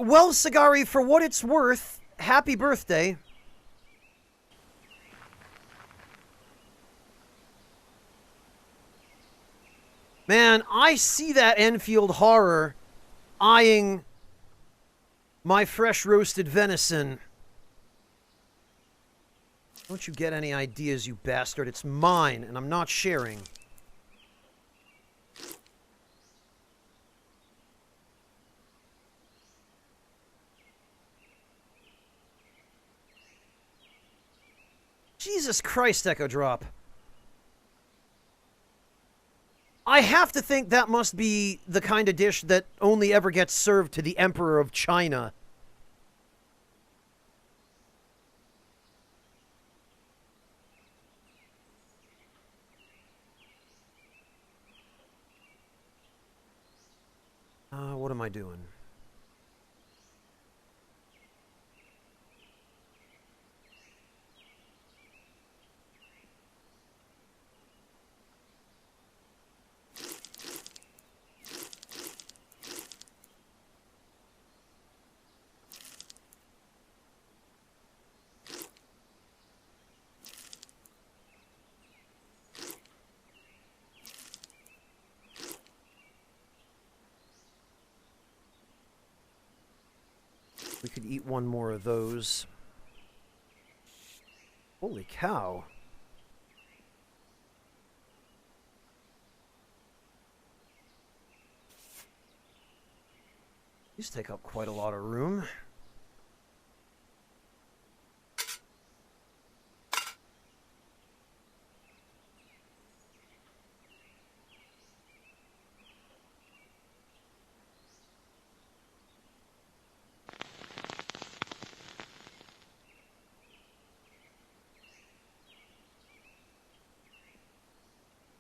Well, Sagari, for what it's worth, happy birthday. Man, I see that Enfield horror eyeing my fresh roasted venison. Don't you get any ideas, you bastard. It's mine, and I'm not sharing. Jesus Christ, Echo Drop. I have to think that must be the kind of dish that only ever gets served to the Emperor of China. What am I doing? We could eat one more of those. Holy cow. These take up quite a lot of room.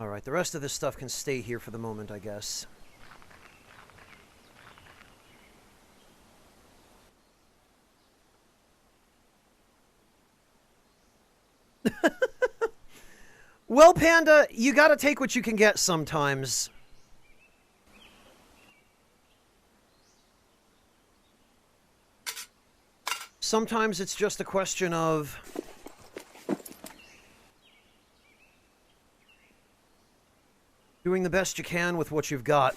Alright, the rest of this stuff can stay here for the moment, I guess. Well, Panda, you gotta take what you can get sometimes. Sometimes it's just a question of doing the best you can with what you've got.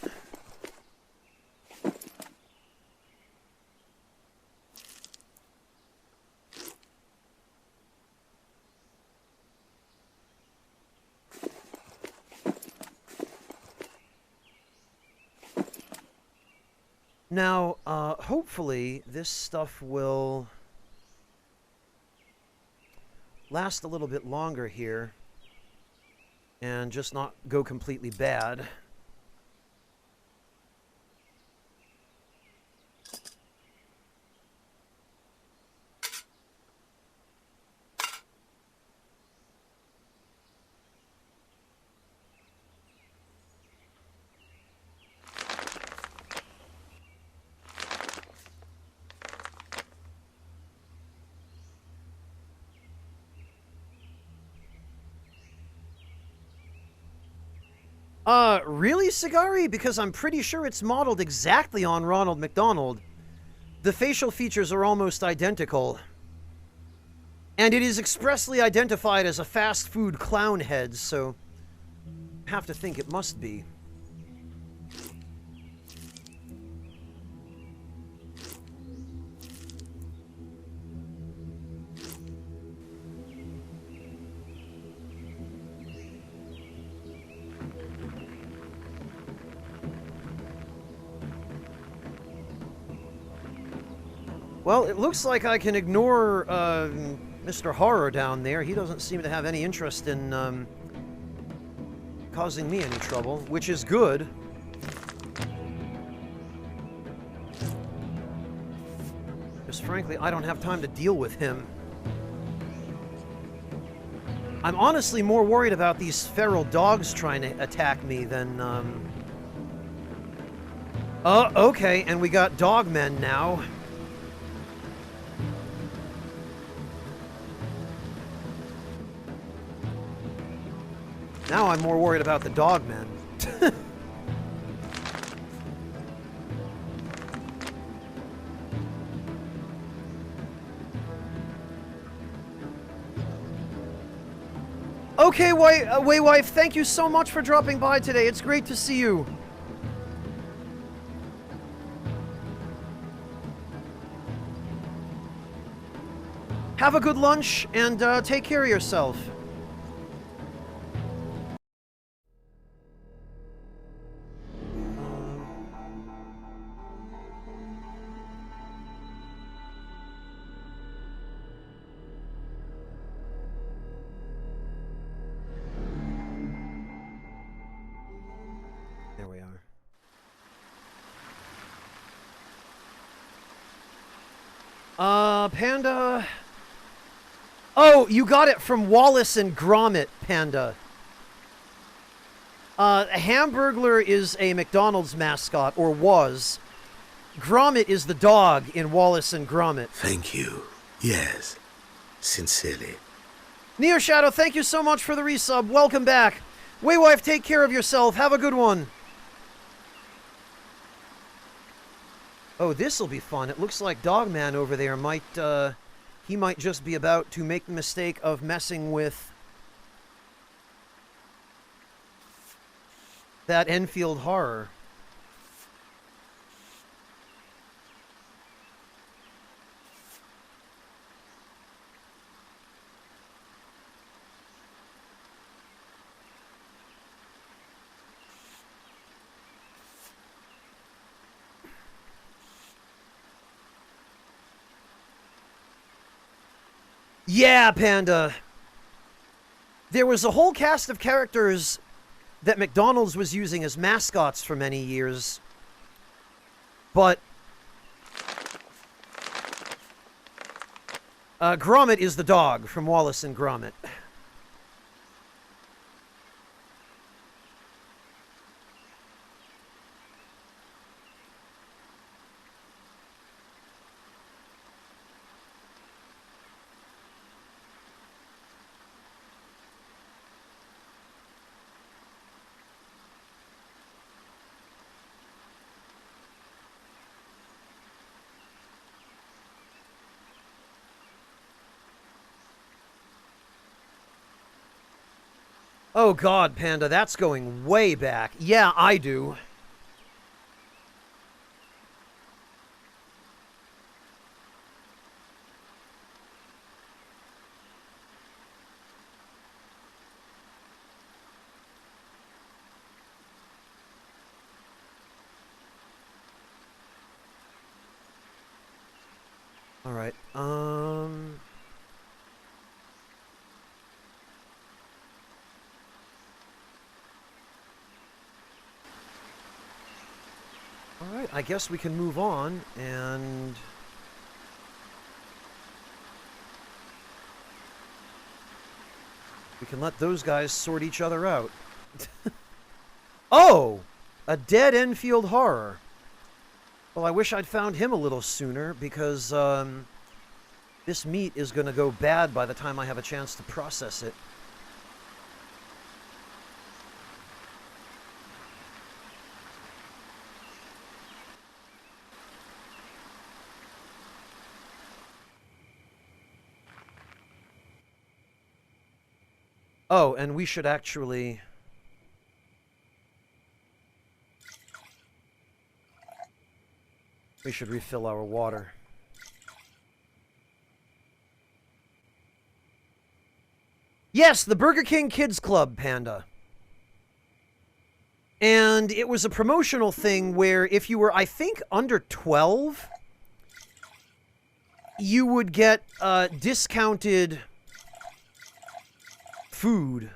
Now, hopefully this stuff will last a little bit longer here and just not go completely bad. Really, Sagari? Because I'm pretty sure it's modeled exactly on Ronald McDonald. The facial features are almost identical. And it is expressly identified as a fast food clown head, so I have to think it must be. Well, it looks like I can ignore Mr. Horror down there. He doesn't seem to have any interest in causing me any trouble, which is good. Because frankly, I don't have time to deal with him. I'm honestly more worried about these feral dogs trying to attack me than, Oh, okay, and we got dogmen now. Now I'm more worried about the dogmen. Okay, Waywife, thank you so much for dropping by today. It's great to see you. Have a good lunch, and take care of yourself. Here we are. Panda. Oh, you got it from Wallace and Gromit, Panda. Hamburglar is a McDonald's mascot, or was. Gromit is the dog in Wallace and Gromit. Thank you. Yes. Sincerely. Neo Shadow, thank you so much for the resub. Welcome back. Waywife, take care of yourself. Have a good one. Oh, this'll be fun. It looks like Dogman over there might, he might just be about to make the mistake of messing with that Enfield horror. Yeah, Panda. There was a whole cast of characters that McDonald's was using as mascots for many years. But Gromit is the dog from Wallace and Gromit. Oh god, Panda, that's going way back. Yeah, I do. All right. Alright, I guess we can move on, and we can let those guys sort each other out. Oh! A dead Enfield horror. Well, I wish I'd found him a little sooner, because this meat is going to go bad by the time I have a chance to process it. Oh, and we should actually... we should refill our water. Yes, the Burger King Kids Club, Panda. And it was a promotional thing where if you were, I think, under 12, you would get discounted food.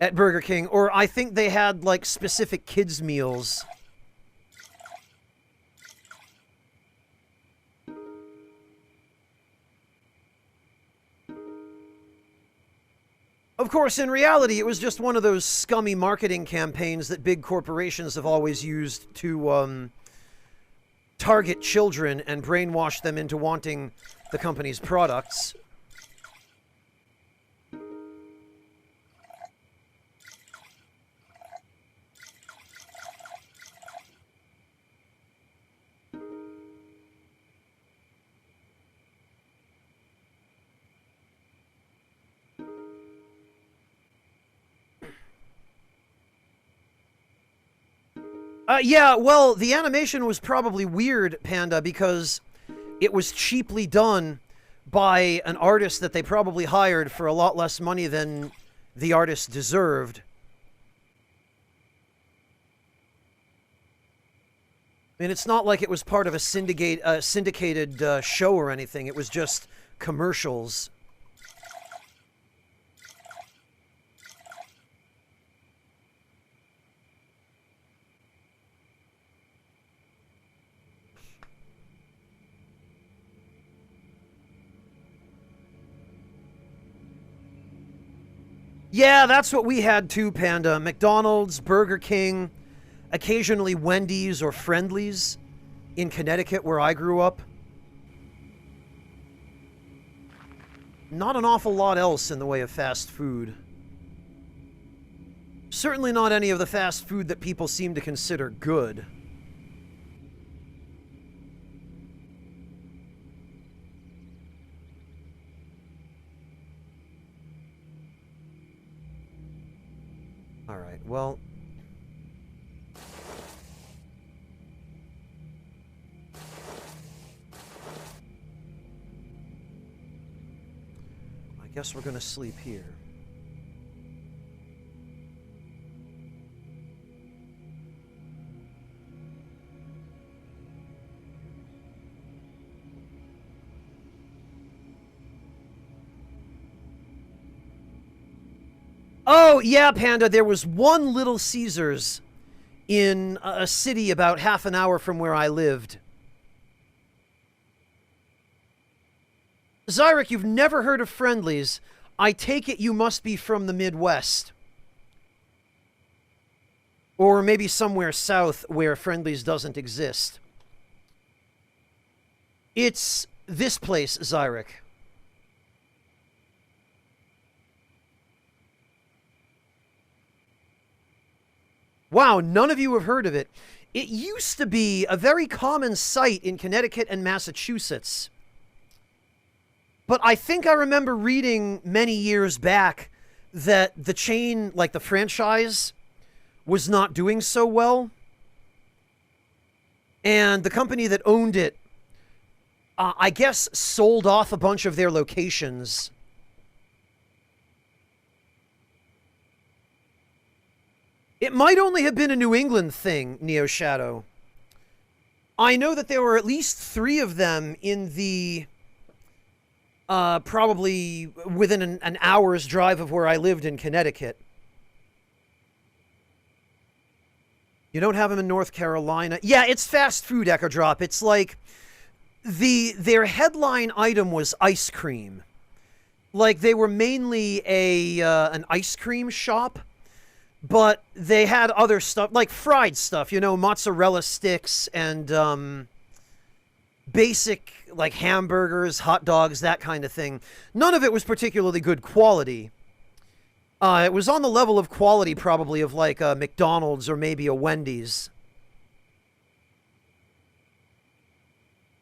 At Burger King, or I think they had, like, specific kids' meals. Of course, in reality, it was just one of those scummy marketing campaigns that big corporations have always used to, target children and brainwash them into wanting the company's products. Yeah, well, the animation was probably weird, Panda, because it was cheaply done by an artist that they probably hired for a lot less money than the artist deserved. I mean, it's not like it was part of a syndicated show or anything. It was just commercials. Yeah, that's what we had too, Panda. McDonald's, Burger King, occasionally Wendy's or Friendly's in Connecticut where I grew up. Not an awful lot else in the way of fast food. Certainly not any of the fast food that people seem to consider good. Alright, well... I guess we're gonna sleep here. Oh, yeah, Panda, there was one Little Caesars in a city about half an hour from where I lived. Zyrek, you've never heard of Friendly's. I take it you must be from the Midwest. Or maybe somewhere south where Friendly's doesn't exist. It's this place, Zyrek. Wow, none of you have heard of it. It used to be a very common sight in Connecticut and Massachusetts. But I think I remember reading many years back that the chain, like the franchise, was not doing so well. And the company that owned it, I guess, sold off a bunch of their locations. It might only have been a New England thing, Neo Shadow. I know that there were at least 3 of them in the... probably within an hour's drive of where I lived in Connecticut. You don't have them in North Carolina? Yeah, it's fast food, Echo Drop. It's like... Their headline item was ice cream. Like, they were mainly an ice cream shop. But they had other stuff, like fried stuff, you know, mozzarella sticks and basic, like, hamburgers, hot dogs, that kind of thing. None of it was particularly good quality. It was on the level of quality, probably, of, like, a McDonald's or maybe a Wendy's.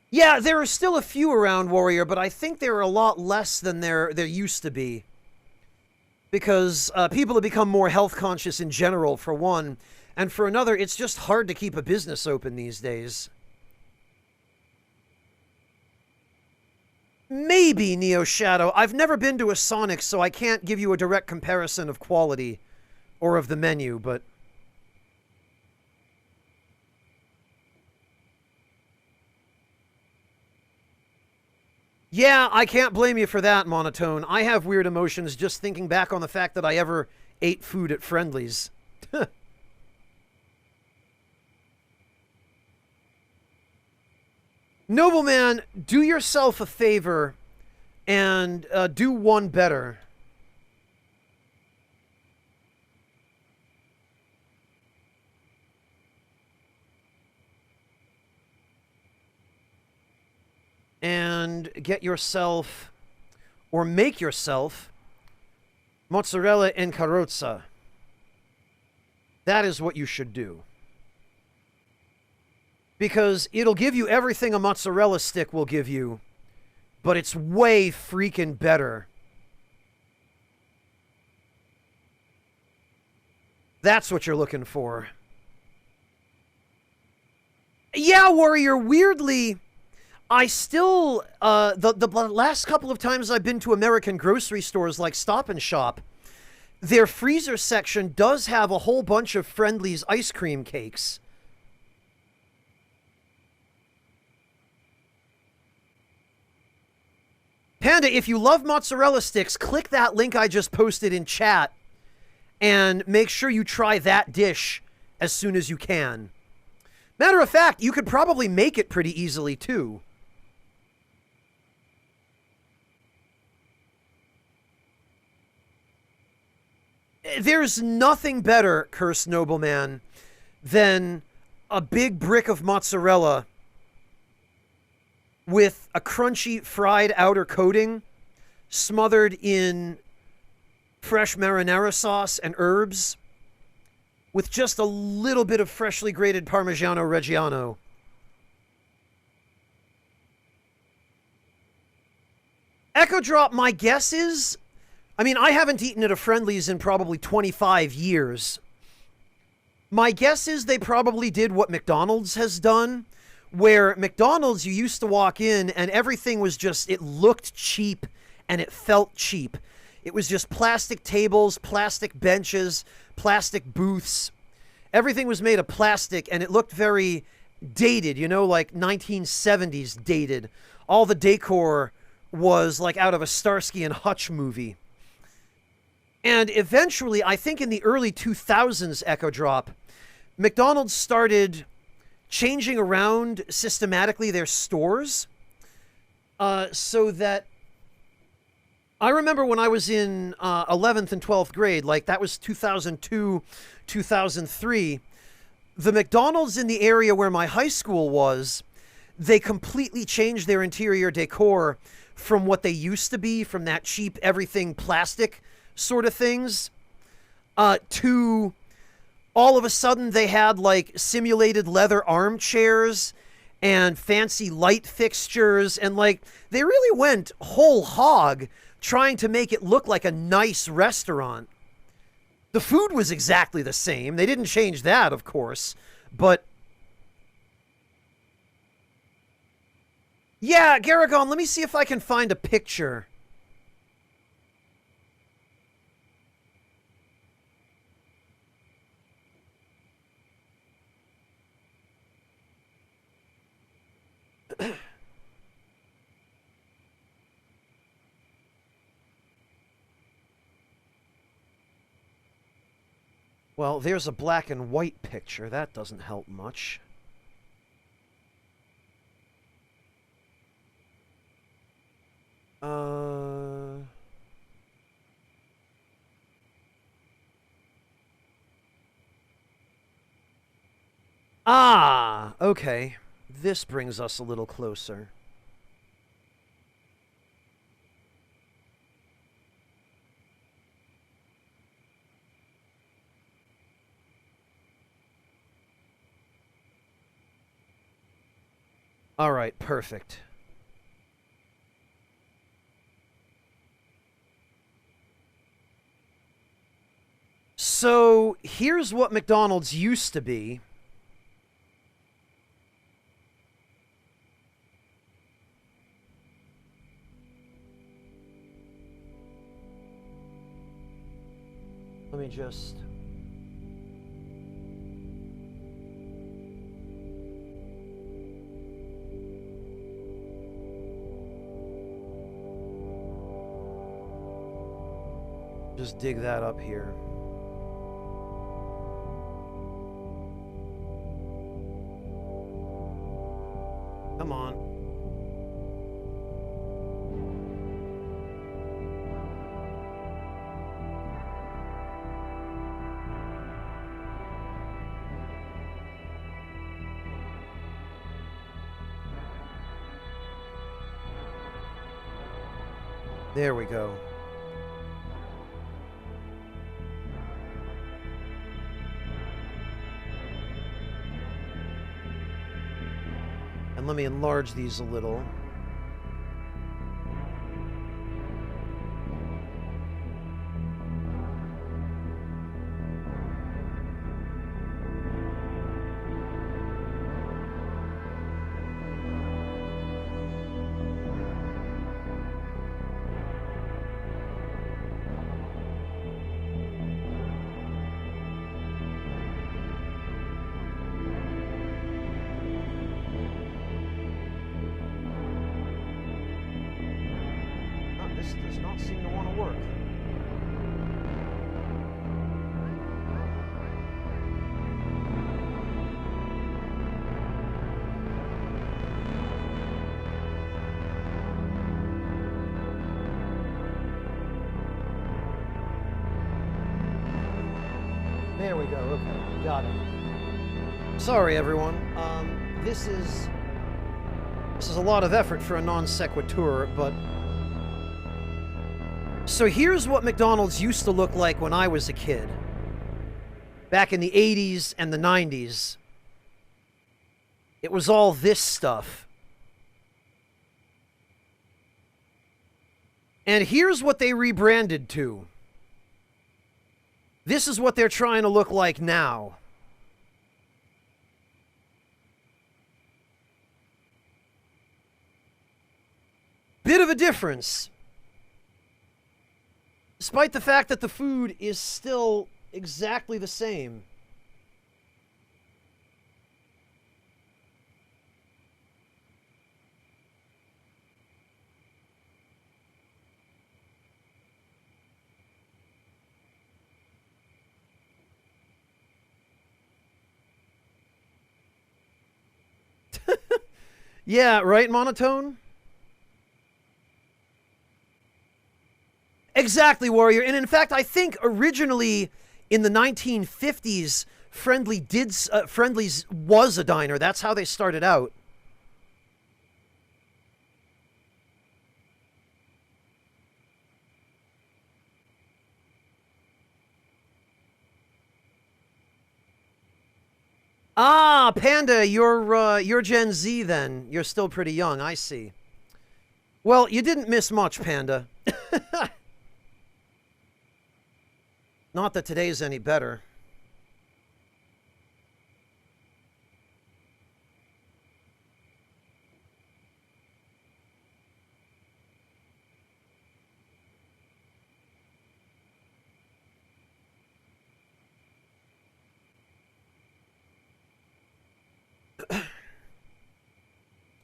Yeah, there are still a few around, Warrior, but I think there are a lot less than there used to be. Because people have become more health conscious in general, for one. And for another, it's just hard to keep a business open these days. Maybe, Neo Shadow. I've never been to a Sonic, so I can't give you a direct comparison of quality or of the menu, but... Yeah, I can't blame you for that, Monotone. I have weird emotions just thinking back on the fact that I ever ate food at Friendly's. Nobleman, do yourself a favor and do one better. And get yourself, or make yourself, mozzarella and carrozza. That is what you should do. Because it'll give you everything a mozzarella stick will give you, but it's way freaking better. That's what you're looking for. Yeah, Warrior, weirdly... I still, the last couple of times I've been to American grocery stores like Stop and Shop, their freezer section does have a whole bunch of Friendly's ice cream cakes. Panda, if you love mozzarella sticks, click that link I just posted in chat and make sure you try that dish as soon as you can. Matter of fact, you could probably make it pretty easily too. There's nothing better, cursed nobleman, than a big brick of mozzarella with a crunchy fried outer coating smothered in fresh marinara sauce and herbs with just a little bit of freshly grated Parmigiano Reggiano. Echo Drop, my guess is, I mean, I haven't eaten at a Friendly's in probably 25 years. My guess is they probably did what McDonald's has done, where McDonald's, you used to walk in and everything was just, it looked cheap and it felt cheap. It was just plastic tables, plastic benches, plastic booths. Everything was made of plastic and it looked very dated, you know, like 1970s dated. All the decor was like out of a Starsky and Hutch movie. And eventually, I think in the early 2000s, Echo Drop, McDonald's started changing around systematically their stores so that I remember when I was in 11th and 12th grade, like that was 2002, 2003, the McDonald's in the area where my high school was, they completely changed their interior decor from what they used to be, from that cheap everything plastic sort of things, to all of a sudden they had like simulated leather armchairs and fancy light fixtures, and like they really went whole hog trying to make it look like a nice restaurant. The food was exactly the same. They didn't change that, of course, but yeah, Garagon, let me see if I can find a picture. Well, there's a black and white picture. That doesn't help much. Ah, okay. This brings us a little closer. All right, perfect. So, here's what McDonald's used to be. Let me just... just dig that up here. Come on. There we go. And let me enlarge these a little. There we go. Okay, got it. Sorry, everyone. This is a lot of effort for a non sequitur, but so here's what McDonald's used to look like when I was a kid, back in the 80s and the 90s. It was all this stuff. And here's what they rebranded to. This is what they're trying to look like now. Bit of a difference. Despite the fact that the food is still exactly the same. Yeah, right, Monotone? Exactly, Warrior. And in fact, I think originally in the 1950s, Friendly's was a diner. That's how they started out. Ah, Panda, you're Gen Z then. You're still pretty young, I see. Well, you didn't miss much, Panda. Not that today's any better.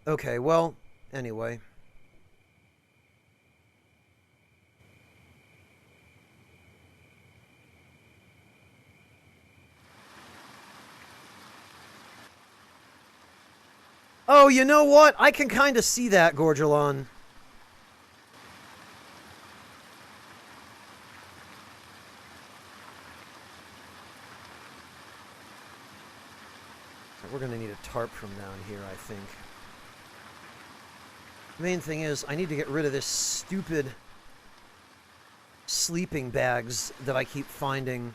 Okay, well, anyway. Oh, you know what? I can kind of see that, Gorgelon. We're going to need a tarp from down here, I think. The main thing is, I need to get rid of this stupid sleeping bags that I keep finding.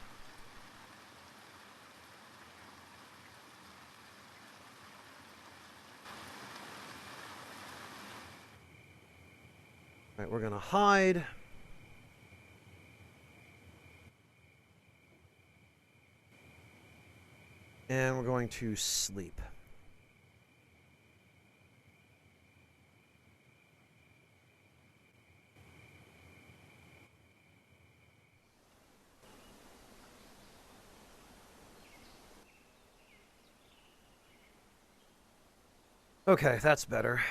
Alright, we're going to hide. And we're going to sleep. Okay, that's better.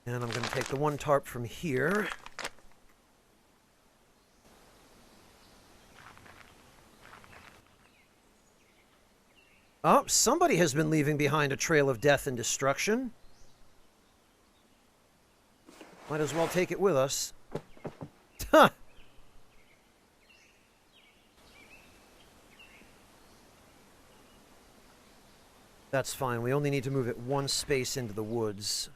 And I'm going to take the one tarp from here. Oh, somebody has been leaving behind a trail of death and destruction. Might as well take it with us. Huh. That's fine. We only need to move it one space into the woods.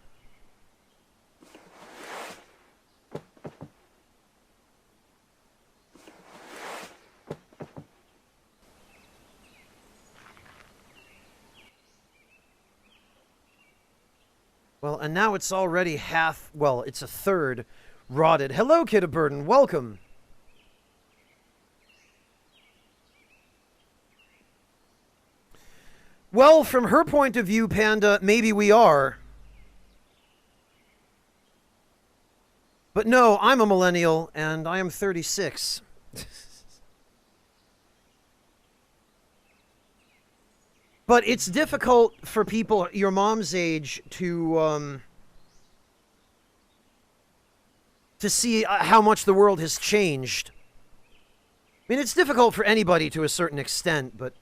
Well, and now it's already half, well, it's a third rotted. Hello, Kid of Burden. Welcome. Well, from her point of view, Panda, maybe we are. But no, I'm a millennial, and I am 36. But it's difficult for people your mom's age to see how much the world has changed. I mean, it's difficult for anybody to a certain extent, but...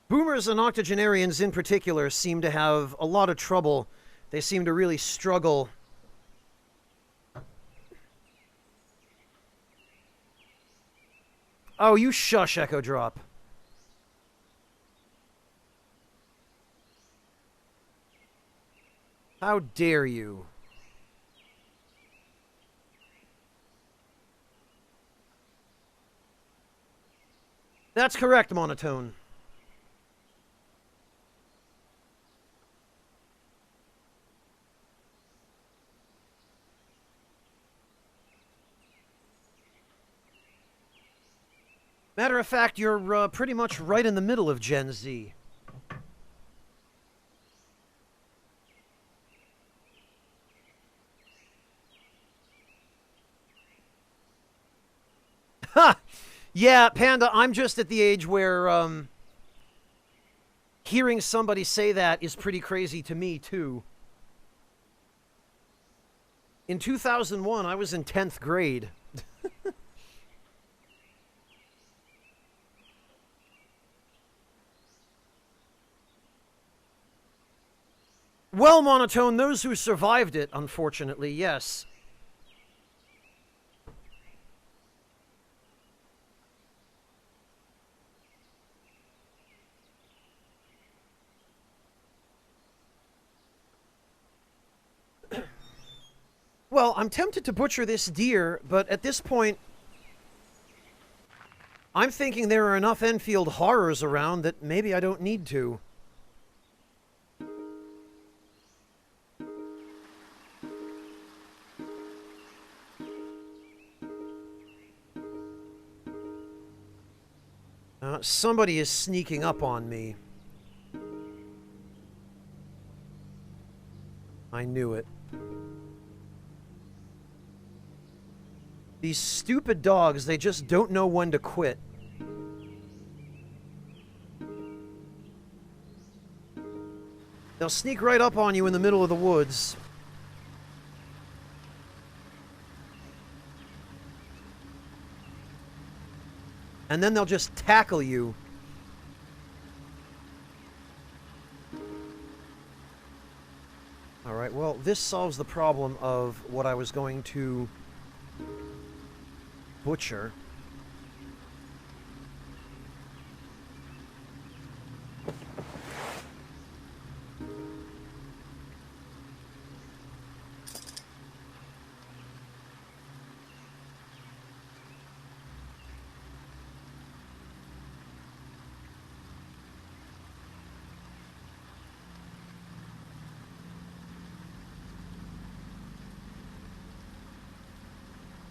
Boomers and octogenarians in particular seem to have a lot of trouble. They seem to really struggle. Oh, you shush, Echo Drop. How dare you? That's correct, Monotone. Matter of fact, you're pretty much right in the middle of Gen Z. Ha! Yeah, Panda, I'm just at the age where, hearing somebody say that is pretty crazy to me, too. In 2001, I was in 10th grade. Well, Monotone, those who survived it, unfortunately, yes. Well, I'm tempted to butcher this deer, but at this point, I'm thinking there are enough Enfield horrors around that maybe I don't need to. Somebody is sneaking up on me. I knew it. These stupid dogs, they just don't know when to quit. They'll sneak right up on you in the middle of the woods. And then they'll just tackle you. Alright, well, this solves the problem of what I was going to butcher.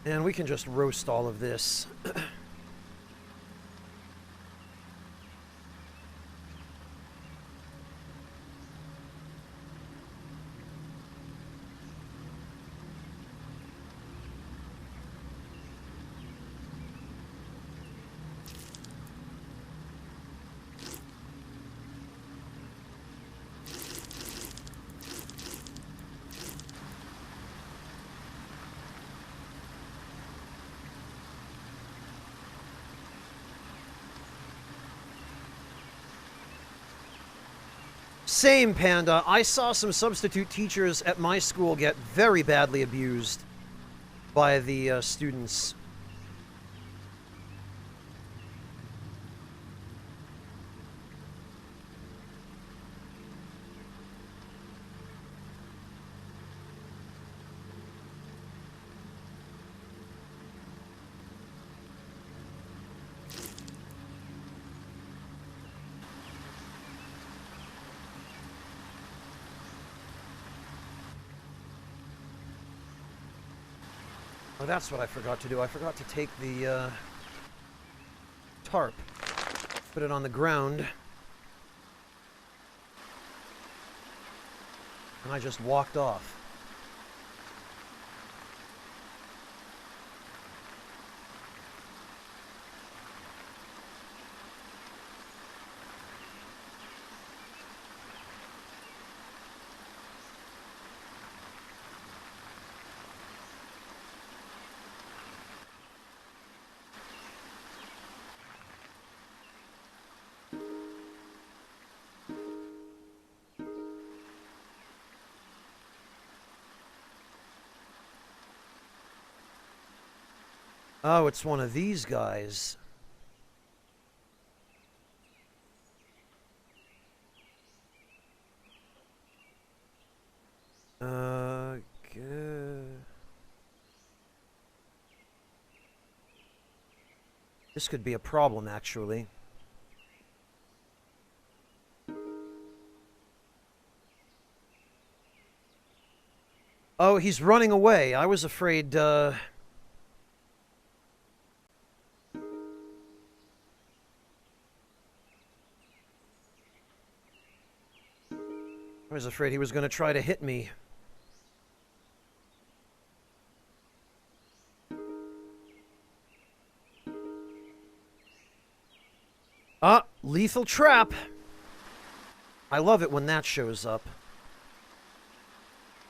And we can just roast all of this. Same, Panda. I saw some substitute teachers at my school get very badly abused by the students. Oh, that's what I forgot to do. I forgot to take the tarp, put it on the ground, and I just walked off. Oh, it's one of these guys. Good. This could be a problem, actually. Oh, he's running away. I was afraid, I was afraid he was going to try to hit me. Ah, lethal trap. I love it when that shows up.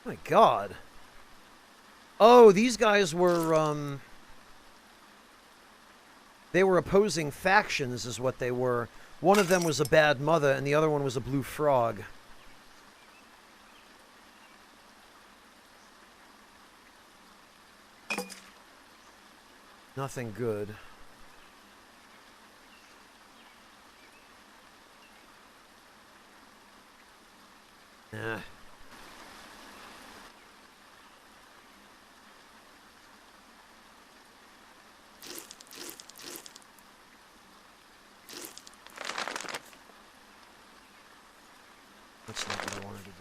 My God. Oh, these guys were, they were opposing factions is what they were. One of them was a bad mother, and the other one was a blue frog. Nothing good. Nah. That's not what I wanted to do.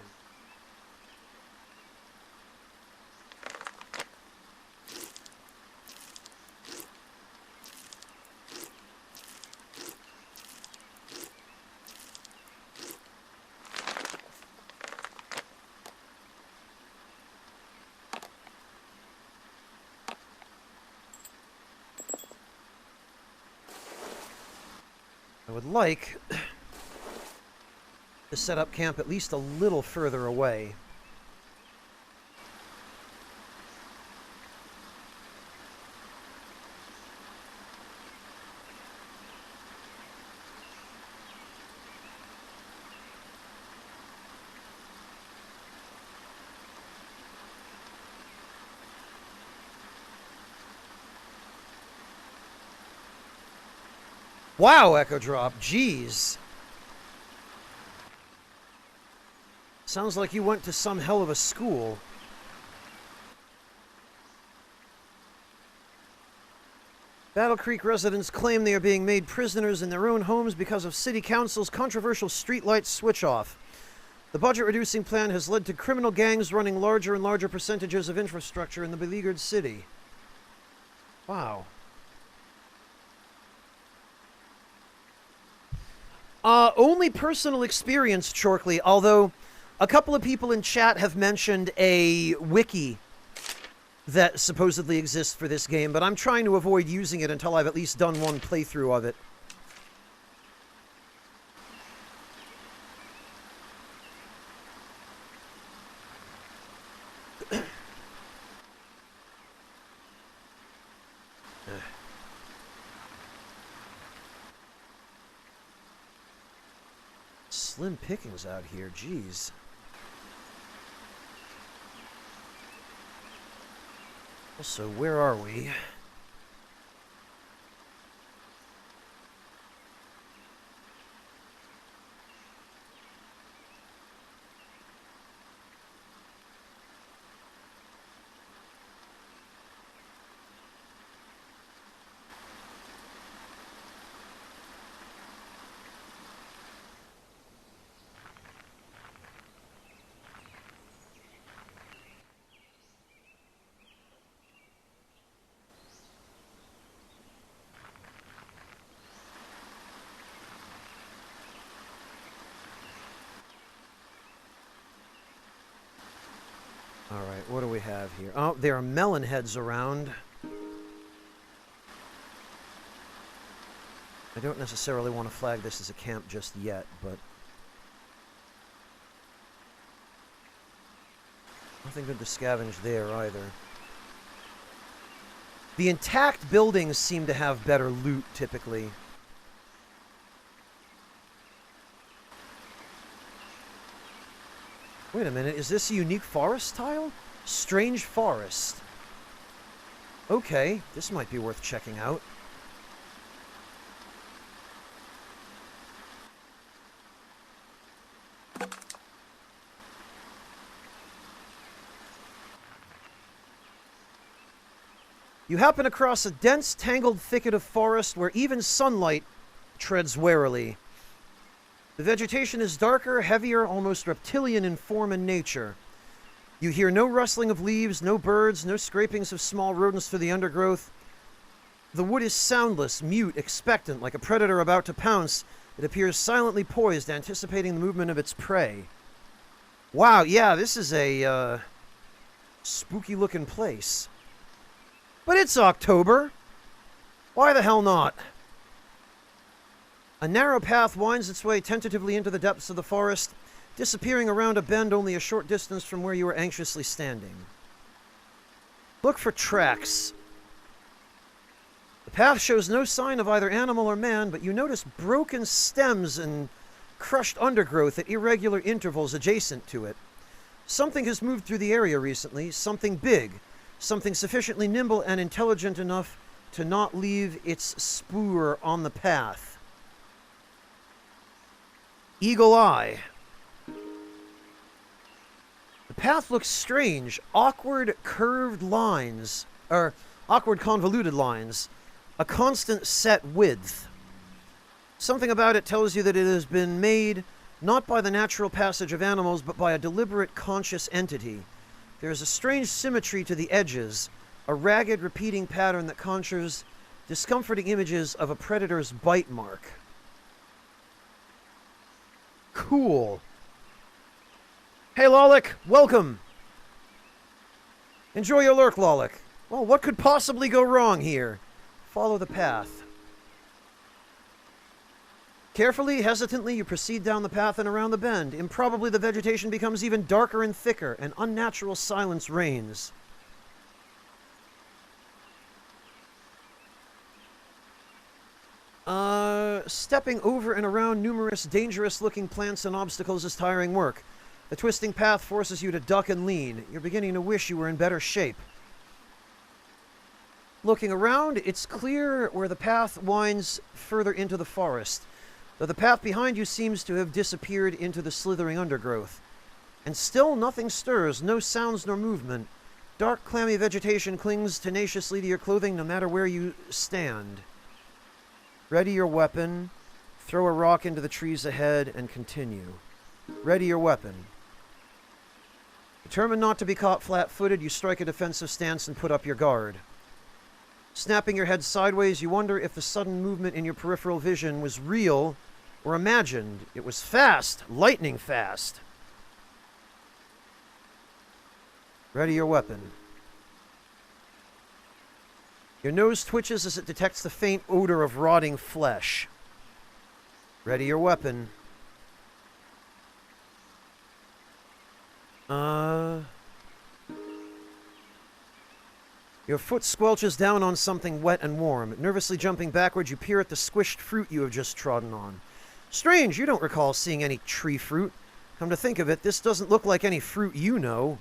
I would like to set up camp at least a little further away. Wow, Echo Drop. Jeez. Sounds like you went to some hell of a school. Battle Creek residents claim they are being made prisoners in their own homes because of City Council's controversial streetlight switch-off. The budget-reducing plan has led to criminal gangs running larger and larger percentages of infrastructure in the beleaguered city. Wow. Only personal experience, Chorkley, although a couple of people in chat have mentioned a wiki that supposedly exists for this game, but I'm trying to avoid using it until I've at least done one playthrough of it. Slim pickings out here, jeez. Also, where are we? Alright, what do we have here? Oh, there are melon heads around. I don't necessarily want to flag this as a camp just yet, but... nothing good to scavenge there, either. The intact buildings seem to have better loot, typically. Wait a minute, is this a unique forest tile? Strange forest. Okay, this might be worth checking out. You happen across a dense, tangled thicket of forest where even sunlight treads warily. The vegetation is darker, heavier, almost reptilian in form and nature. You hear no rustling of leaves, no birds, no scrapings of small rodents through the undergrowth. The wood is soundless, mute, expectant, like a predator about to pounce. It appears silently poised, anticipating the movement of its prey. Wow, yeah, this is a spooky-looking place. But it's October. Why the hell not? A narrow path winds its way tentatively into the depths of the forest, disappearing around a bend only a short distance from where you were anxiously standing. Look for tracks. The path shows no sign of either animal or man, but you notice broken stems and crushed undergrowth at irregular intervals adjacent to it. Something has moved through the area recently, something big, something sufficiently nimble and intelligent enough to not leave its spoor on the path. Eagle eye. The path looks strange. Awkward curved lines, or awkward convoluted lines. A constant set width. Something about it tells you that it has been made not by the natural passage of animals, but by a deliberate conscious entity. There is a strange symmetry to the edges, a ragged repeating pattern that conjures discomforting images of a predator's bite mark. Cool. Hey, Lollick, welcome. Enjoy your lurk, Lollick. Well, what could possibly go wrong here? Follow the path. Carefully, hesitantly, you proceed down the path and around the bend. Improbably, the vegetation becomes even darker and thicker, and unnatural silence reigns. Stepping over and around numerous dangerous-looking plants and obstacles is tiring work. The twisting path forces you to duck and lean. You're beginning to wish you were in better shape. Looking around, it's clear where the path winds further into the forest, though the path behind you seems to have disappeared into the slithering undergrowth. And still nothing stirs, no sounds nor movement. Dark, clammy vegetation clings tenaciously to your clothing no matter where you stand. Ready your weapon, throw a rock into the trees ahead, and continue. Ready your weapon. Determined not to be caught flat-footed, you strike a defensive stance and put up your guard. Snapping your head sideways, you wonder if the sudden movement in your peripheral vision was real or imagined. It was fast, lightning fast. Ready your weapon. Your nose twitches as it detects the faint odor of rotting flesh. Ready your weapon. Your foot squelches down on something wet and warm. Nervously jumping backwards, you peer at the squished fruit you have just trodden on. Strange, you don't recall seeing any tree fruit. Come to think of it, this doesn't look like any fruit you know.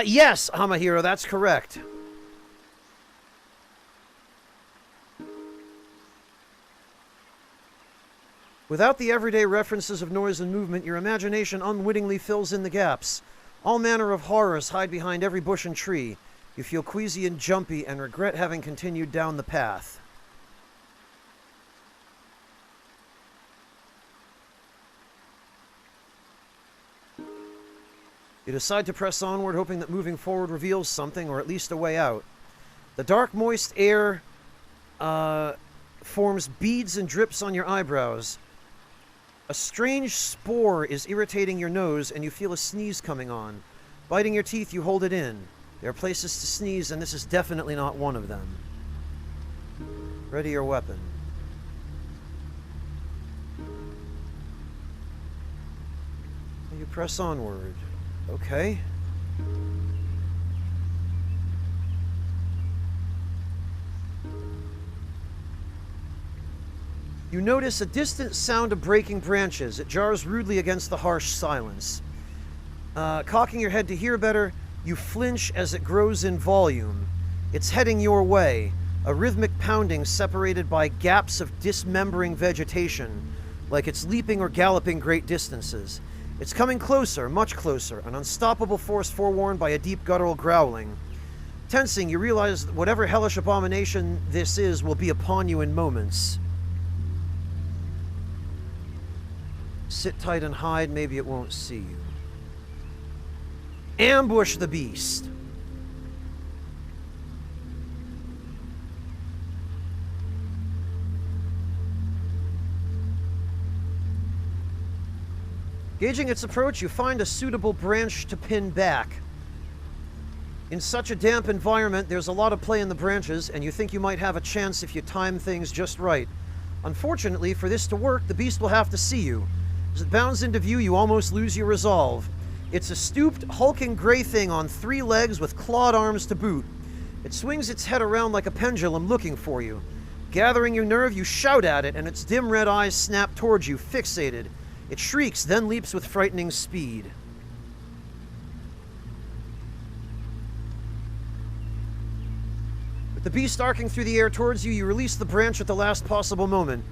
Yes, Hamahiro, that's correct. Without the everyday references of noise and movement, your imagination unwittingly fills in the gaps. All manner of horrors hide behind every bush and tree. You feel queasy and jumpy and regret having continued down the path. You decide to press onward, hoping that moving forward reveals something, or at least a way out. The dark, moist air forms beads and drips on your eyebrows. A strange spore is irritating your nose, and you feel a sneeze coming on. Biting your teeth, you hold it in. There are places to sneeze, and this is definitely not one of them. Ready your weapon. You press onward. Okay. You notice a distant sound of breaking branches. It jars rudely against the harsh silence. Cocking your head to hear better, you flinch as it grows in volume. It's heading your way, a rhythmic pounding separated by gaps of dismembering vegetation, like it's leaping or galloping great distances. It's coming closer, much closer, an unstoppable force forewarned by a deep guttural growling. Tensing, you realize that whatever hellish abomination this is will be upon you in moments. Sit tight and hide, maybe it won't see you. Ambush the beast. Gauging its approach, you find a suitable branch to pin back. In such a damp environment, there's a lot of play in the branches, and you think you might have a chance if you time things just right. Unfortunately, for this to work, the beast will have to see you. As it bounds into view, you almost lose your resolve. It's a stooped, hulking gray thing on 3 legs with clawed arms to boot. It swings its head around like a pendulum looking for you. Gathering your nerve, you shout at it, and its dim red eyes snap towards you, fixated. It shrieks, then leaps with frightening speed. With the beast arcing through the air towards you, you release the branch at the last possible moment.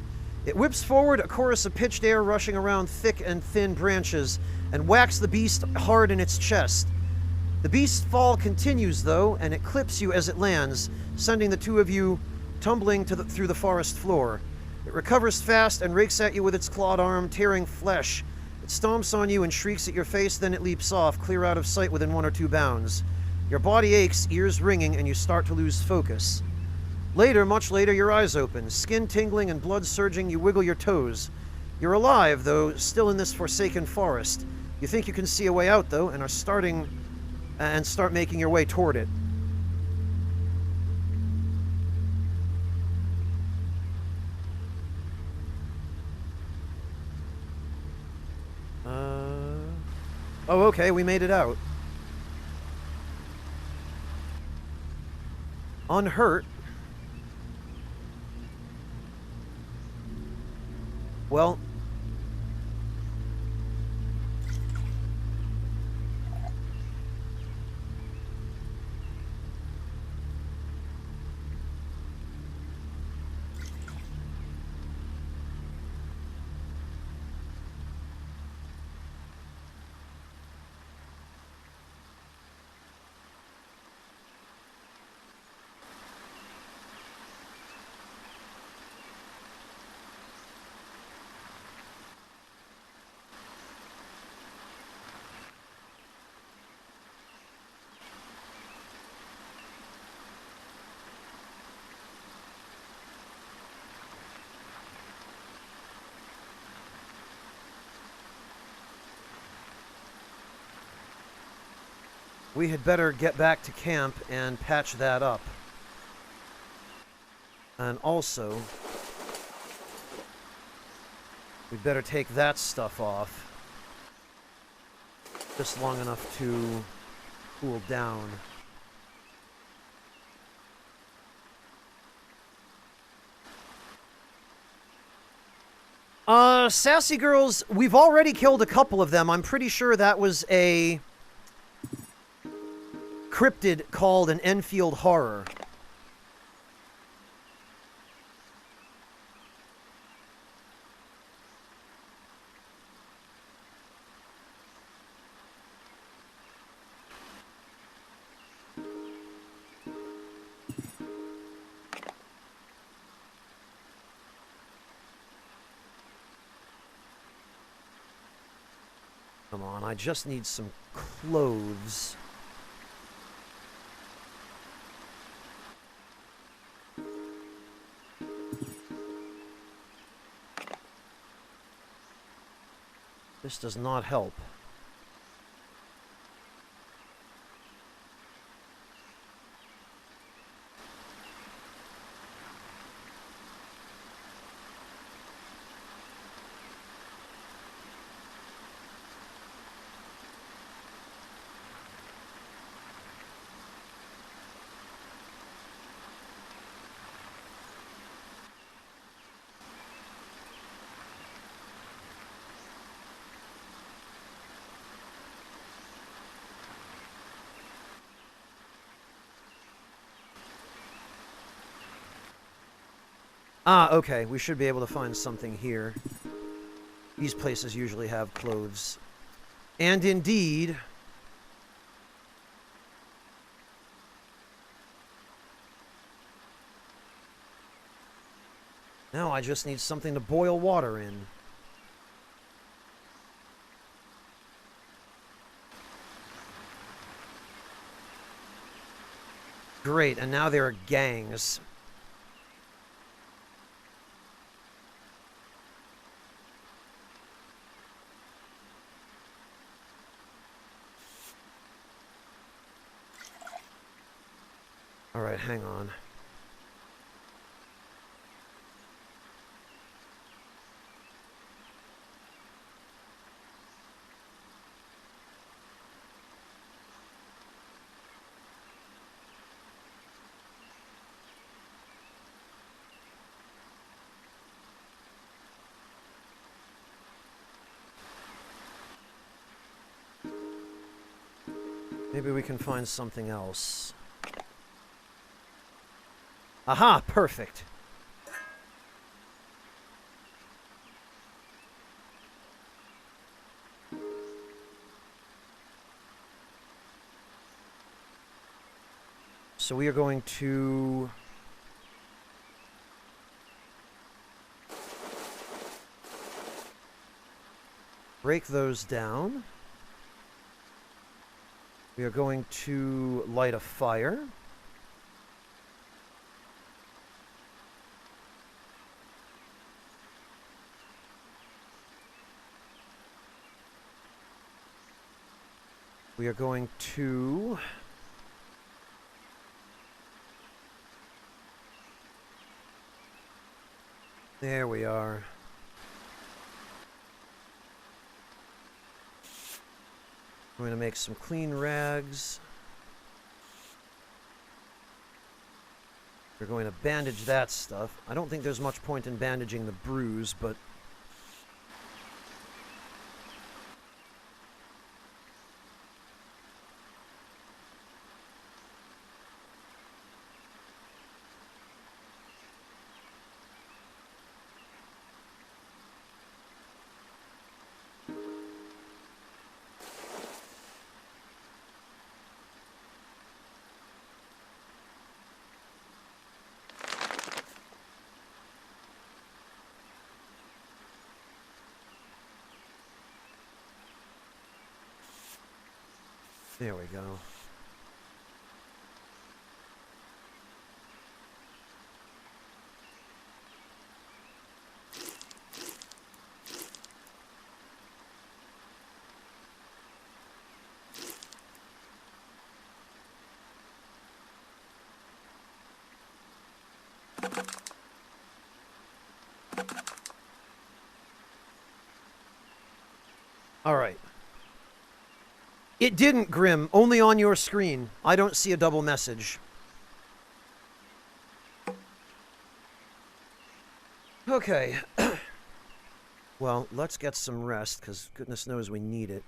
It whips forward, a chorus of pitched air rushing around thick and thin branches, and whacks the beast hard in its chest. The beast's fall continues, though, and it clips you as it lands, sending the two of you tumbling through the forest floor. It recovers fast and rakes at you with its clawed arm, tearing flesh. It stomps on you and shrieks at your face, then it leaps off, clear out of sight within 1 or 2 bounds. Your body aches, ears ringing, and you start to lose focus. Later, much later, your eyes open. Skin tingling and blood surging, you wiggle your toes. You're alive, though, still in this forsaken forest. You think you can see a way out, though, and start making your way toward it. Oh, okay, we made it out. Unhurt. Well, we had better get back to camp and patch that up. And also, we'd better take that stuff off. Just long enough to cool down. Sassy girls, we've already killed a couple of them. I'm pretty sure that was a cryptid called an Enfield Horror. Come on, I just need some clothes. This does not help. Ah, okay. We should be able to find something here. These places usually have clothes. And indeed... Now I just need something to boil water in. Great, and now there are gangs. Alright, hang on. Maybe we can find something else. Aha! Perfect. So we are going to... break those down. We are going to light a fire. We are going to... There we are. I'm going to make some clean rags. We're going to bandage that stuff. I don't think there's much point in bandaging the bruise, but... There we go. All right. It didn't, Grim. Only on your screen. I don't see a double message. Okay. Well, let's get some rest, because goodness knows we need it.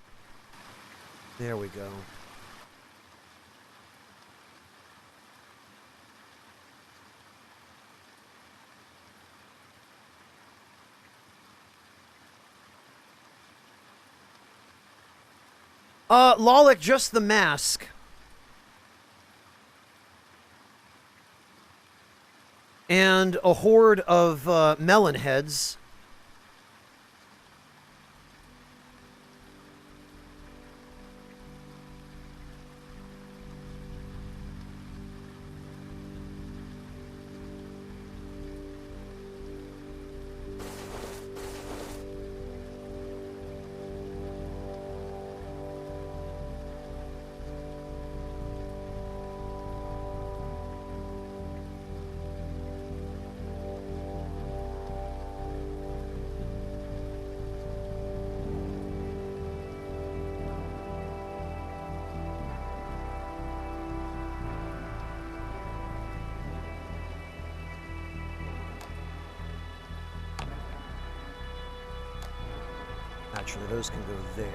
There we go. Lolik, just the mask. And a horde of, melon heads. Actually, those can go there.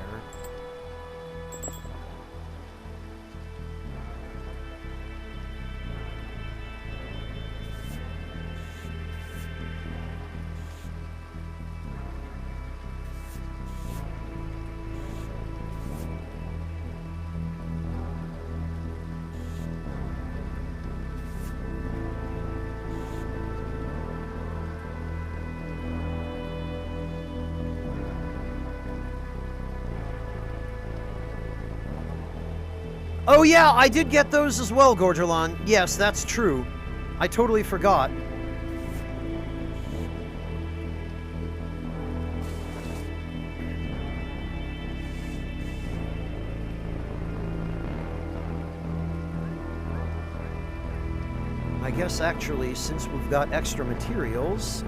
Oh yeah, I did get those as well, Gorgerlon. Yes, that's true. I totally forgot. I guess actually, since we've got extra materials...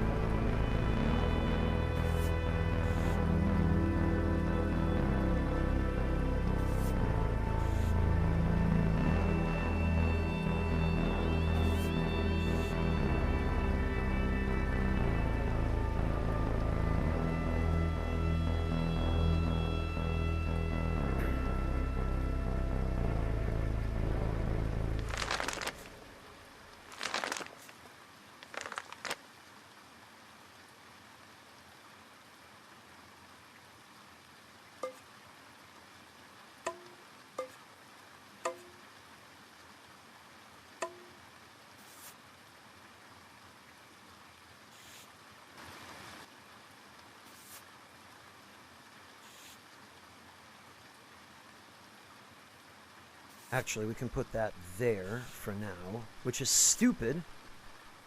Actually, we can put that there for now, which is stupid,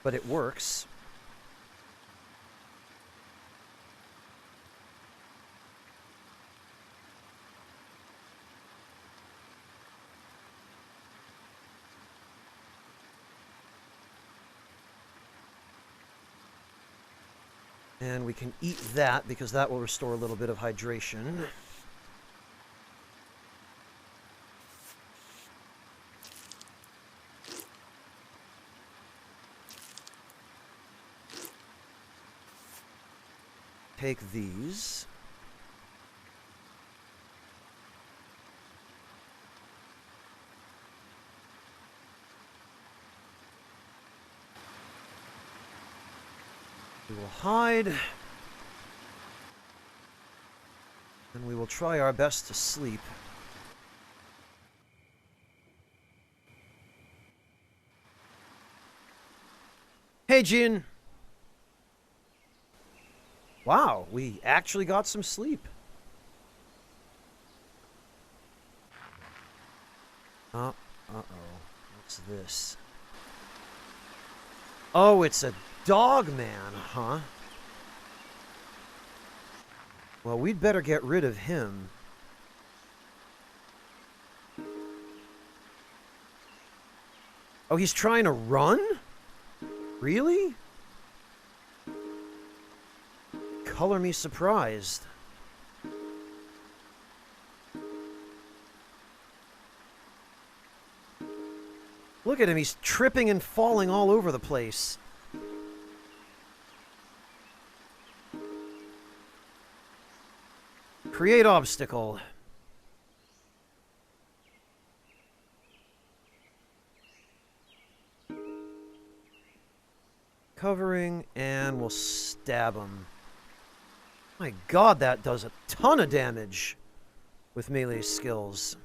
but it works. And we can eat that because that will restore a little bit of hydration. Take these. We will hide. And we will try our best to sleep. Hey, Jin. Wow, we actually got some sleep. Uh-oh. What's this? Oh, it's a dog man, huh? Well, we'd better get rid of him. Oh, he's trying to run? Really? Color me surprised. Look at him, he's tripping and falling all over the place. Create obstacle. Covering, and we'll stab him. My god, that does a ton of damage with melee skills.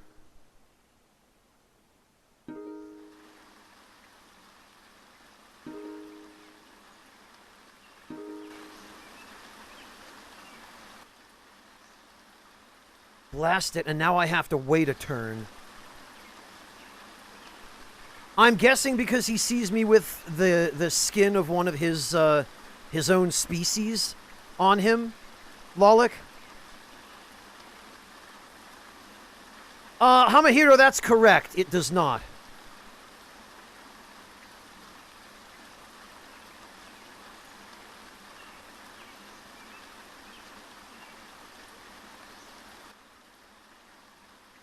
Blast it, and now I have to wait a turn. I'm guessing because he sees me with the skin of one of his own species on him. Lolik? Hamahiro, that's correct. It does not.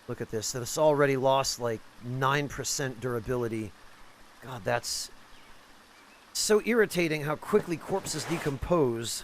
Look at this. This already lost like 9% durability. God, that's so irritating how quickly corpses decompose.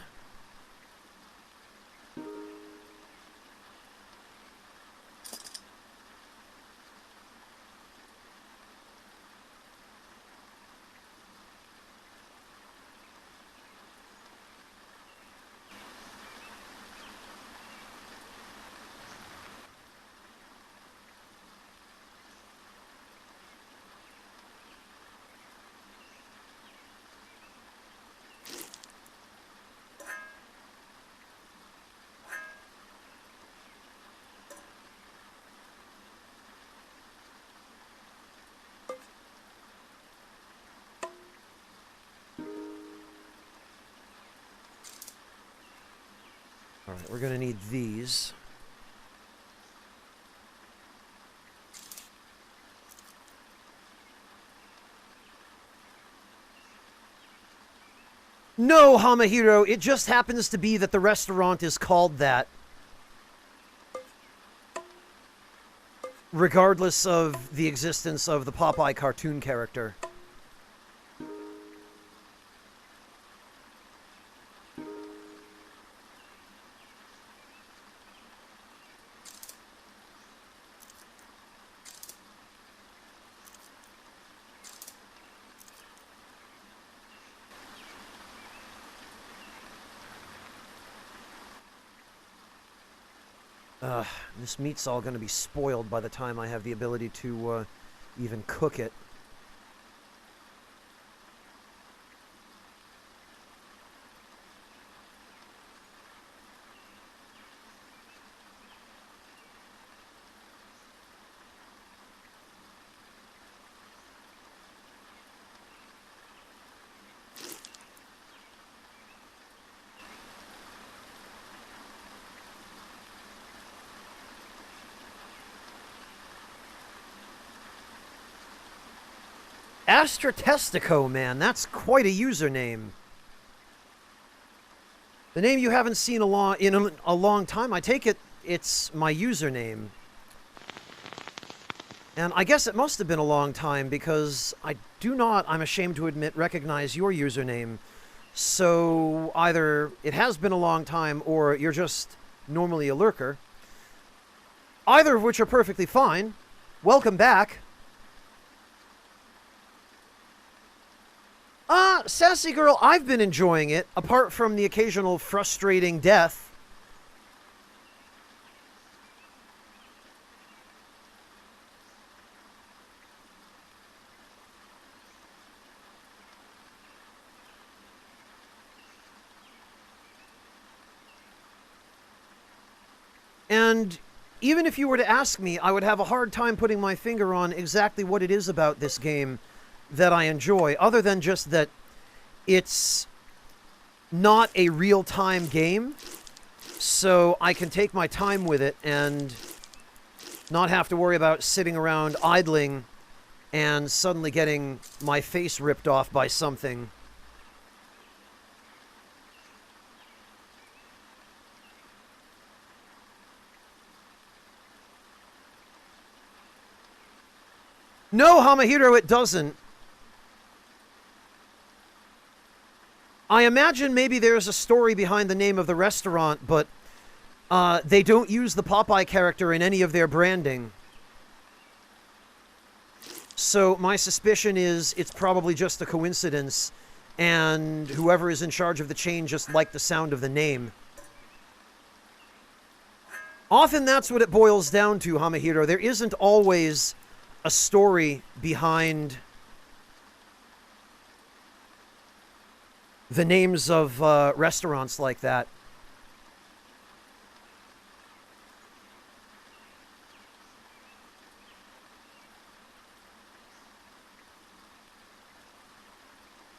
Alright, we're gonna need these. No, Hamahiro, it just happens to be that the restaurant is called that. Regardless of the existence of the Popeye cartoon character. This meat's all going to be spoiled by the time I have the ability to even cook it. Astra Testico, man, that's quite a username. The name you haven't seen in a long time. I take it it's my username. And I guess it must have been a long time because I do not, I'm ashamed to admit, recognize your username. So either it has been a long time or you're just normally a lurker. Either of which are perfectly fine. Welcome back. Sassy girl, I've been enjoying it, apart from the occasional frustrating death. And even if you were to ask me, I would have a hard time putting my finger on exactly what it is about this game that I enjoy, other than just that it's not a real-time game, so I can take my time with it and not have to worry about sitting around idling and suddenly getting my face ripped off by something. No, Hamahiro, it doesn't. I imagine maybe there's a story behind the name of the restaurant, but they don't use the Popeye character in any of their branding. So my suspicion is it's probably just a coincidence, and whoever is in charge of the chain just liked the sound of the name. Often that's what it boils down to, Hamahiro. There isn't always a story behind the names of restaurants like that.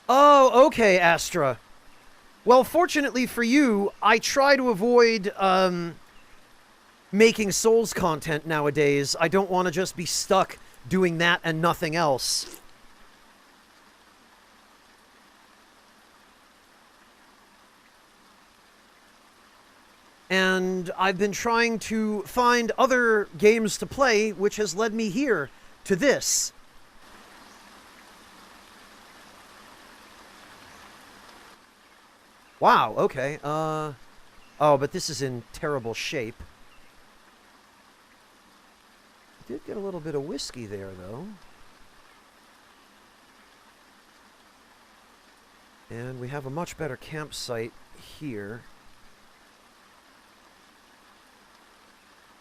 Oh, okay, Astra. Well, fortunately for you, I try to avoid making Souls content nowadays. I don't want to just be stuck doing that and nothing else. And I've been trying to find other games to play, which has led me here to this. Wow, okay. Oh, but this is in terrible shape. I did get a little bit of whiskey there, though. And we have a much better campsite here.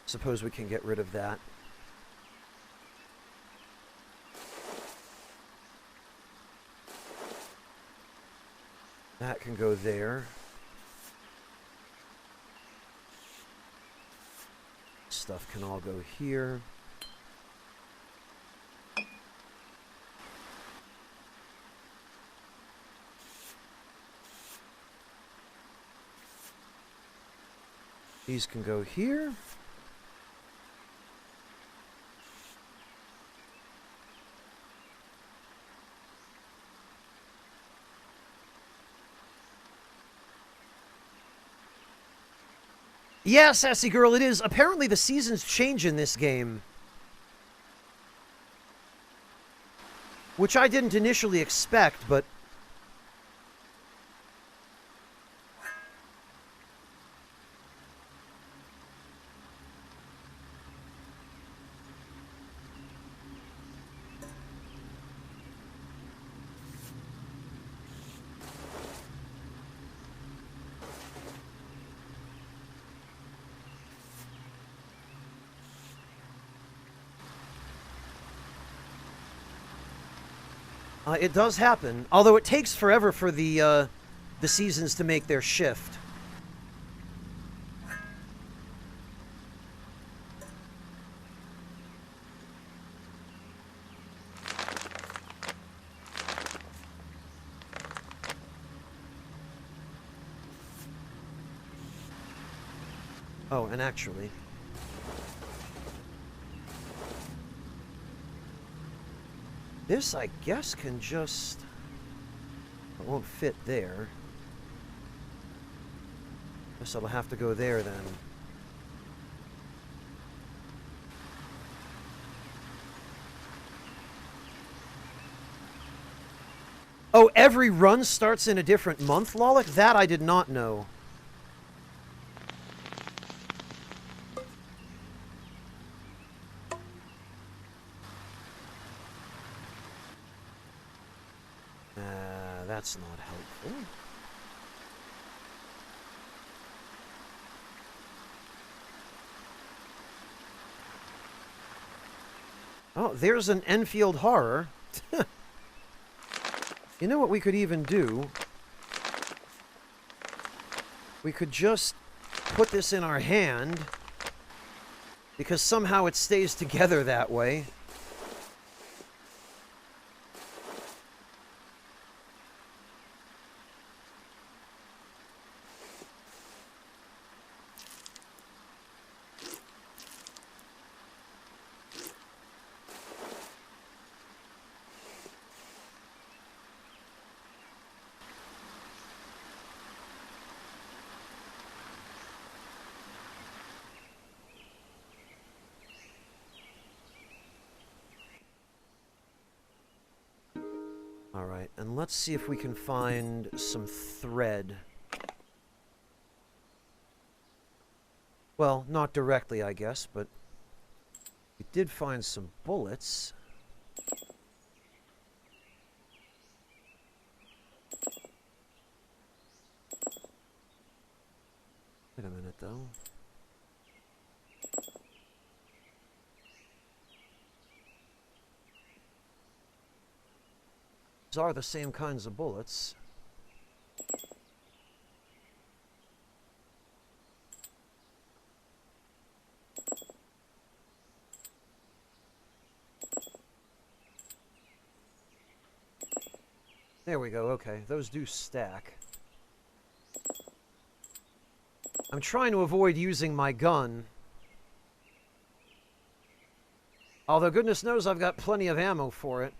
Suppose we can get rid of that. That can go there. Stuff can all go here. These can go here. Yeah, Sassy Girl, it is. Apparently the seasons change in this game. Which I didn't initially expect, but... it does happen, although it takes forever for the seasons to make their shift. Oh, and actually... this, I guess, can just... it won't fit there. Guess I'll have to go there, then. Oh, every run starts in a different month, Lolik? That I did not know. That's not helpful. Oh, there's an Enfield horror. You know what we could even do? We could just put this in our hand, because somehow it stays together that way. Alright, and let's see if we can find some thread. Well, not directly, I guess, but we did find some bullets. Wait a minute, though. These are the same kinds of bullets. There we go, okay. Those do stack. I'm trying to avoid using my gun. Although goodness knows I've got plenty of ammo for it.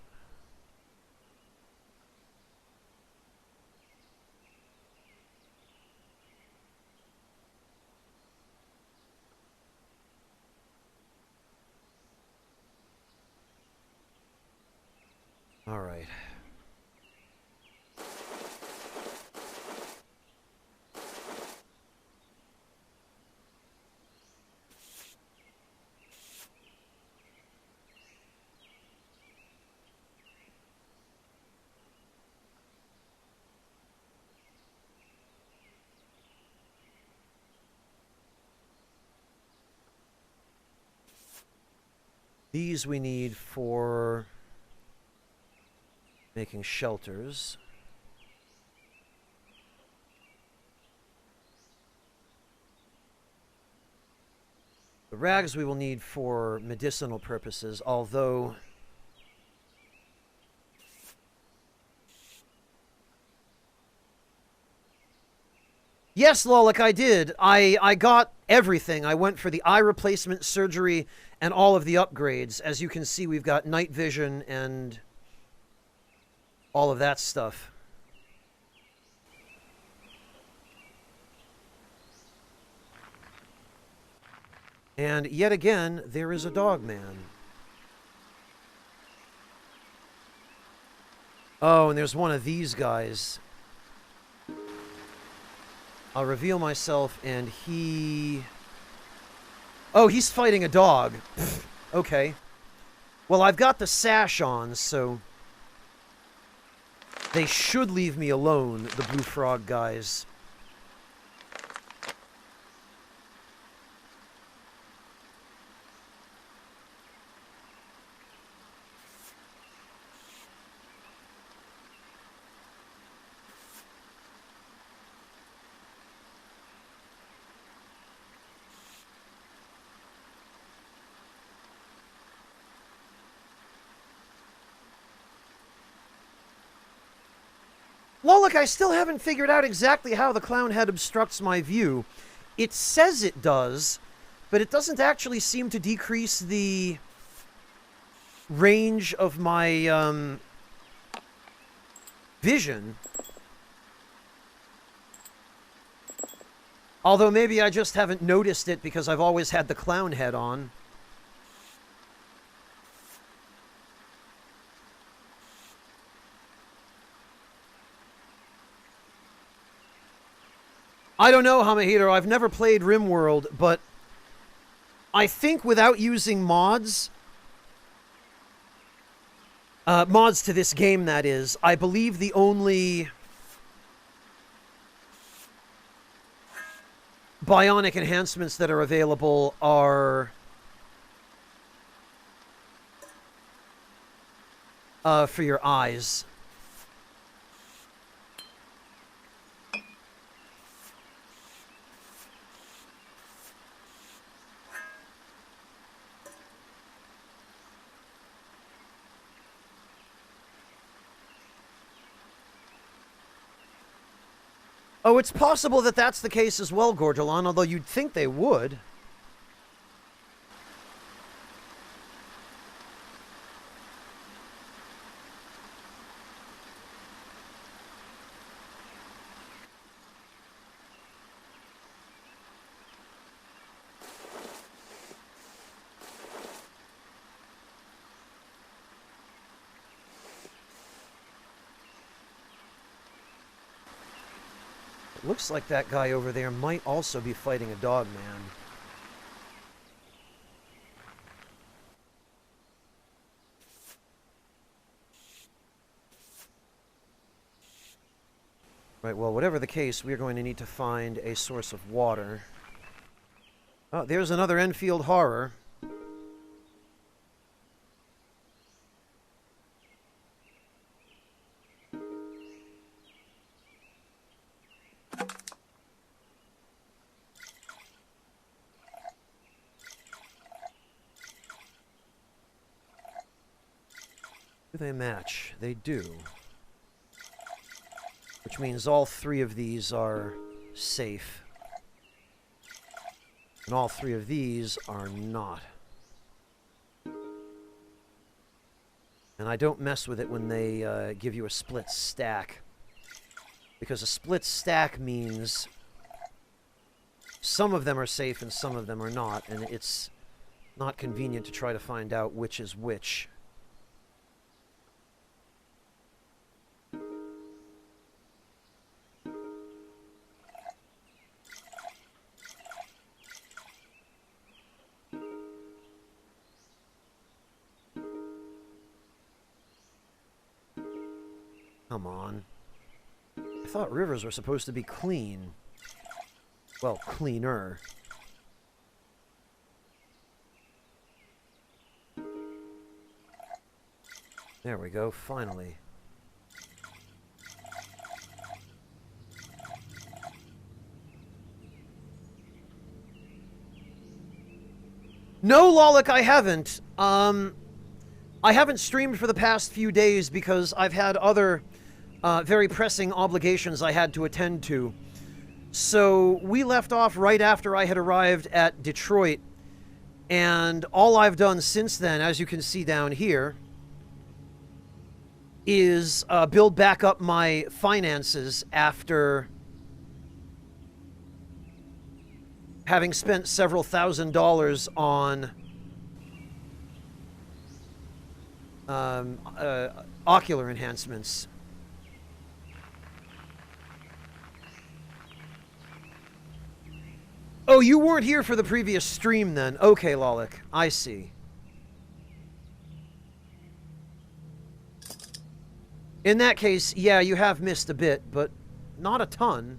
All right. These we need for making shelters. The rags we will need for medicinal purposes, although Yes, Lolik, I did. I got everything. I went for the eye replacement surgery and all of the upgrades. As you can see, we've got night vision and all of that stuff. And yet again, there is a dog man. Oh, and there's one of these guys. I'll reveal myself, and he... Oh, he's fighting a dog. Okay. Well, I've got the sash on, so... They should leave me alone, the Blue Frog guys. Well, look, I still haven't figured out exactly how the clown head obstructs my view. It says it does, but it doesn't actually seem to decrease the range of my vision. Although maybe I just haven't noticed it because I've always had the clown head on. I don't know, Hamahito. I've never played RimWorld, but I think without using mods, mods to this game, that is, I believe the only bionic enhancements that are available are for your eyes. Oh, it's possible that that's the case as well, Gorgelon, although you'd think they would. Looks like that guy over there might also be fighting a dog man. Right, well, whatever the case, we're going to need to find a source of water. Oh, there's another Enfield horror. Do they match? They do. Which means all three of these are safe. And all three of these are not. And I don't mess with it when they give you a split stack. Because a split stack means some of them are safe and some of them are not. And it's not convenient to try to find out which is which. Come on. I thought rivers were supposed to be clean. Well, cleaner. There we go, finally. No, Lolik, I haven't. I haven't streamed for the past few days because I've had other very pressing obligations I had to attend to. So we left off right after I had arrived at Detroit, and all I've done since then, as you can see down here, is build back up my finances after having spent several $1,000s on ocular enhancements. Oh, you weren't here for the previous stream then. Okay, Lolik. I see. In that case, yeah, you have missed a bit, but not a ton.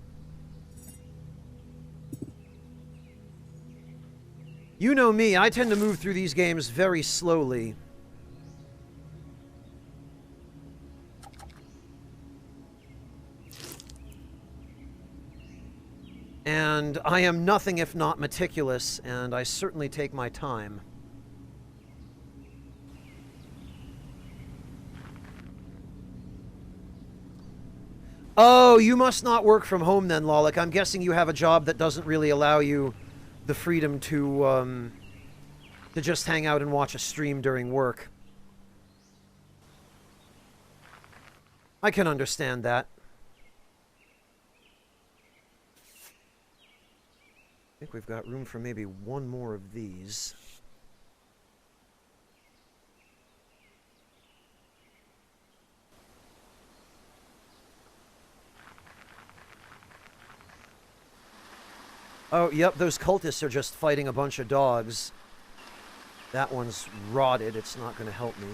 You know me, I tend to move through these games very slowly. And I am nothing if not meticulous, and I certainly take my time. Oh, you must not work from home then, Lolik. I'm guessing you have a job that doesn't really allow you the freedom to just hang out and watch a stream during work. I can understand that. I think we've got room for maybe one more of these. Oh, yep, those cultists are just fighting a bunch of dogs. That one's rotted. It's not going to help me.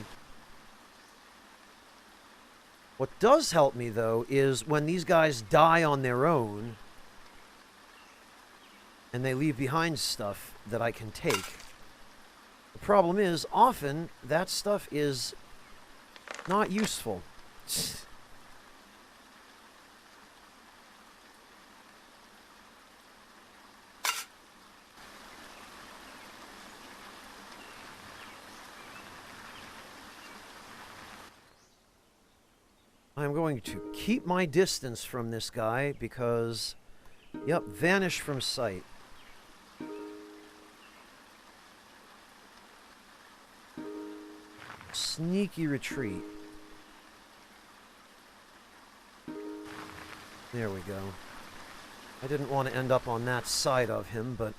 What does help me, though, is when these guys die on their own and they leave behind stuff that I can take. The problem is, often, that stuff is not useful. I'm going to keep my distance from this guy because, yep, vanish from sight. Sneaky retreat. There we go. I didn't want to end up on that side of him, but...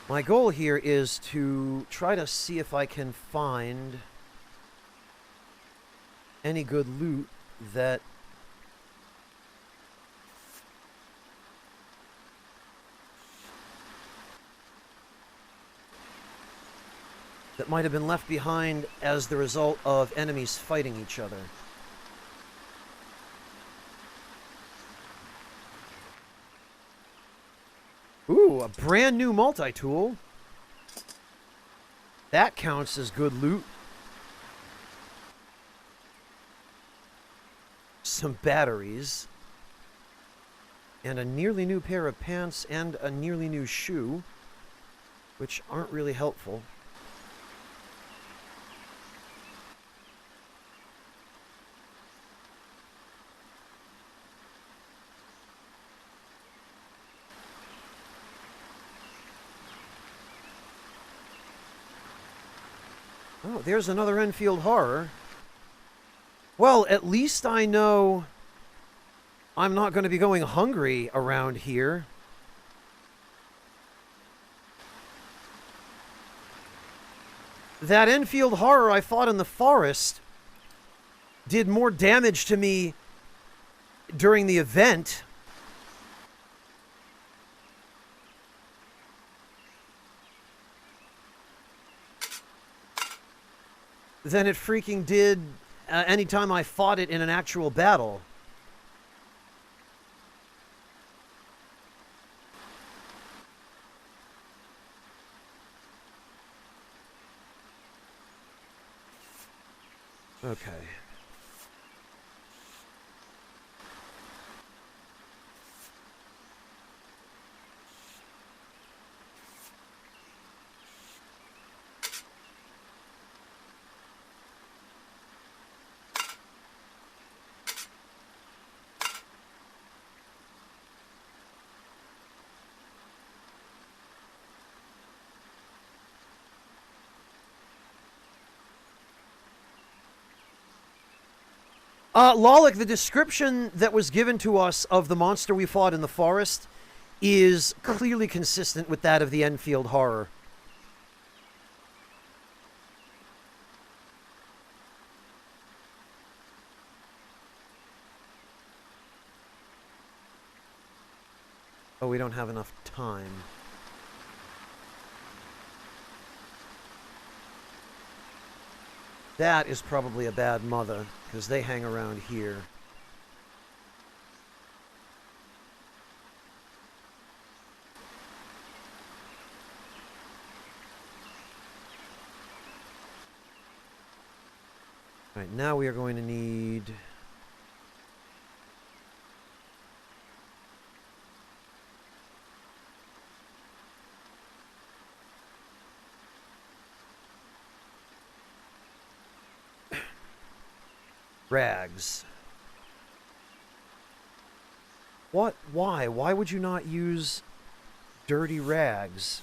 My goal here is to try to see if I can find any good loot that might have been left behind as the result of enemies fighting each other. Ooh, a brand new multi-tool. That counts as good loot. Some batteries. And a nearly new pair of pants and a nearly new shoe, which aren't really helpful. Oh, there's another Enfield horror. Well, at least I know I'm not going to be going hungry around here. That Enfield horror I fought in the forest did more damage to me during the event than it freaking did anytime I fought it in an actual battle. Okay. Lawlick, the description that was given to us of the monster we fought in the forest is clearly consistent with that of the Enfield horror. Oh, we don't have enough time. That is probably a bad mother, because they hang around here. Alright, now we are going to need... rags. What? Why? Why would you not use dirty rags?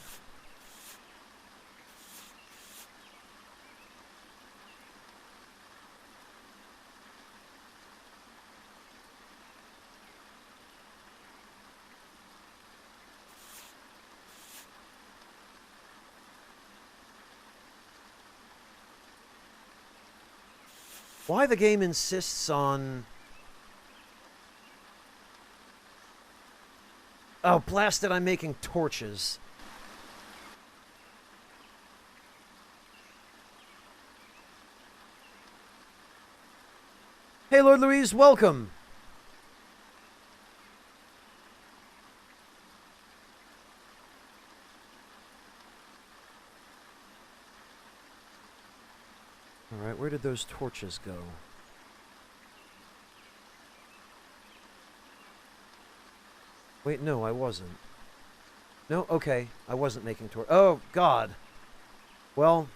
Why the game insists on... Oh, blast it, I'm making torches. Hey, Lord Louise, welcome. Alright, where did those torches go? Wait, no, I wasn't. No? Okay, I wasn't making torches. Oh, God. Well...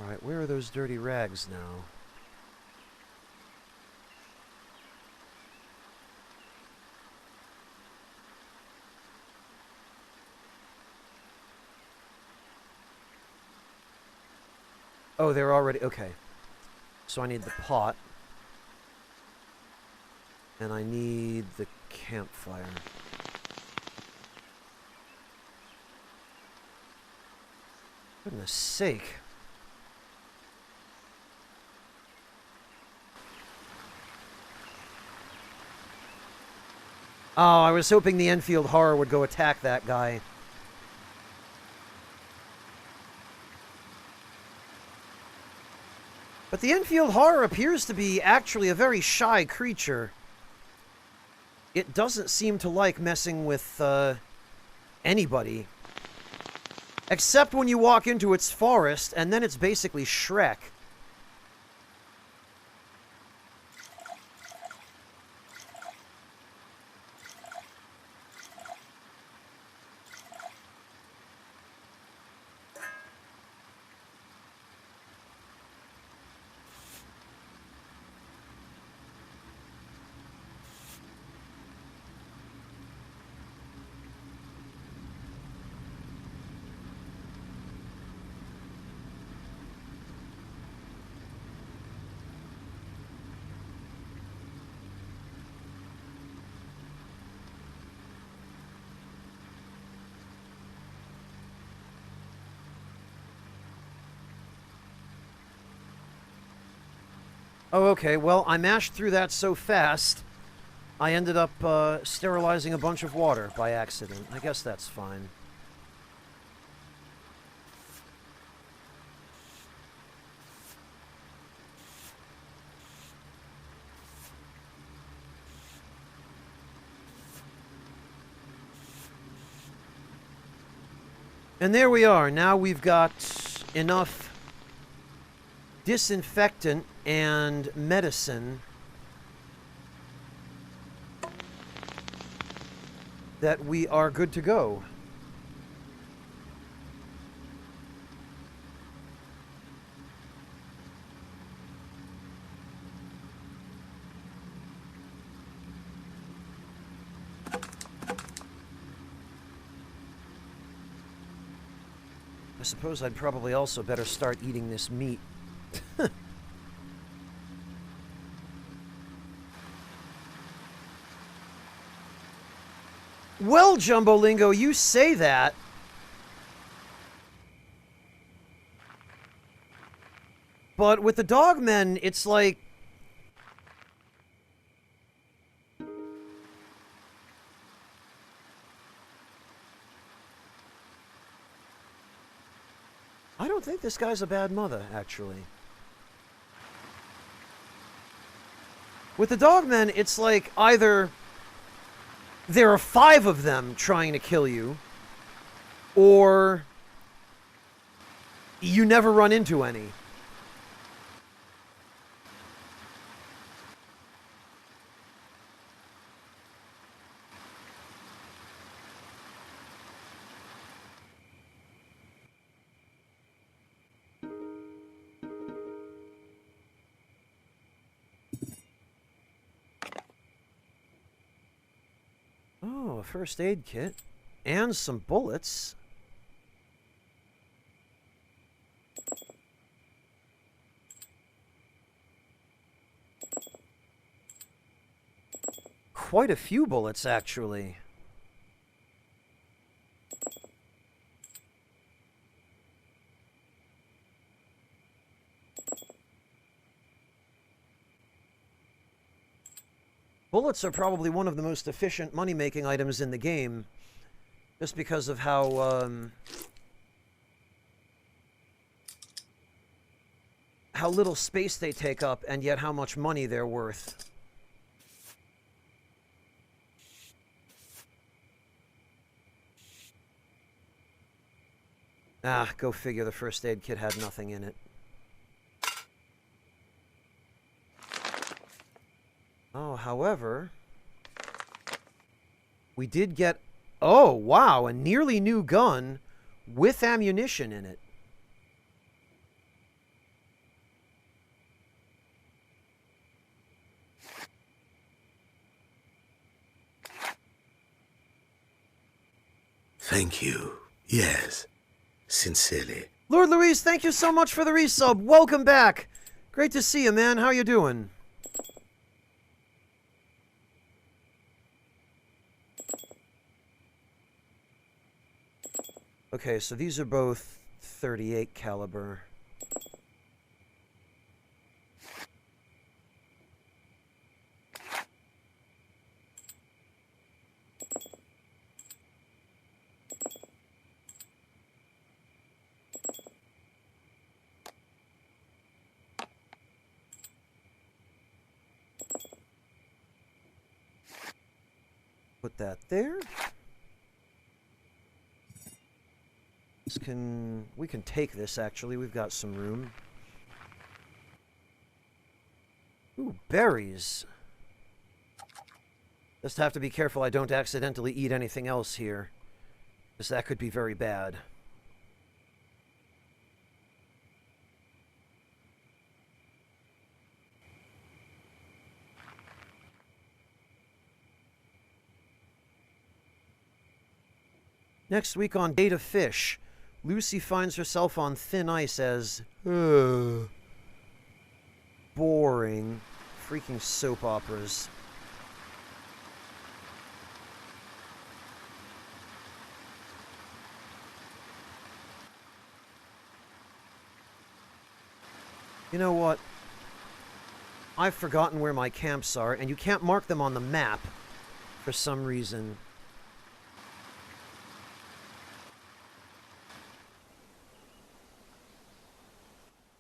Alright, where are those dirty rags now? Oh, they're already... Okay. So I need the pot. And I need the campfire. Goodness sake. Oh, I was hoping the Enfield Horror would go attack that guy. But the Enfield Horror appears to be actually a very shy creature. It doesn't seem to like messing with, anybody. Except when you walk into its forest, and then it's basically Shrek. Oh, okay. Well, I mashed through that so fast, I ended up sterilizing a bunch of water by accident. I guess that's fine. And there we are. Now we've got enough disinfectant and medicine that we are good to go. I suppose I'd probably also better start eating this meat. Well, Jumbo Lingo, you say that. But with the dogmen, it's like... I don't think this guy's a bad mother, actually. With the dogmen, it's like either there are 5 of them trying to kill you, or you never run into any. Oh, a first aid kit. And some bullets. Quite a few bullets, actually. Bullets are probably one of the most efficient money-making items in the game, just because of how little space they take up, and yet how much money they're worth. Ah, go figure, the first aid kit had nothing in it. Oh, however, we did get... Oh, wow, a nearly new gun with ammunition in it. Thank you. Yes. Sincerely. Lord Louise, thank you so much for the resub. Welcome back. Great to see you, man. How you doing? Okay, so these are both 38 caliber. Put that there. We can take this, actually. We've got some room. Ooh, berries. Just have to be careful I don't accidentally eat anything else here, because that could be very bad. Next week on Data Fish, Lucy finds herself on thin ice as... boring. Freaking soap operas. You know what? I've forgotten where my camps are, and you can't mark them on the map for some reason.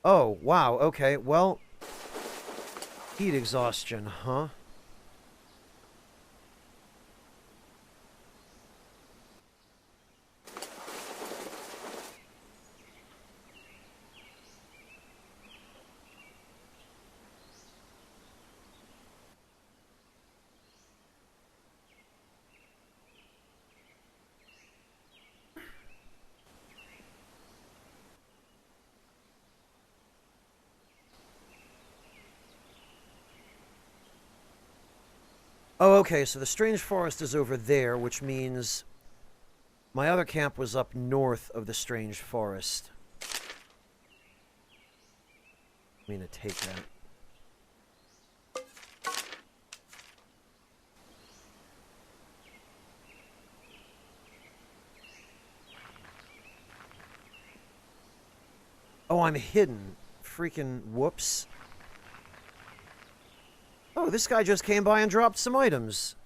Oh, wow, okay, well... Heat exhaustion, huh? Oh, okay, so the strange forest is over there, which means my other camp was up north of the strange forest. I'm gonna take that. Oh, I'm hidden. Freaking whoops. Oh, this guy just came by and dropped some items.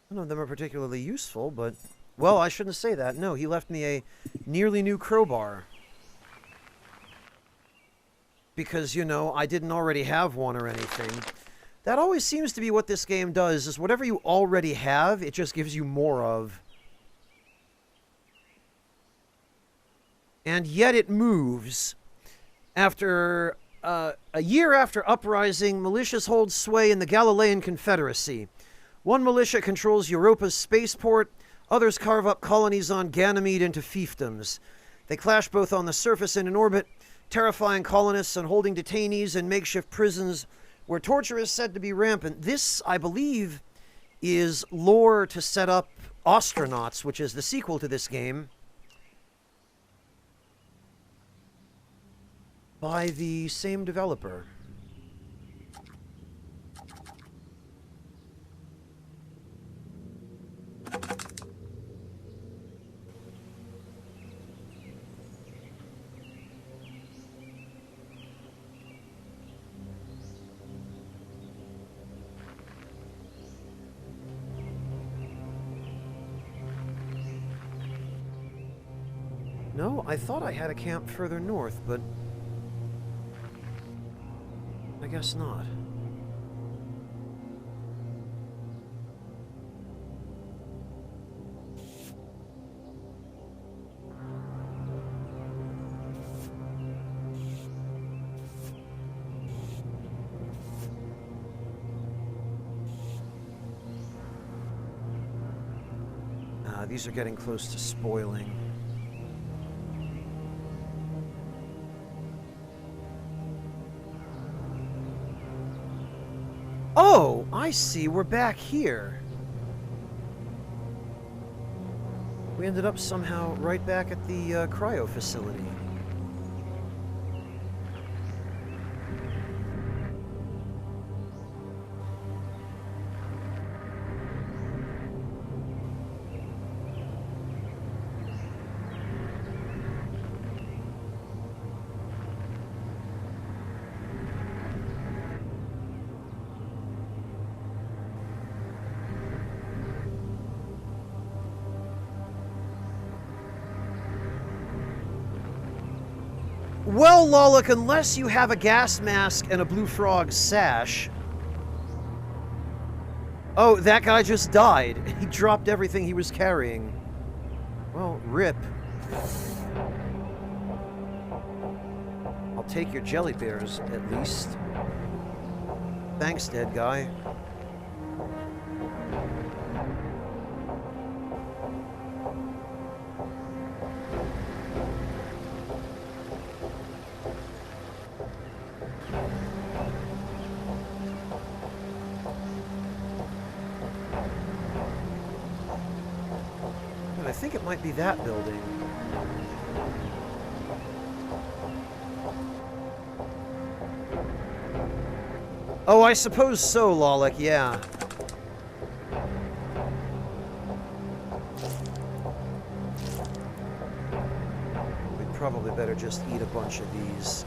None of them are particularly useful, but... Well, I shouldn't say that. No, he left me a nearly new crowbar. Because, you know, I didn't already have one or anything. That always seems to be what this game does, is whatever you already have, it just gives you more of. And yet it moves. After... a year after uprising, militias hold sway in the Galilean Confederacy. One militia controls Europa's spaceport, others carve up colonies on Ganymede into fiefdoms. They clash both on the surface and in orbit, terrifying colonists and holding detainees in makeshift prisons where torture is said to be rampant. This, I believe, is lore to set up Astronauts, which is the sequel to this game, by the same developer. No, I thought I had a camp further north, but I guess not. These are getting close to spoiling. Oh, I see. We're back here. We ended up somehow right back at the cryo facility. Well, Lollick, unless you have a gas mask and a Blue Frog sash... Oh, that guy just died. He dropped everything he was carrying. Well, rip. I'll take your jelly bears, at least. Thanks, dead guy. I think it might be that building. Oh, I suppose so, Lollick, yeah. We'd probably better just eat a bunch of these.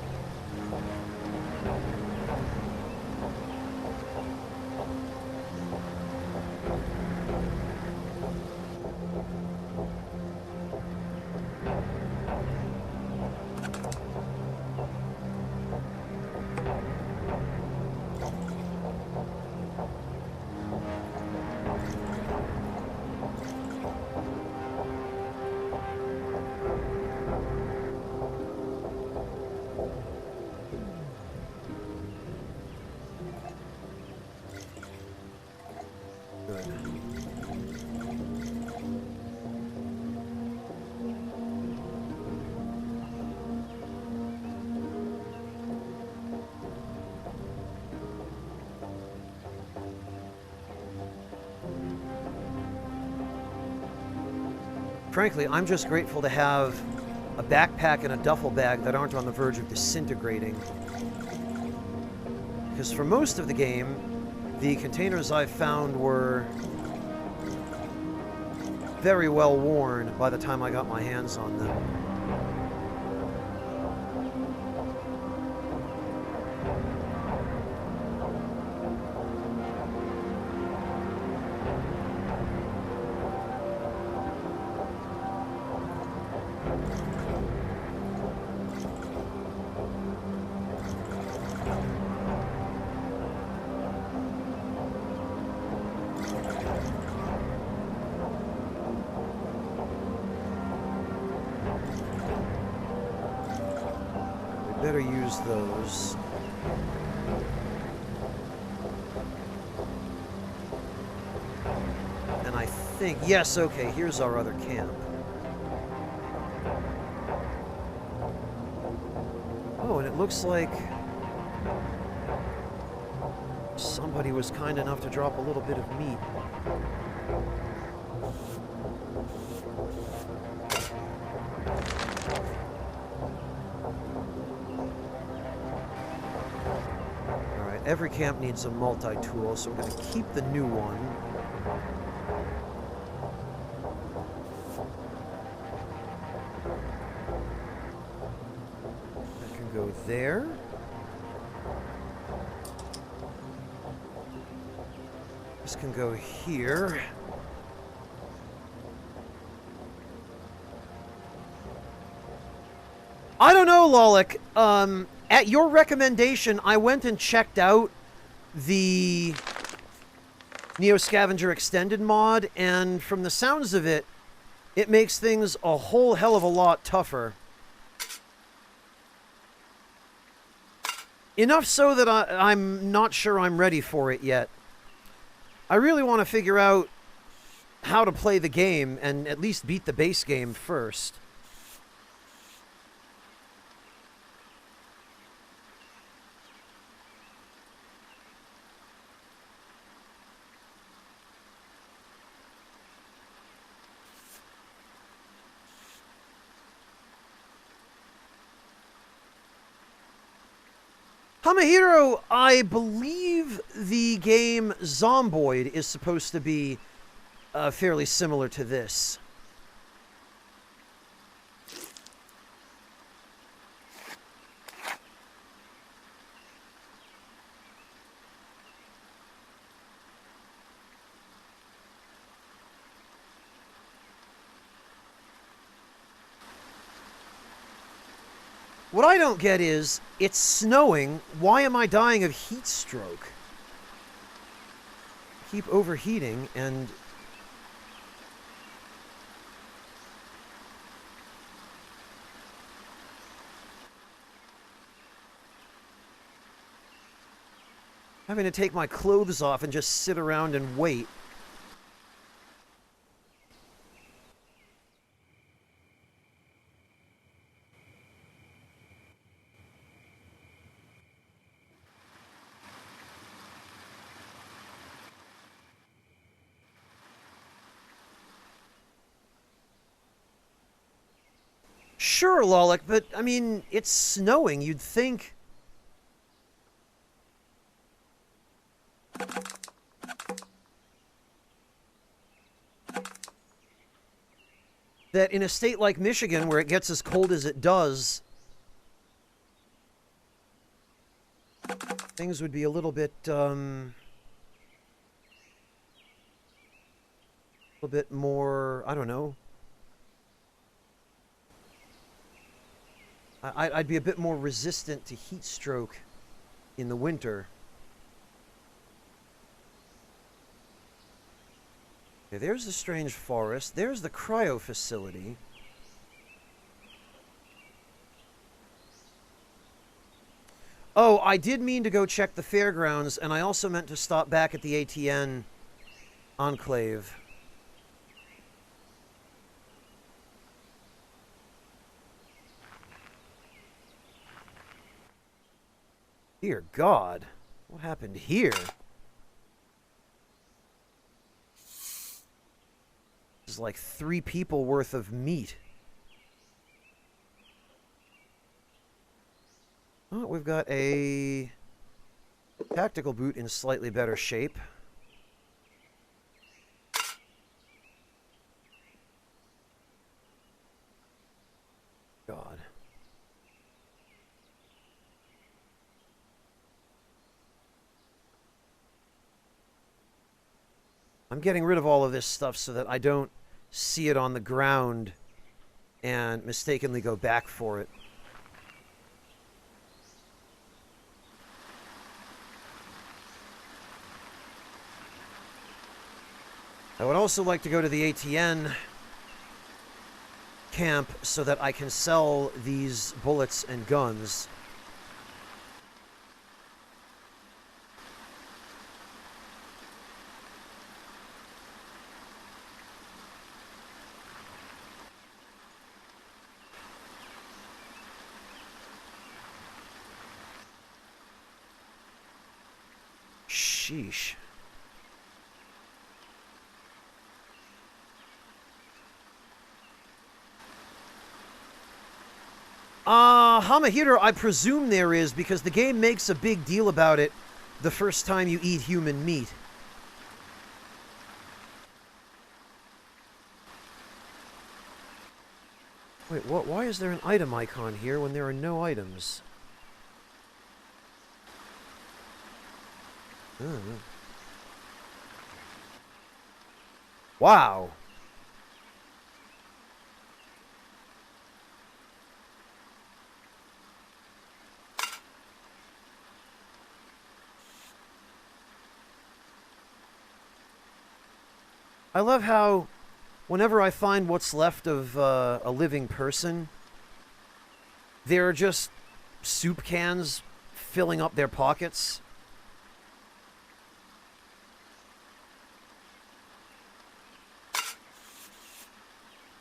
Frankly, I'm just grateful to have a backpack and a duffel bag that aren't on the verge of disintegrating. Because for most of the game, the containers I've found were very well worn by the time I got my hands on them. Better use those. And I think, yes, okay, here's our other camp. Oh, and it looks like somebody was kind enough to drop a little bit of meat. Every camp needs a multi-tool, so we're going to keep the new one. That can go there. This can go here. I don't know, Lolik. At your recommendation, I went and checked out the Neo Scavenger Extended mod, and from the sounds of it, it makes things a whole hell of a lot tougher. Enough so that I'm not sure I'm ready for it yet. I really want to figure out how to play the game and at least beat the base game first. Hamahiro, I believe the game Zomboid is supposed to be fairly similar to this. What I don't get is, it's snowing, why am I dying of heat stroke? Keep overheating and... having to take my clothes off and just sit around and wait. Sure, Lolik, but, I mean, it's snowing. You'd think... that in a state like Michigan, where it gets as cold as it does, things would be a little bit more, I don't know. I'd be a bit more resistant to heat stroke in the winter. Okay, there's the strange forest. There's the cryo facility. Oh, I did mean to go check the fairgrounds, and I also meant to stop back at the ATN Enclave. Dear God, what happened here? This is like 3 people worth of meat. Oh, we've got a tactical boot in slightly better shape. God. I'm getting rid of all of this stuff so that I don't see it on the ground and mistakenly go back for it. I would also like to go to the ATN camp so that I can sell these bullets and guns. Sheesh. Hamahiro, I presume there is, because the game makes a big deal about it the first time you eat human meat. Wait, what? Why is there an item icon here when there are no items? Wow. I love how whenever I find what's left of a living person, there are just soup cans filling up their pockets.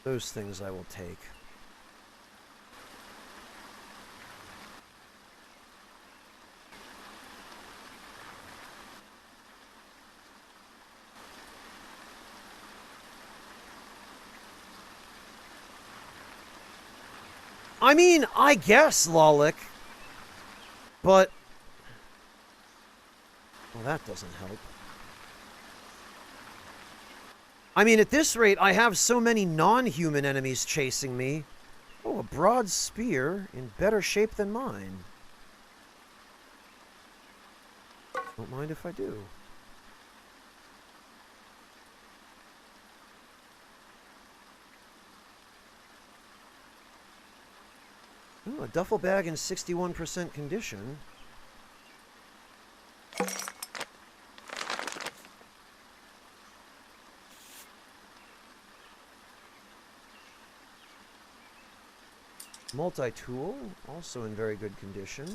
Those things I will take. I mean, I guess, Lolic. But... well, that doesn't help. I mean, at this rate, I have so many non-human enemies chasing me. Oh, a broad spear in better shape than mine. Don't mind if I do. Oh, a duffel bag in 61% condition. Multi-tool, also in very good condition.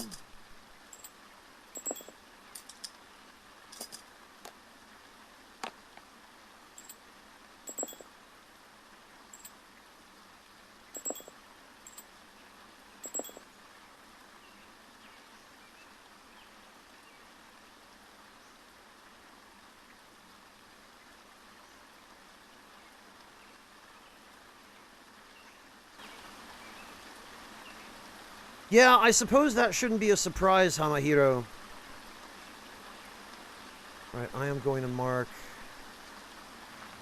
Yeah, I suppose that shouldn't be a surprise, Hamahiro. Alright, I am going to mark...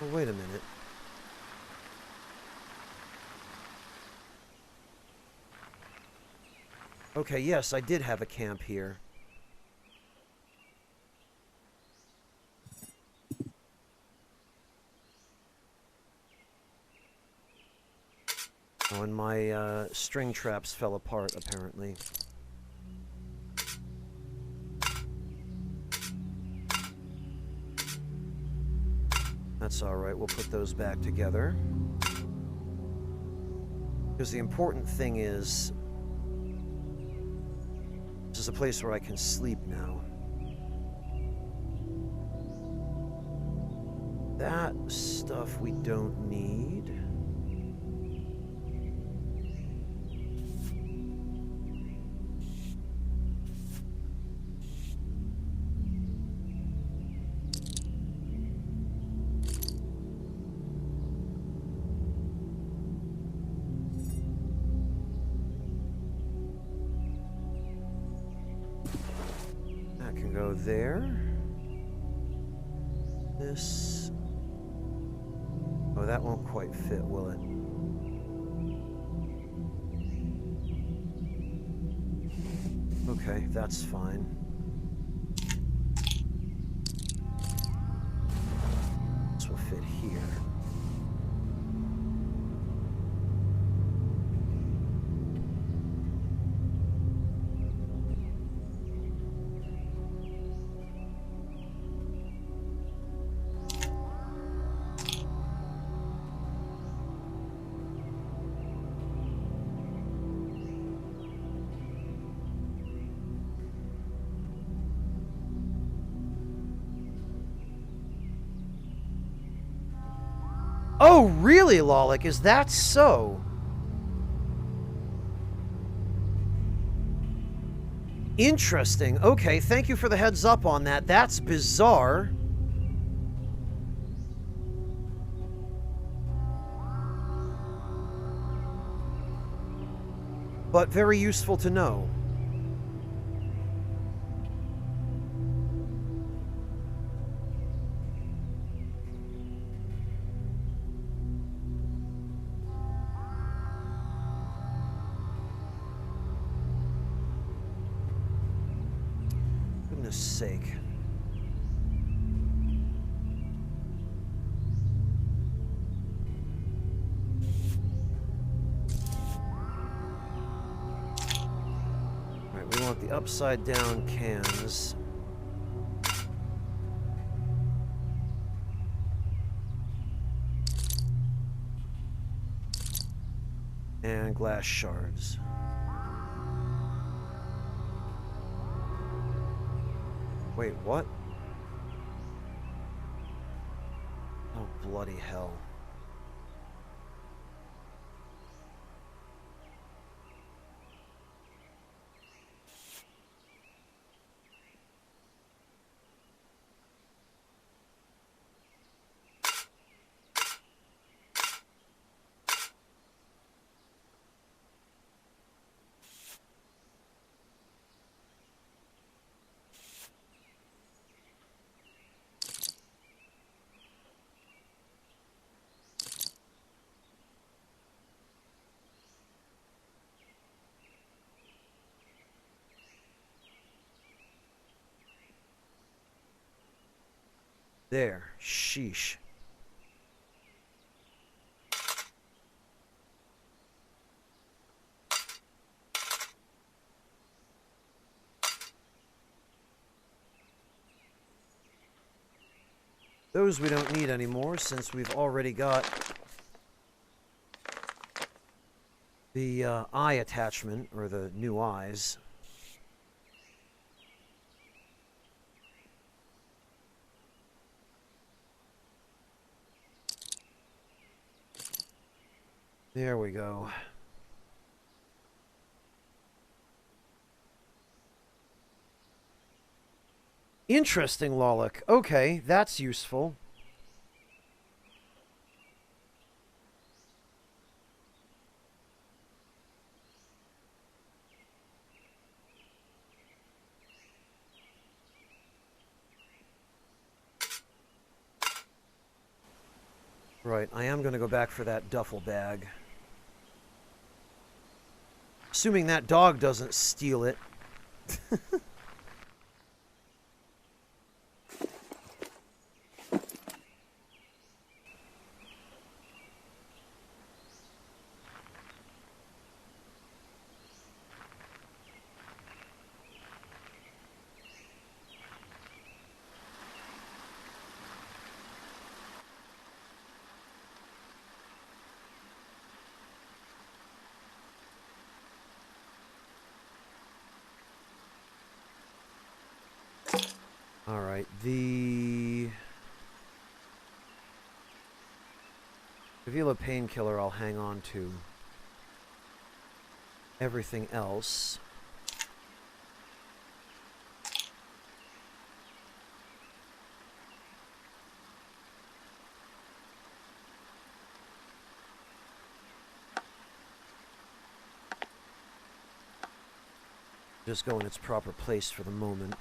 oh, wait a minute. Okay, yes, I did have a camp here. Oh, and my string traps fell apart, apparently. That's alright, we'll put those back together. Because the important thing is... this is a place where I can sleep now. That stuff we don't need. can go there. This... Oh, that won't quite fit, will it? Okay, that's fine. This will fit here. Oh, really, Lolik? Is that so? Interesting. Okay, thank you for the heads up on that. That's bizarre. But very useful to know. Goodness sake. Alright, we want the upside down cans. And glass shards. Wait, what? Oh, bloody hell. There. Sheesh. Those we don't need anymore since we've already got the eye attachment, or the new eyes. There we go. Interesting, Lolik. Okay, that's useful. Right, I am going to go back for that duffel bag. Assuming that dog doesn't steal it. Alright, the Avila painkiller I'll hang on to. Everything else... just go in its proper place for the moment.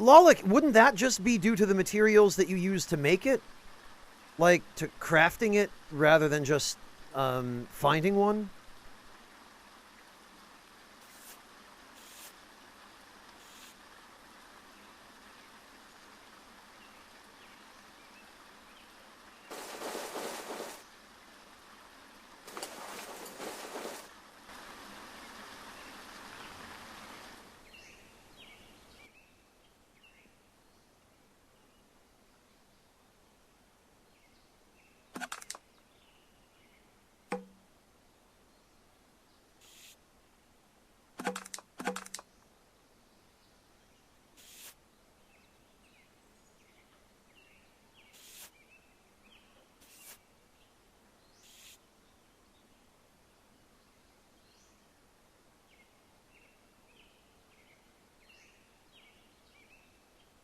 Lolik, wouldn't that just be due to the materials that you use to make it? Like, to crafting it rather than just finding one?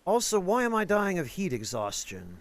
Also, why am I dying of heat exhaustion?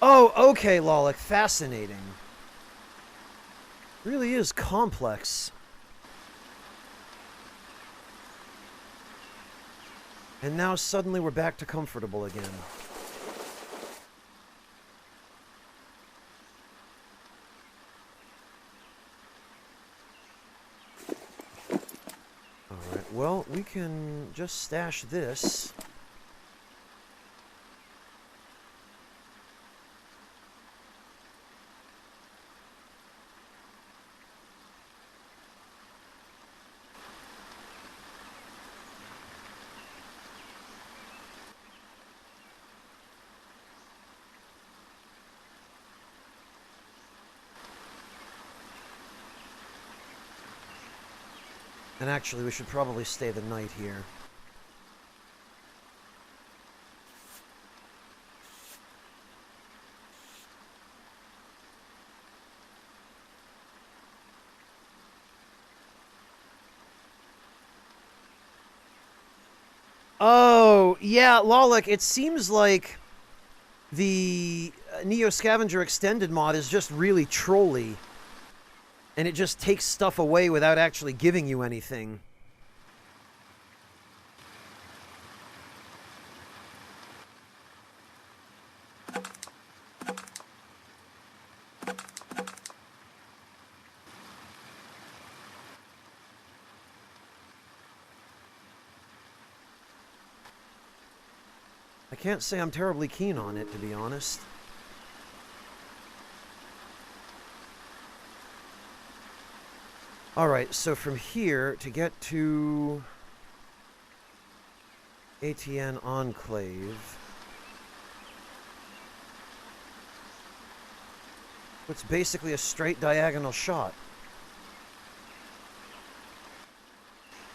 Oh, okay, Lolik. Fascinating. Really is complex. And now suddenly we're back to comfortable again. Alright, well, we can just stash this. And actually, we should probably stay the night here. Oh, yeah, Lolik, it seems like the Neo Scavenger Extended mod is just really trolly. And it just takes stuff away without actually giving you anything. I can't say I'm terribly keen on it, to be honest. Alright, so from here, to get to ATN Enclave, it's basically a straight diagonal shot.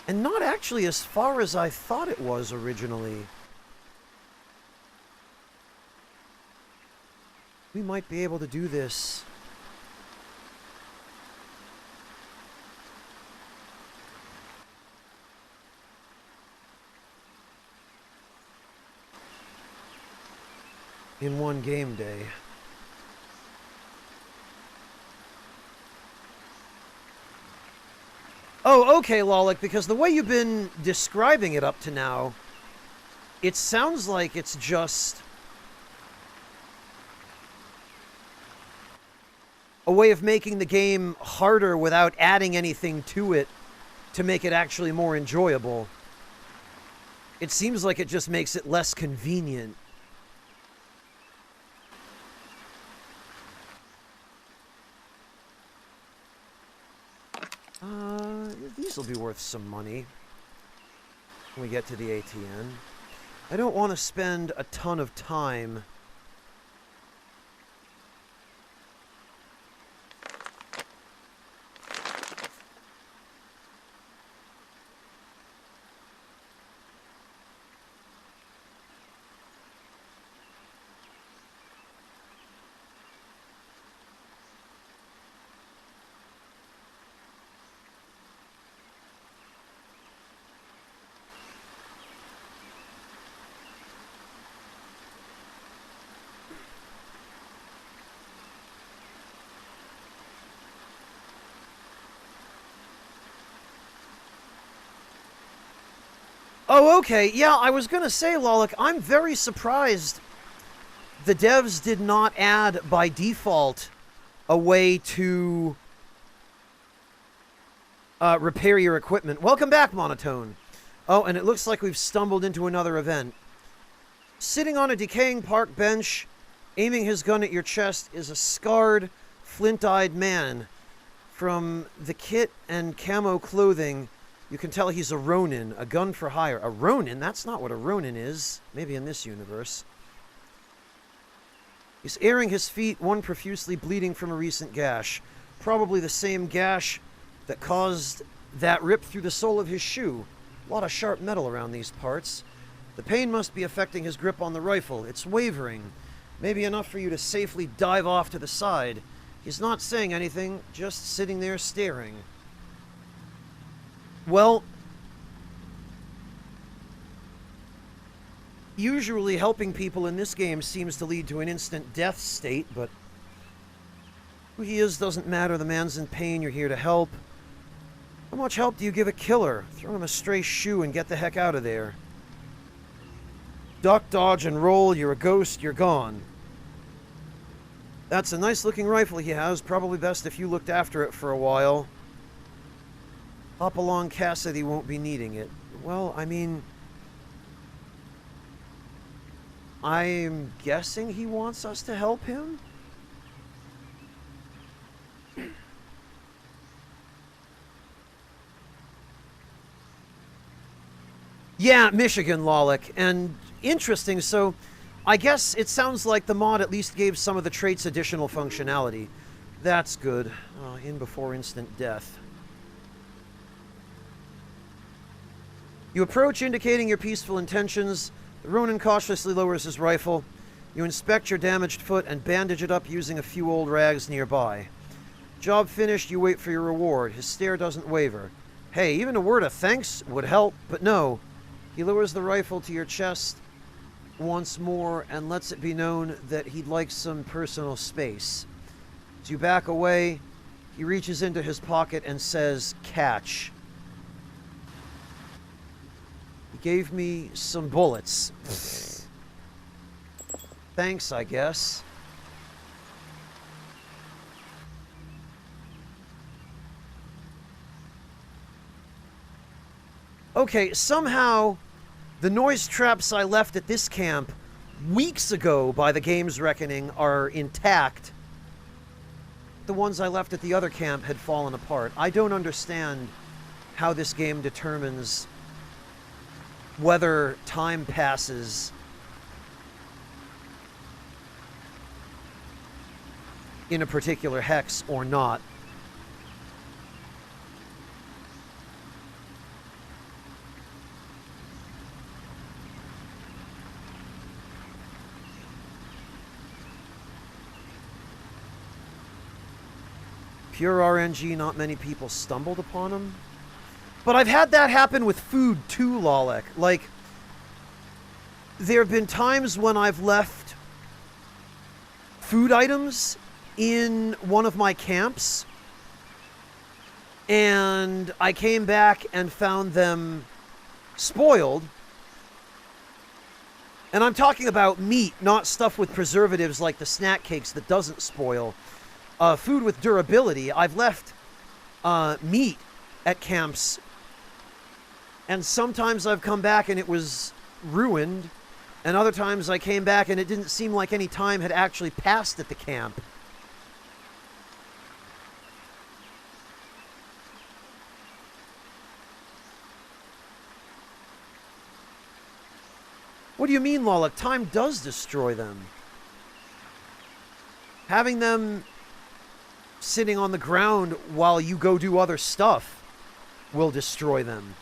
And not actually as far as I thought it was originally. We might be able to do this. In one game day. Oh, okay, Lolik, because the way you've been describing it up to now, it sounds like it's just a way of making the game harder without adding anything to it to make it actually more enjoyable. It seems like it just makes it less convenient. These will be worth some money when we get to the ATM. I don't want to spend a ton of time. Oh, okay. Yeah, I was gonna say, Lollick, I'm very surprised the devs did not add, by default, a way to repair your equipment. Welcome back, Monotone. Oh, and it looks like we've stumbled into another event. Sitting on a decaying park bench, aiming his gun at your chest, is a scarred, flint-eyed man. From the kit and camo clothing, you can tell he's a Ronin, a gun for hire. A Ronin? That's not what a Ronin is. Maybe in this universe. He's airing his feet, one profusely bleeding from a recent gash. Probably the same gash that caused that rip through the sole of his shoe. A lot of sharp metal around these parts. The pain must be affecting his grip on the rifle. It's wavering. Maybe enough for you to safely dive off to the side. He's not saying anything, just sitting there staring. Well, usually helping people in this game seems to lead to an instant death state, but who he is doesn't matter. The man's in pain, you're here to help. How much help do you give a killer? Throw him a stray shoe and get the heck out of there. Duck, dodge, and roll, you're a ghost, you're gone. That's a nice-looking rifle he has, probably best if you looked after it for a while. Hop along, Cassidy won't be needing it. Well, I mean, I'm guessing he wants us to help him? Yeah, Michigan, Lollick. And interesting, so I guess it sounds like the mod at least gave some of the traits additional functionality. That's good. In before instant death. You approach, indicating your peaceful intentions. The Ronin cautiously lowers his rifle. You inspect your damaged foot and bandage it up using a few old rags nearby. Job finished, you wait for your reward. His stare doesn't waver. Hey, even a word of thanks would help, but no. He lowers the rifle to your chest once more and lets it be known that he'd like some personal space. As you back away, he reaches into his pocket and says, "Catch." He gave me some bullets. Thanks, I guess. Okay, somehow the noise traps I left at this camp weeks ago, by the game's reckoning, are intact. The ones I left at the other camp had fallen apart. I don't understand how this game determines whether time passes in a particular hex or not. Pure RNG, not many people stumbled upon them. But I've had that happen with food too, Lolek. Like, there have been times when I've left food items in one of my camps, and I came back and found them spoiled. And I'm talking about meat, not stuff with preservatives like the snack cakes that doesn't spoil. Food with durability. I've left meat at camps And sometimes I've come back and it was ruined, and other times I came back and it didn't seem like any time had actually passed at the camp. What do you mean, Lola? Time does destroy them. Having them sitting on the ground while you go do other stuff will destroy them.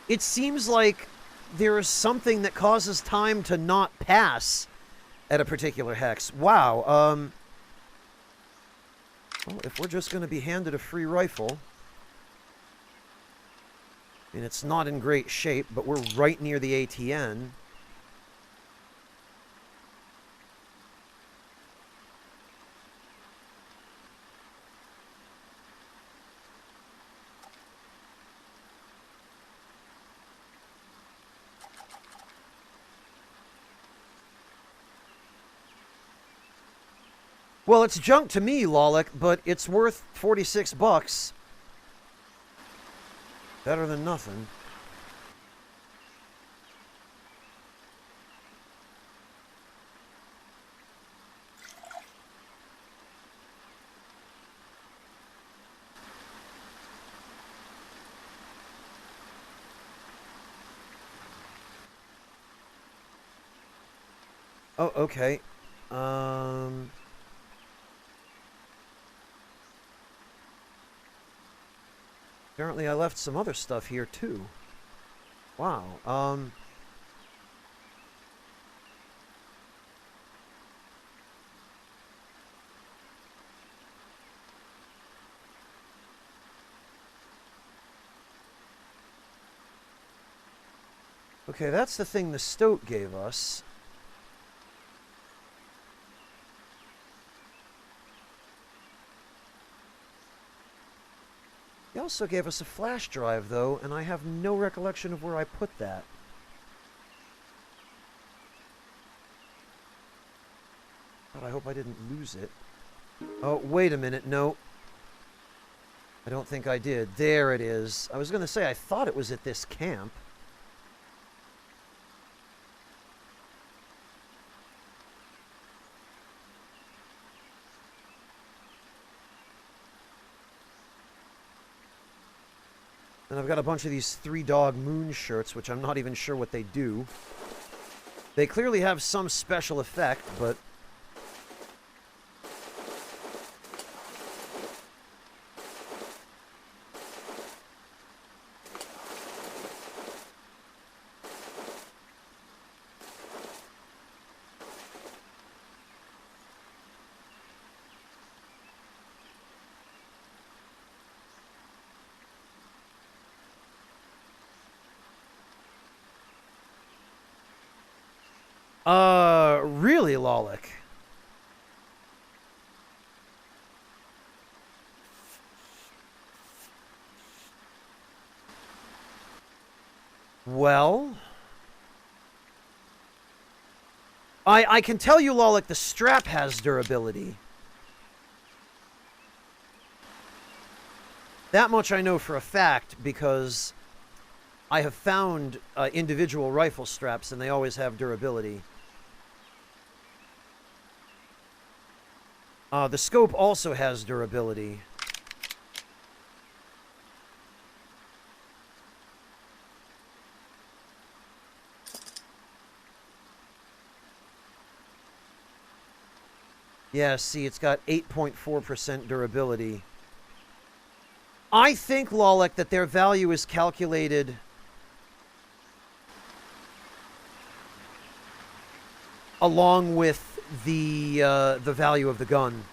It seems like there is something that causes time to not pass at a particular hex. Wow, well, if we're just going to be handed a free rifle, and it's not in great shape, but we're right near the ATN. Well, it's junk to me, Lolic, but it's worth 46 bucks. Better than nothing. Oh, okay. Apparently I left some other stuff here, too. Wow, okay, that's the thing the Stoat gave us. He also gave us a flash drive, though, and I have no recollection of where I put that. God, I hope I didn't lose it. Oh, wait a minute, no. I don't think I did. There it is. I was going to say, I thought it was at this camp. And I've got a bunch of these 3-Dog Moon shirts, which I'm not even sure what they do. They clearly have some special effect, but... really, Lolic? Well... I can tell you, Lolic, the strap has durability. That much I know for a fact, because I have found individual rifle straps, and they always have durability. The scope also has durability. Yeah, see, it's got 8.4% durability. I think, Lolic, that their value is calculated along with the value of the gun.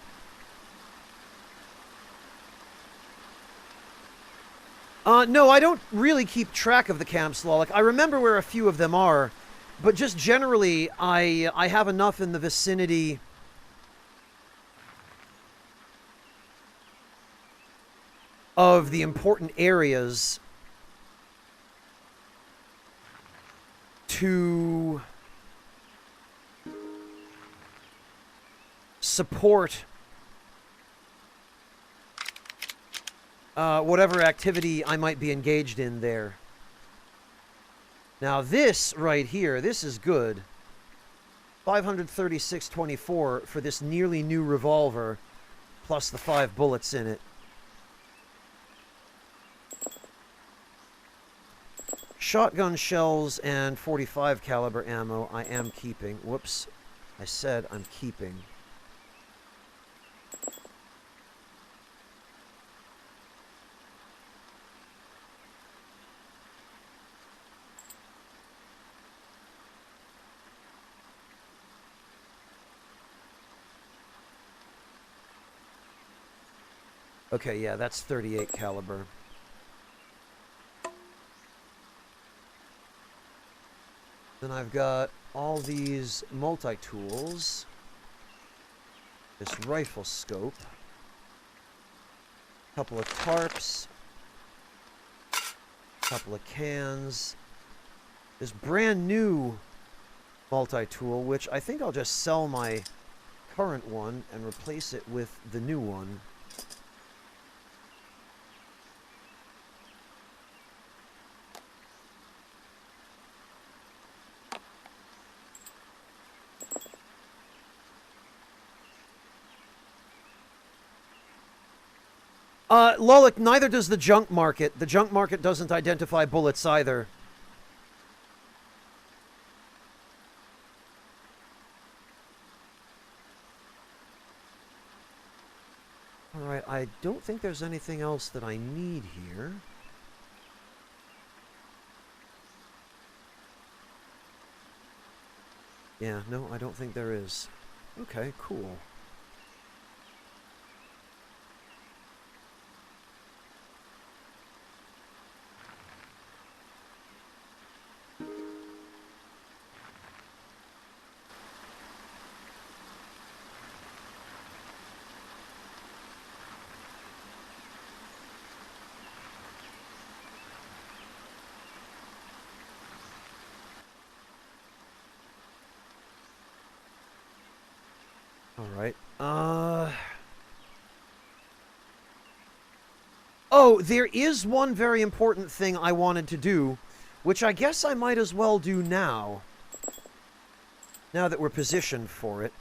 No, I don't really keep track of the camps, Lolic. I remember where a few of them are, but just generally, I have enough in the vicinity of the important areas to support whatever activity I might be engaged in there. Now this right here, this is good. 536.24 for this nearly new revolver, plus the 5 bullets in it. Shotgun shells and 45 caliber ammo I am keeping. Whoops. I said I'm keeping. Okay, yeah, that's 38 caliber. Then I've got all these multi-tools. This rifle scope. A couple of tarps. A couple of cans. This brand new multi-tool, which I think I'll just sell my current one and replace it with the new one. Lolik, neither does the junk market. The junk market doesn't identify bullets either. Alright, I don't think there's anything else that I need here. Yeah, no, I don't think there is. Okay, cool. Alright, oh, there is one very important thing I wanted to do, which I guess I might as well do now. Now that we're positioned for it.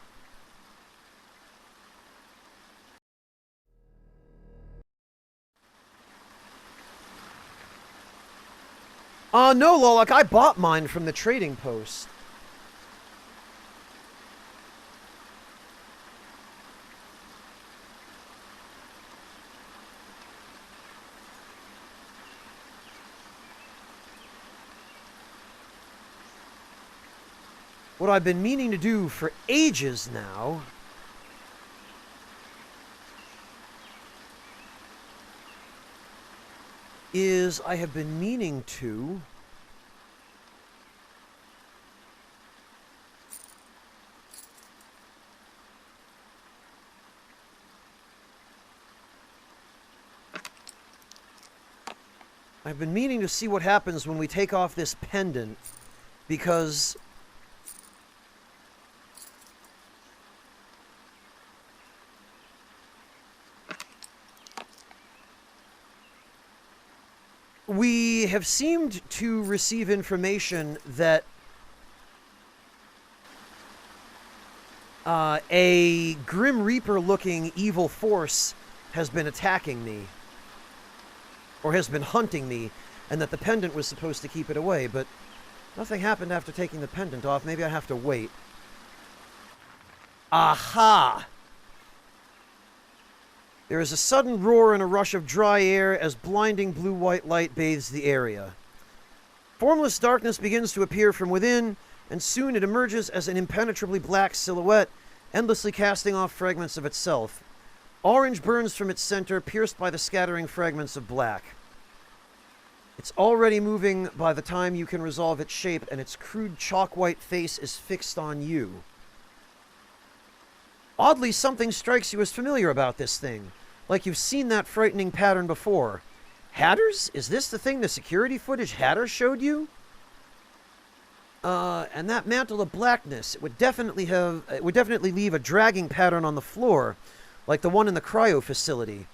No, Lolok, I bought mine from the trading post. What I've been meaning to do for ages now is I have been meaning to see what happens when we take off this pendant, because we have seemed to receive information that a Grim Reaper-looking evil force has been attacking me, or has been hunting me, and that the pendant was supposed to keep it away, but nothing happened after taking the pendant off. Maybe I have to wait. Aha! There is a sudden roar and a rush of dry air as blinding blue-white light bathes the area. Formless darkness begins to appear from within, and soon it emerges as an impenetrably black silhouette, endlessly casting off fragments of itself. Orange burns from its center, pierced by the scattering fragments of black. It's already moving by the time you can resolve its shape, and its crude chalk-white face is fixed on you. Oddly, something strikes you as familiar about this thing, like you've seen that frightening pattern before. Hatters? Is this the thing the security footage Hatter showed you? And that mantle of blackness, it would definitely leave a dragging pattern on the floor, like the one in the cryo facility.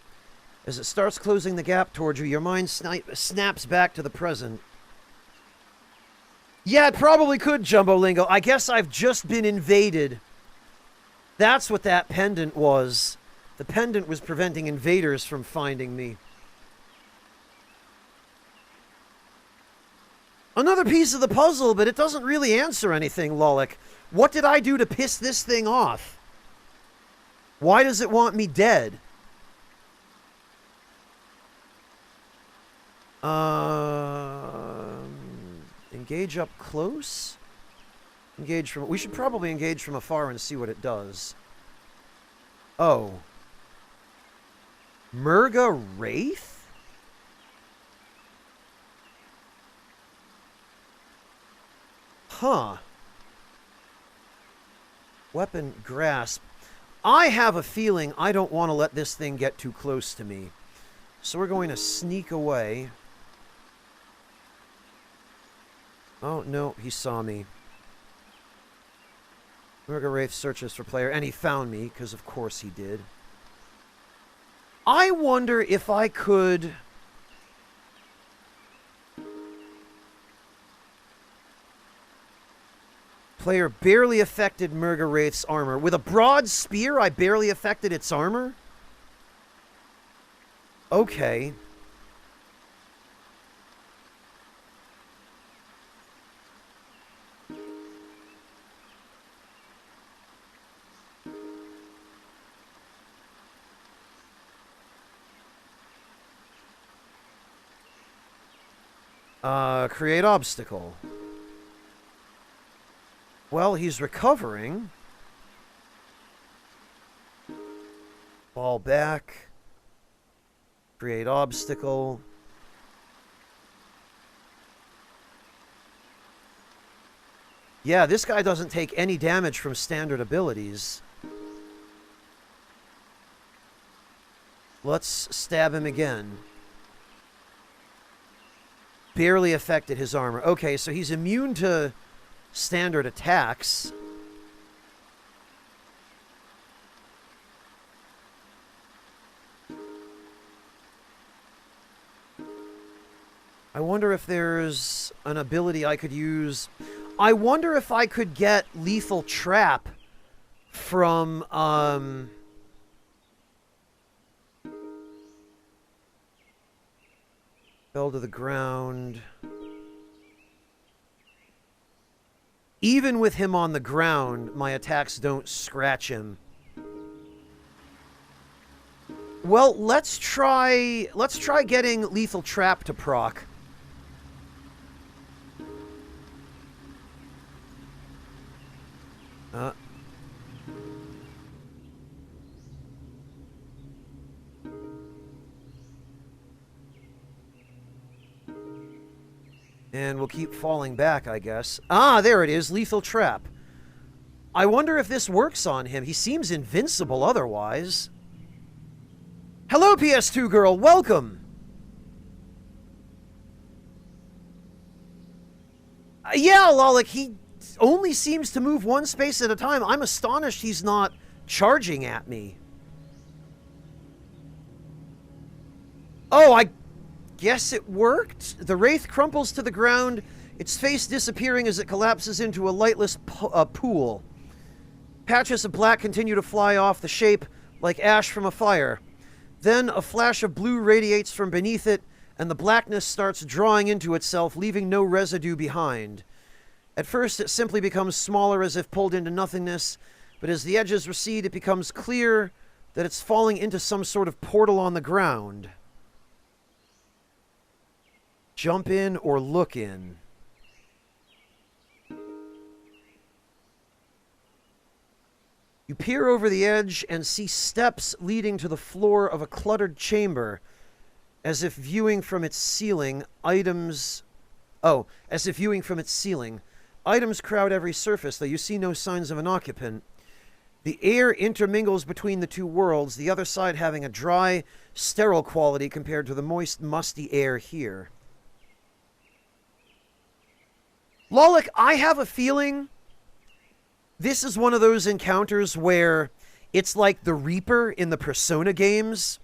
As it starts closing the gap towards you, your mind snaps back to the present. Yeah, it probably could, Jumbo Lingo. I guess I've just been invaded. That's what that pendant was. The pendant was preventing invaders from finding me. Another piece of the puzzle, but it doesn't really answer anything, Lolik. What did I do to piss this thing off? Why does it want me dead? Engage up close? Engage from... We should probably engage from afar and see what it does. Oh. Murga Wraith? Huh. Weapon Grasp. I have a feeling I don't want to let this thing get too close to me. So we're going to sneak away. Oh, no, he saw me. Murga Wraith searches for player, and he found me, because of course he did. I wonder if I could... Player barely affected Murga Wraith's armor. With a broad spear, I barely affected its armor? Okay. Create obstacle. Well, he's recovering. Fall back. Create obstacle. Yeah, this guy doesn't take any damage from standard abilities. Let's stab him again. Barely affected his armor. Okay, so he's immune to standard attacks. I wonder if there's an ability I could use. I wonder if I could get Lethal Trap from, fell to the ground. Even with him on the ground, my attacks don't scratch him. Well, let's try getting Lethal Trap to proc. And we'll keep falling back, I guess. Ah, there it is, Lethal Trap. I wonder if this works on him. He seems invincible otherwise. Hello, PS2 girl, welcome! Yeah, Lolik, he only seems to move one space at a time. I'm astonished he's not charging at me. Oh, I guess it worked. The Wraith crumples to the ground, its face disappearing as it collapses into a lightless pool. Patches of black continue to fly off the shape like ash from a fire. Then a flash of blue radiates from beneath it, and the blackness starts drawing into itself, leaving no residue behind. At first, it simply becomes smaller as if pulled into nothingness, but as the edges recede, it becomes clear that it's falling into some sort of portal on the ground. Jump in or look in. You peer over the edge and see steps leading to the floor of a cluttered chamber. As if viewing from its ceiling, items crowd every surface, though you see no signs of an occupant. The air intermingles between the two worlds, the other side having a dry, sterile quality compared to the moist, musty air here. Lolik, I have a feeling this is one of those encounters where it's like the Reaper in the Persona games.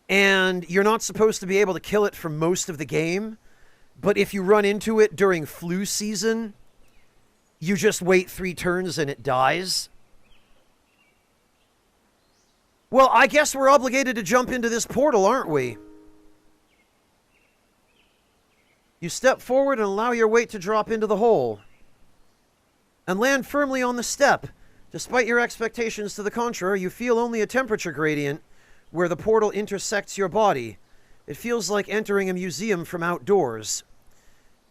and you're not supposed to be able to kill it for most of the game, but if you run into it during flu season, you just wait 3 turns and it dies. Well, I guess we're obligated to jump into this portal, aren't we? You step forward and allow your weight to drop into the hole. And land firmly on the step. Despite your expectations to the contrary, you feel only a temperature gradient where the portal intersects your body. It feels like entering a museum from outdoors.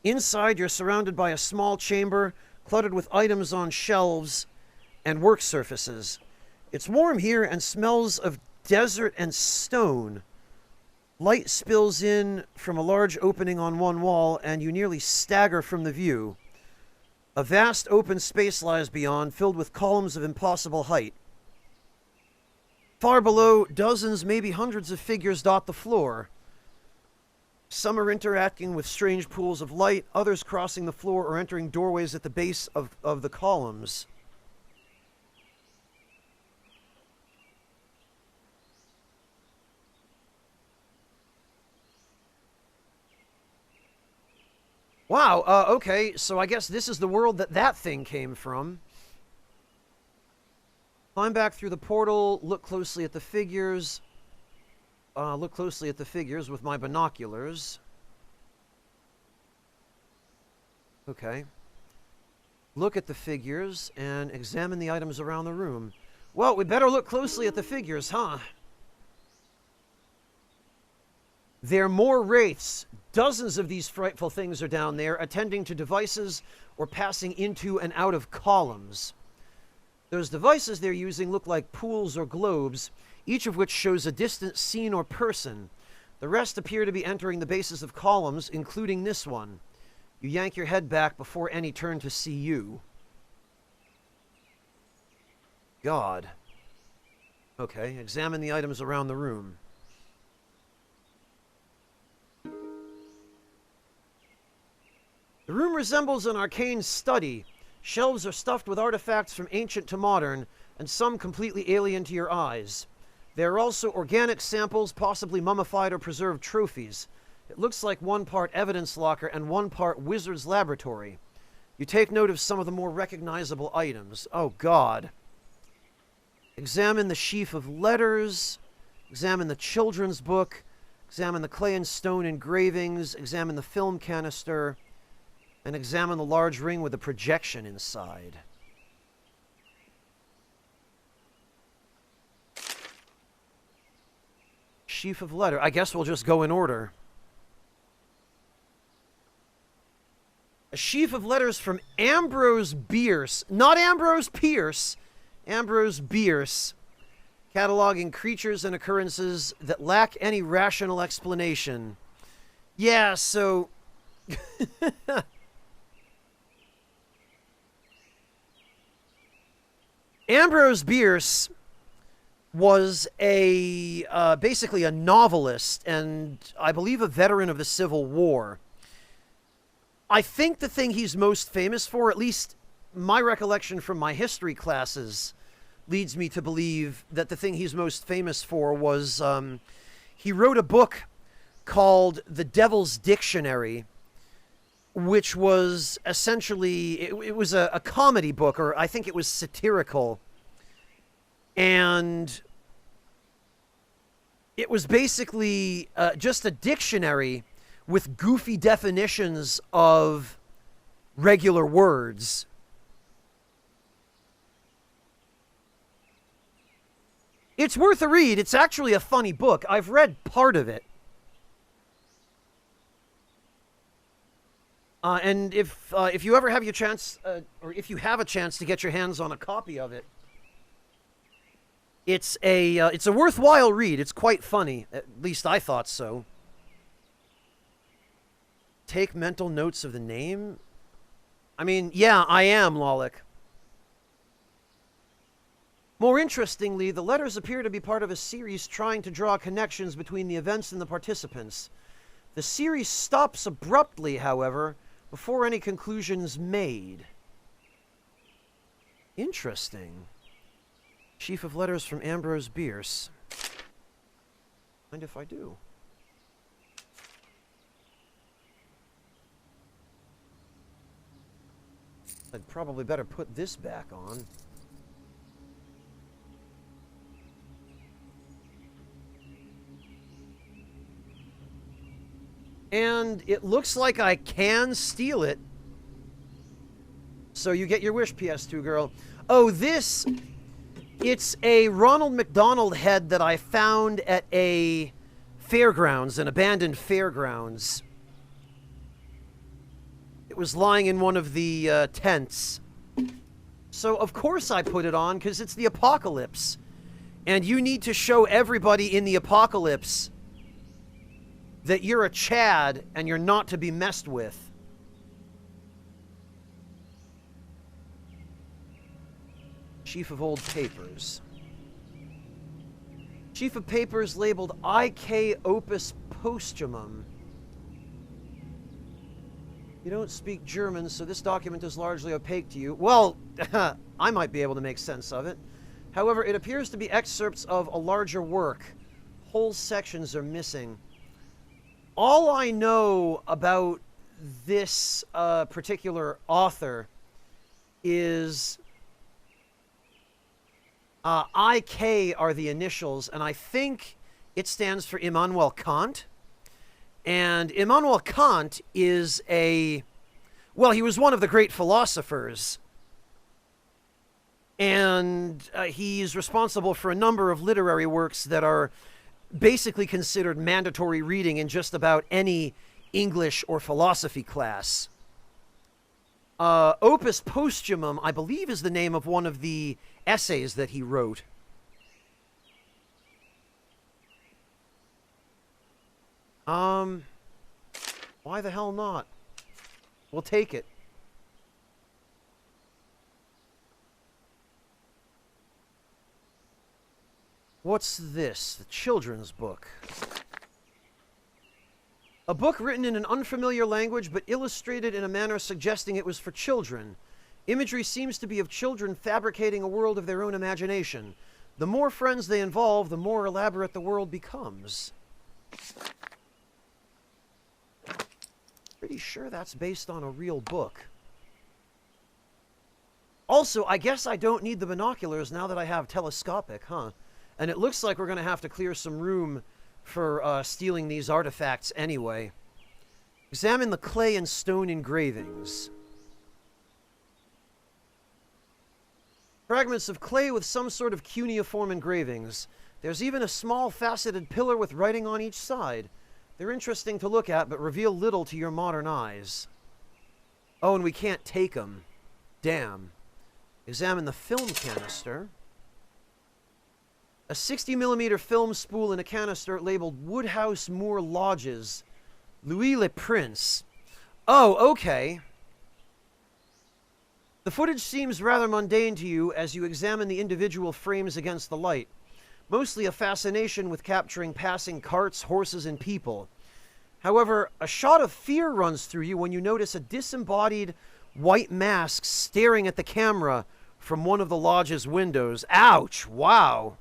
Inside, you're surrounded by a small chamber cluttered with items on shelves and work surfaces. It's warm here and smells of desert and stone. Light spills in from a large opening on one wall, and you nearly stagger from the view. A vast open space lies beyond, filled with columns of impossible height. Far below, dozens, maybe hundreds of figures dot the floor. Some are interacting with strange pools of light, others crossing the floor or entering doorways at the base of the columns. Wow, okay, so I guess this is the world that thing came from. Climb back through the portal, look closely at the figures. Look closely at the figures with my binoculars. Okay. Look at the figures and examine the items around the room. Well, we better look closely at the figures, huh? There are more wraiths. Dozens of these frightful things are down there, attending to devices or passing into and out of columns. Those devices they're using look like pools or globes, each of which shows a distant scene or person. The rest appear to be entering the bases of columns, including this one. You yank your head back before any turn to see you. God. Okay, examine the items around the room. The room resembles an arcane study. Shelves are stuffed with artifacts from ancient to modern, and some completely alien to your eyes. There are also organic samples, possibly mummified or preserved trophies. It looks like one part evidence locker and one part wizard's laboratory. You take note of some of the more recognizable items. Oh, God. Examine the sheaf of letters. Examine the children's book. Examine the clay and stone engravings. Examine the film canister. And examine the large ring with a projection inside. Sheaf of letter. I guess we'll just go in order. A sheaf of letters from Ambrose Bierce. Not Ambrose Pierce. Ambrose Bierce. Cataloging creatures and occurrences that lack any rational explanation. Yeah, so... Ambrose Bierce was basically a novelist and I believe a veteran of the Civil War. I think the thing he's most famous for, at least my recollection from my history classes, leads me to believe that the thing he's most famous for was he wrote a book called The Devil's Dictionary, which was essentially, it was a comedy book, or I think it was satirical. And it was basically just a dictionary with goofy definitions of regular words. It's worth a read. It's actually a funny book. I've read part of it. And if you ever have your chance, or if you have a chance to get your hands on a copy of it, it's a worthwhile read. It's quite funny. At least I thought so. Take mental notes of the name? I mean, yeah, I am, Lolik. More interestingly, the letters appear to be part of a series trying to draw connections between the events and the participants. The series stops abruptly, however, before any conclusions made. Interesting. Sheaf of letters from Ambrose Bierce. Mind if I do? I'd probably better put this back on. And it looks like I can steal it. So you get your wish, PS2 girl. Oh, this... It's a Ronald McDonald head that I found at a fairgrounds, an abandoned fairgrounds. It was lying in one of the tents. So, of course I put it on, because it's the apocalypse. And you need to show everybody in the apocalypse that you're a Chad and you're not to be messed with. Chief of Old Papers. Chief of Papers labeled IK Opus Posthumum. You don't speak German, so this document is largely opaque to you. Well, I might be able to make sense of it. However, it appears to be excerpts of a larger work. Whole sections are missing. All I know about this particular author is IK are the initials, and I think it stands for Immanuel Kant. And Immanuel Kant is well, he was one of the great philosophers. And he's responsible for a number of literary works that are basically considered mandatory reading in just about any English or philosophy class. Opus Posthumum, I believe, is the name of one of the essays that he wrote. Why the hell not? We'll take it. What's this? The children's book. A book written in an unfamiliar language, but illustrated in a manner suggesting it was for children. Imagery seems to be of children fabricating a world of their own imagination. The more friends they involve, the more elaborate the world becomes. Pretty sure that's based on a real book. Also, I guess I don't need the binoculars now that I have telescopic, huh? And it looks like we're going to have to clear some room for stealing these artifacts anyway. Examine the clay and stone engravings. Fragments of clay with some sort of cuneiform engravings. There's even a small faceted pillar with writing on each side. They're interesting to look at, but reveal little to your modern eyes. Oh, and we can't take them. Damn. Examine the film canister. A 60mm film spool in a canister labeled Woodhouse Moor Lodges. Louis Le Prince. Oh, okay. The footage seems rather mundane to you as you examine the individual frames against the light. Mostly a fascination with capturing passing carts, horses, and people. However, a shot of fear runs through you when you notice a disembodied white mask staring at the camera from one of the lodge's windows. Ouch! Wow!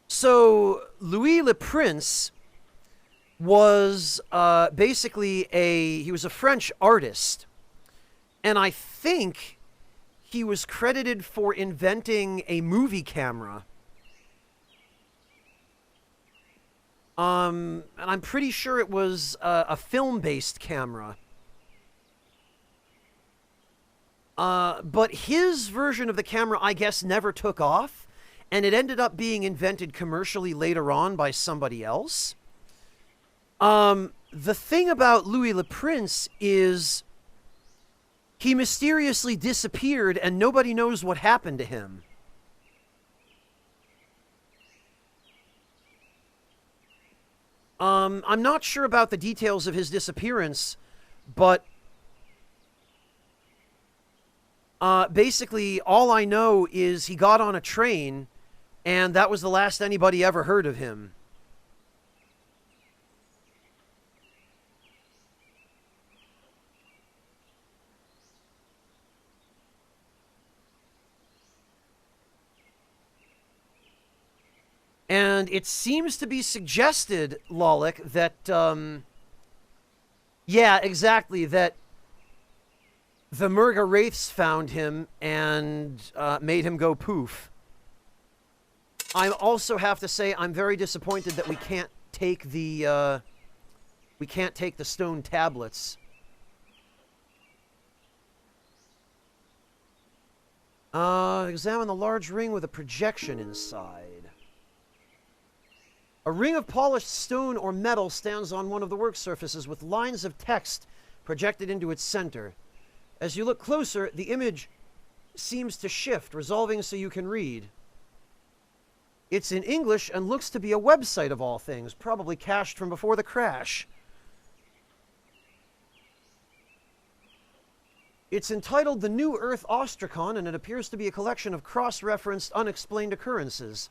So, Louis Le Prince was basically he was a French artist. And I think he was credited for inventing a movie camera. And I'm pretty sure it was a film-based camera. But his version of the camera, I guess, never took off. And it ended up being invented commercially later on by somebody else. The thing about Louis Le Prince is he mysteriously disappeared and nobody knows what happened to him. I'm not sure about the details of his disappearance, but basically all I know is he got on a train and that was the last anybody ever heard of him. And it seems to be suggested, Lolik, that, yeah, exactly, that the Murga Wraiths found him and made him go poof. I also have to say I'm very disappointed that we can't take the stone tablets. Examine the large ring with a projection inside. A ring of polished stone or metal stands on one of the work surfaces with lines of text projected into its center. As you look closer, the image seems to shift, resolving so you can read. It's in English and looks to be a website of all things, probably cached from before the crash. It's entitled The New Earth Ostracon, and it appears to be a collection of cross-referenced, unexplained occurrences.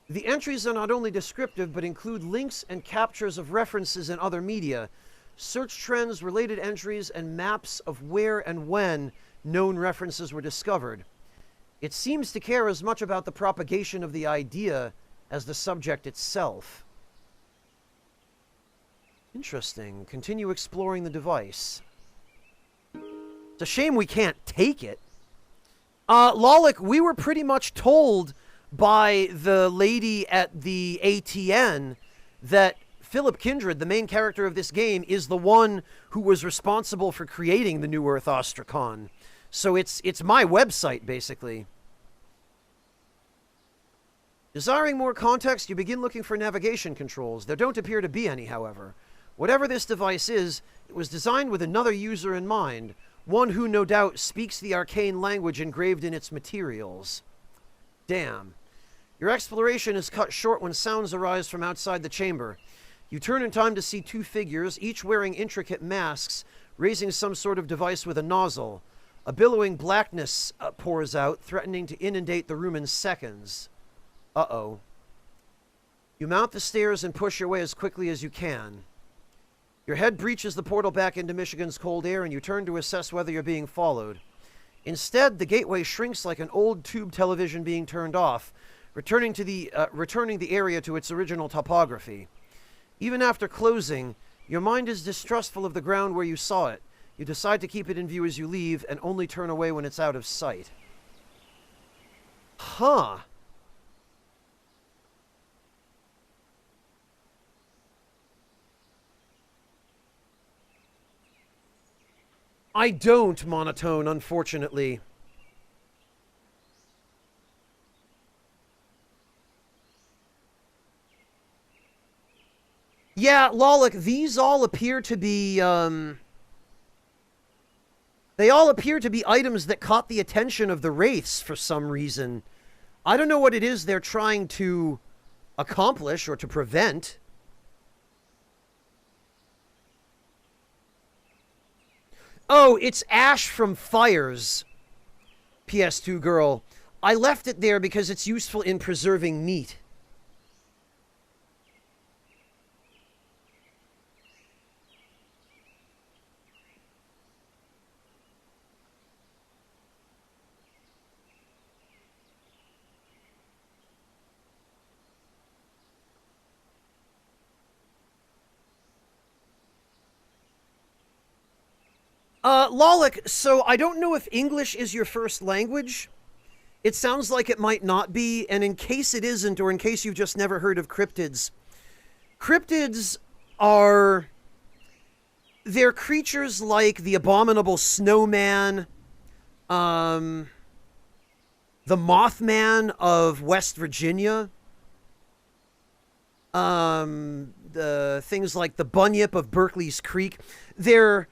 The entries are not only descriptive, but include links and captures of references in other media, search trends, related entries, and maps of where and when known references were discovered. It seems to care as much about the propagation of the idea as the subject itself. Interesting. Continue exploring the device. It's a shame we can't take it. Lolik, we were pretty much told by the lady at the ATN that Philip Kindred, the main character of this game, is the one who was responsible for creating the New Earth Ostracon. So it's my website, basically. Desiring more context, you begin looking for navigation controls. There don't appear to be any, however. Whatever this device is, it was designed with another user in mind, one who no doubt speaks the arcane language engraved in its materials. Damn. Your exploration is cut short when sounds arise from outside the chamber. You turn in time to see two figures, each wearing intricate masks, raising some sort of device with a nozzle. A billowing blackness pours out, threatening to inundate the room in seconds. Uh-oh. You mount the stairs and push your way as quickly as you can. Your head breaches the portal back into Michigan's cold air, and you turn to assess whether you're being followed. Instead, the gateway shrinks like an old tube television being turned off, returning the area to its original topography. Even after closing, your mind is distrustful of the ground where you saw it. You decide to keep it in view as you leave, and only turn away when it's out of sight. Huh. I don't monotone, unfortunately. Yeah, Lolik, these all appear to be, they all appear to be items that caught the attention of the Wraiths for some reason. I don't know what it is they're trying to accomplish or to prevent. Oh, it's ash from fires, PS2 girl. I left it there because it's useful in preserving meat. Lolik, so I don't know if English is your first language. It sounds like it might not be, and in case it isn't, or in case you've just never heard of cryptids, cryptids are... they're creatures like the abominable snowman, the Mothman of West Virginia, the things like the Bunyip of Berkeley's Creek. They're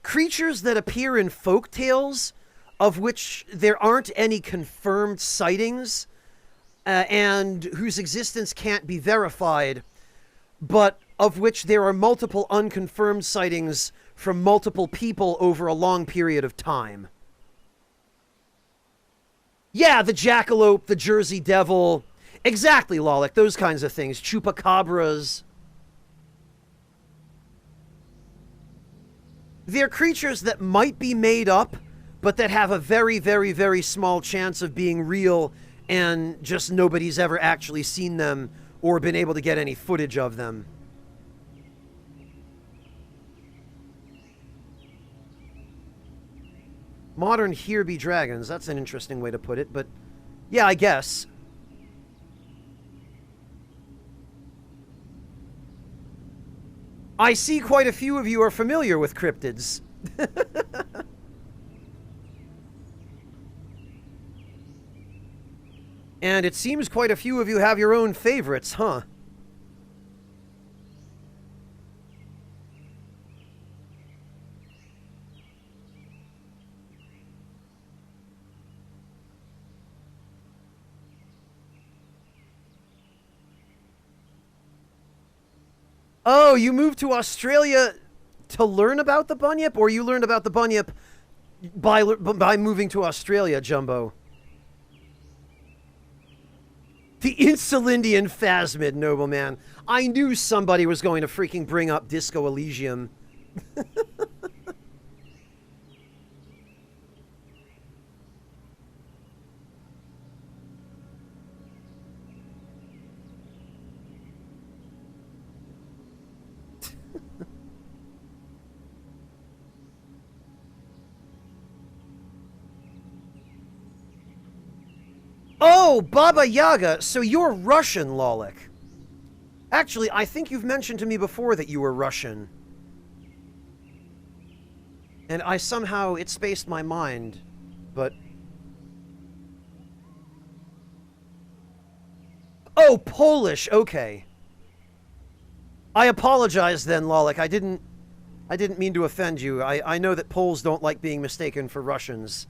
creatures that appear in folk tales, of which there aren't any confirmed sightings, and whose existence can't be verified, but of which there are multiple unconfirmed sightings from multiple people over a long period of time. Yeah, the jackalope, the Jersey Devil. Exactly, Lolik, those kinds of things. Chupacabras. They're creatures that might be made up, but that have a very, very, very small chance of being real and just nobody's ever actually seen them or been able to get any footage of them. Modern here be dragons. That's an interesting way to put it, but yeah, I guess. I see quite a few of you are familiar with cryptids. And it seems quite a few of you have your own favorites, huh? Oh, you moved to Australia to learn about the bunyip, or you learned about the bunyip by moving to Australia, Jumbo? The Insulindian Phasmid, nobleman. I knew somebody was going to freaking bring up Disco Elysium. Oh, Baba Yaga, so you're Russian, Lolik. Actually, I think you've mentioned to me before that you were Russian. And it spaced my mind, but... Oh, Polish, okay. I apologize then, Lolik. I didn't mean to offend you. I know that Poles don't like being mistaken for Russians.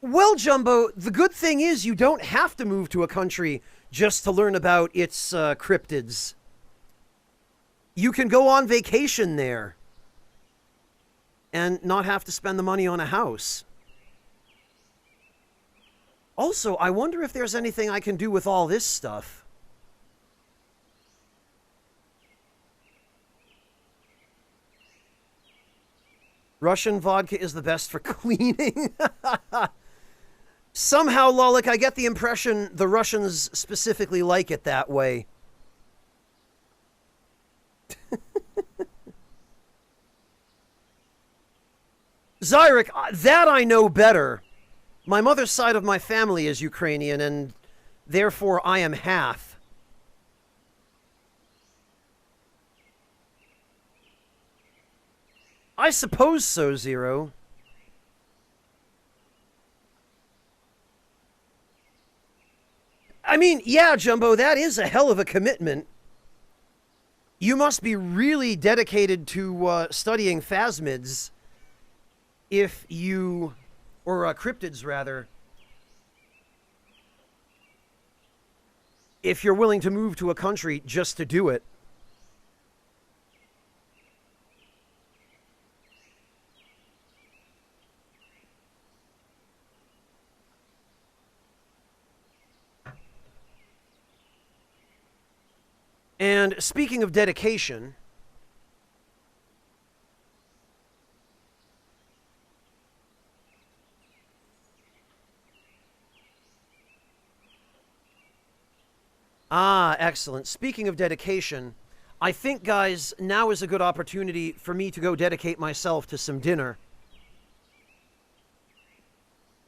Well, Jumbo, the good thing is you don't have to move to a country just to learn about its cryptids. You can go on vacation there and not have to spend the money on a house. Also, I wonder if there's anything I can do with all this stuff. Russian vodka is the best for cleaning. Somehow, Lolik, I get the impression the Russians specifically like it that way. Zyrek, that I know better. My mother's side of my family is Ukrainian, and therefore I am half. I suppose so, Zero. I mean, yeah, Jumbo, that is a hell of a commitment. You must be really dedicated to studying phasmids if you... or cryptids, rather. If you're willing to move to a country just to do it. And speaking of dedication... Ah, excellent. Speaking of dedication, I think, guys, now is a good opportunity for me to go dedicate myself to some dinner.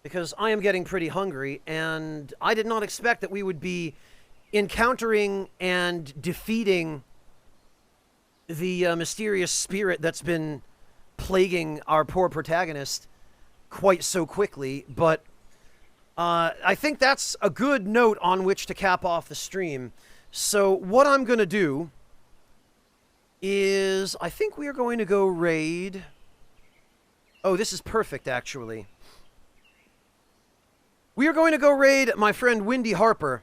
Because I am getting pretty hungry, and I did not expect that we would be encountering and defeating the mysterious spirit that's been plaguing our poor protagonist quite so quickly, but I think that's a good note on which to cap off the stream. So what I'm going to do is, I think we are going to go raid... Oh, this is perfect, actually. We are going to go raid my friend Wendy Harper.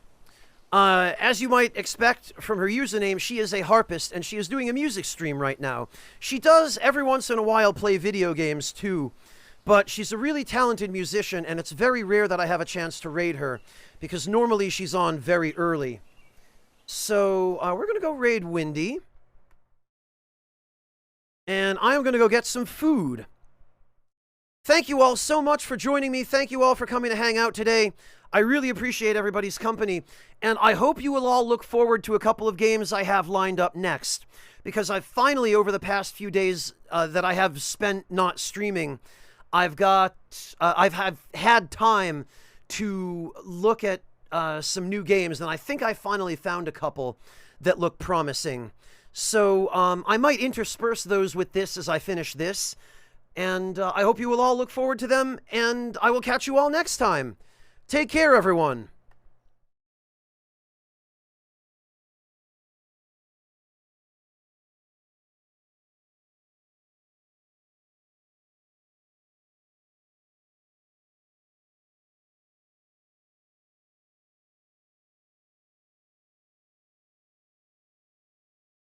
As you might expect from her username, she is a harpist, and she is doing a music stream right now. She does, every once in a while, play video games, too. But she's a really talented musician, and it's very rare that I have a chance to raid her, because normally she's on very early. So, we're going to go raid Windy. And I'm going to go get some food. Thank you all so much for joining me. Thank you all for coming to hang out today. I really appreciate everybody's company. And I hope you will all look forward to a couple of games I have lined up next. Because I've finally, over the past few days that I have spent not streaming, I've had time to look at some new games. And I think I finally found a couple that look promising. So I might intersperse those with this as I finish this. And I hope you will all look forward to them, and I will catch you all next time. Take care, everyone.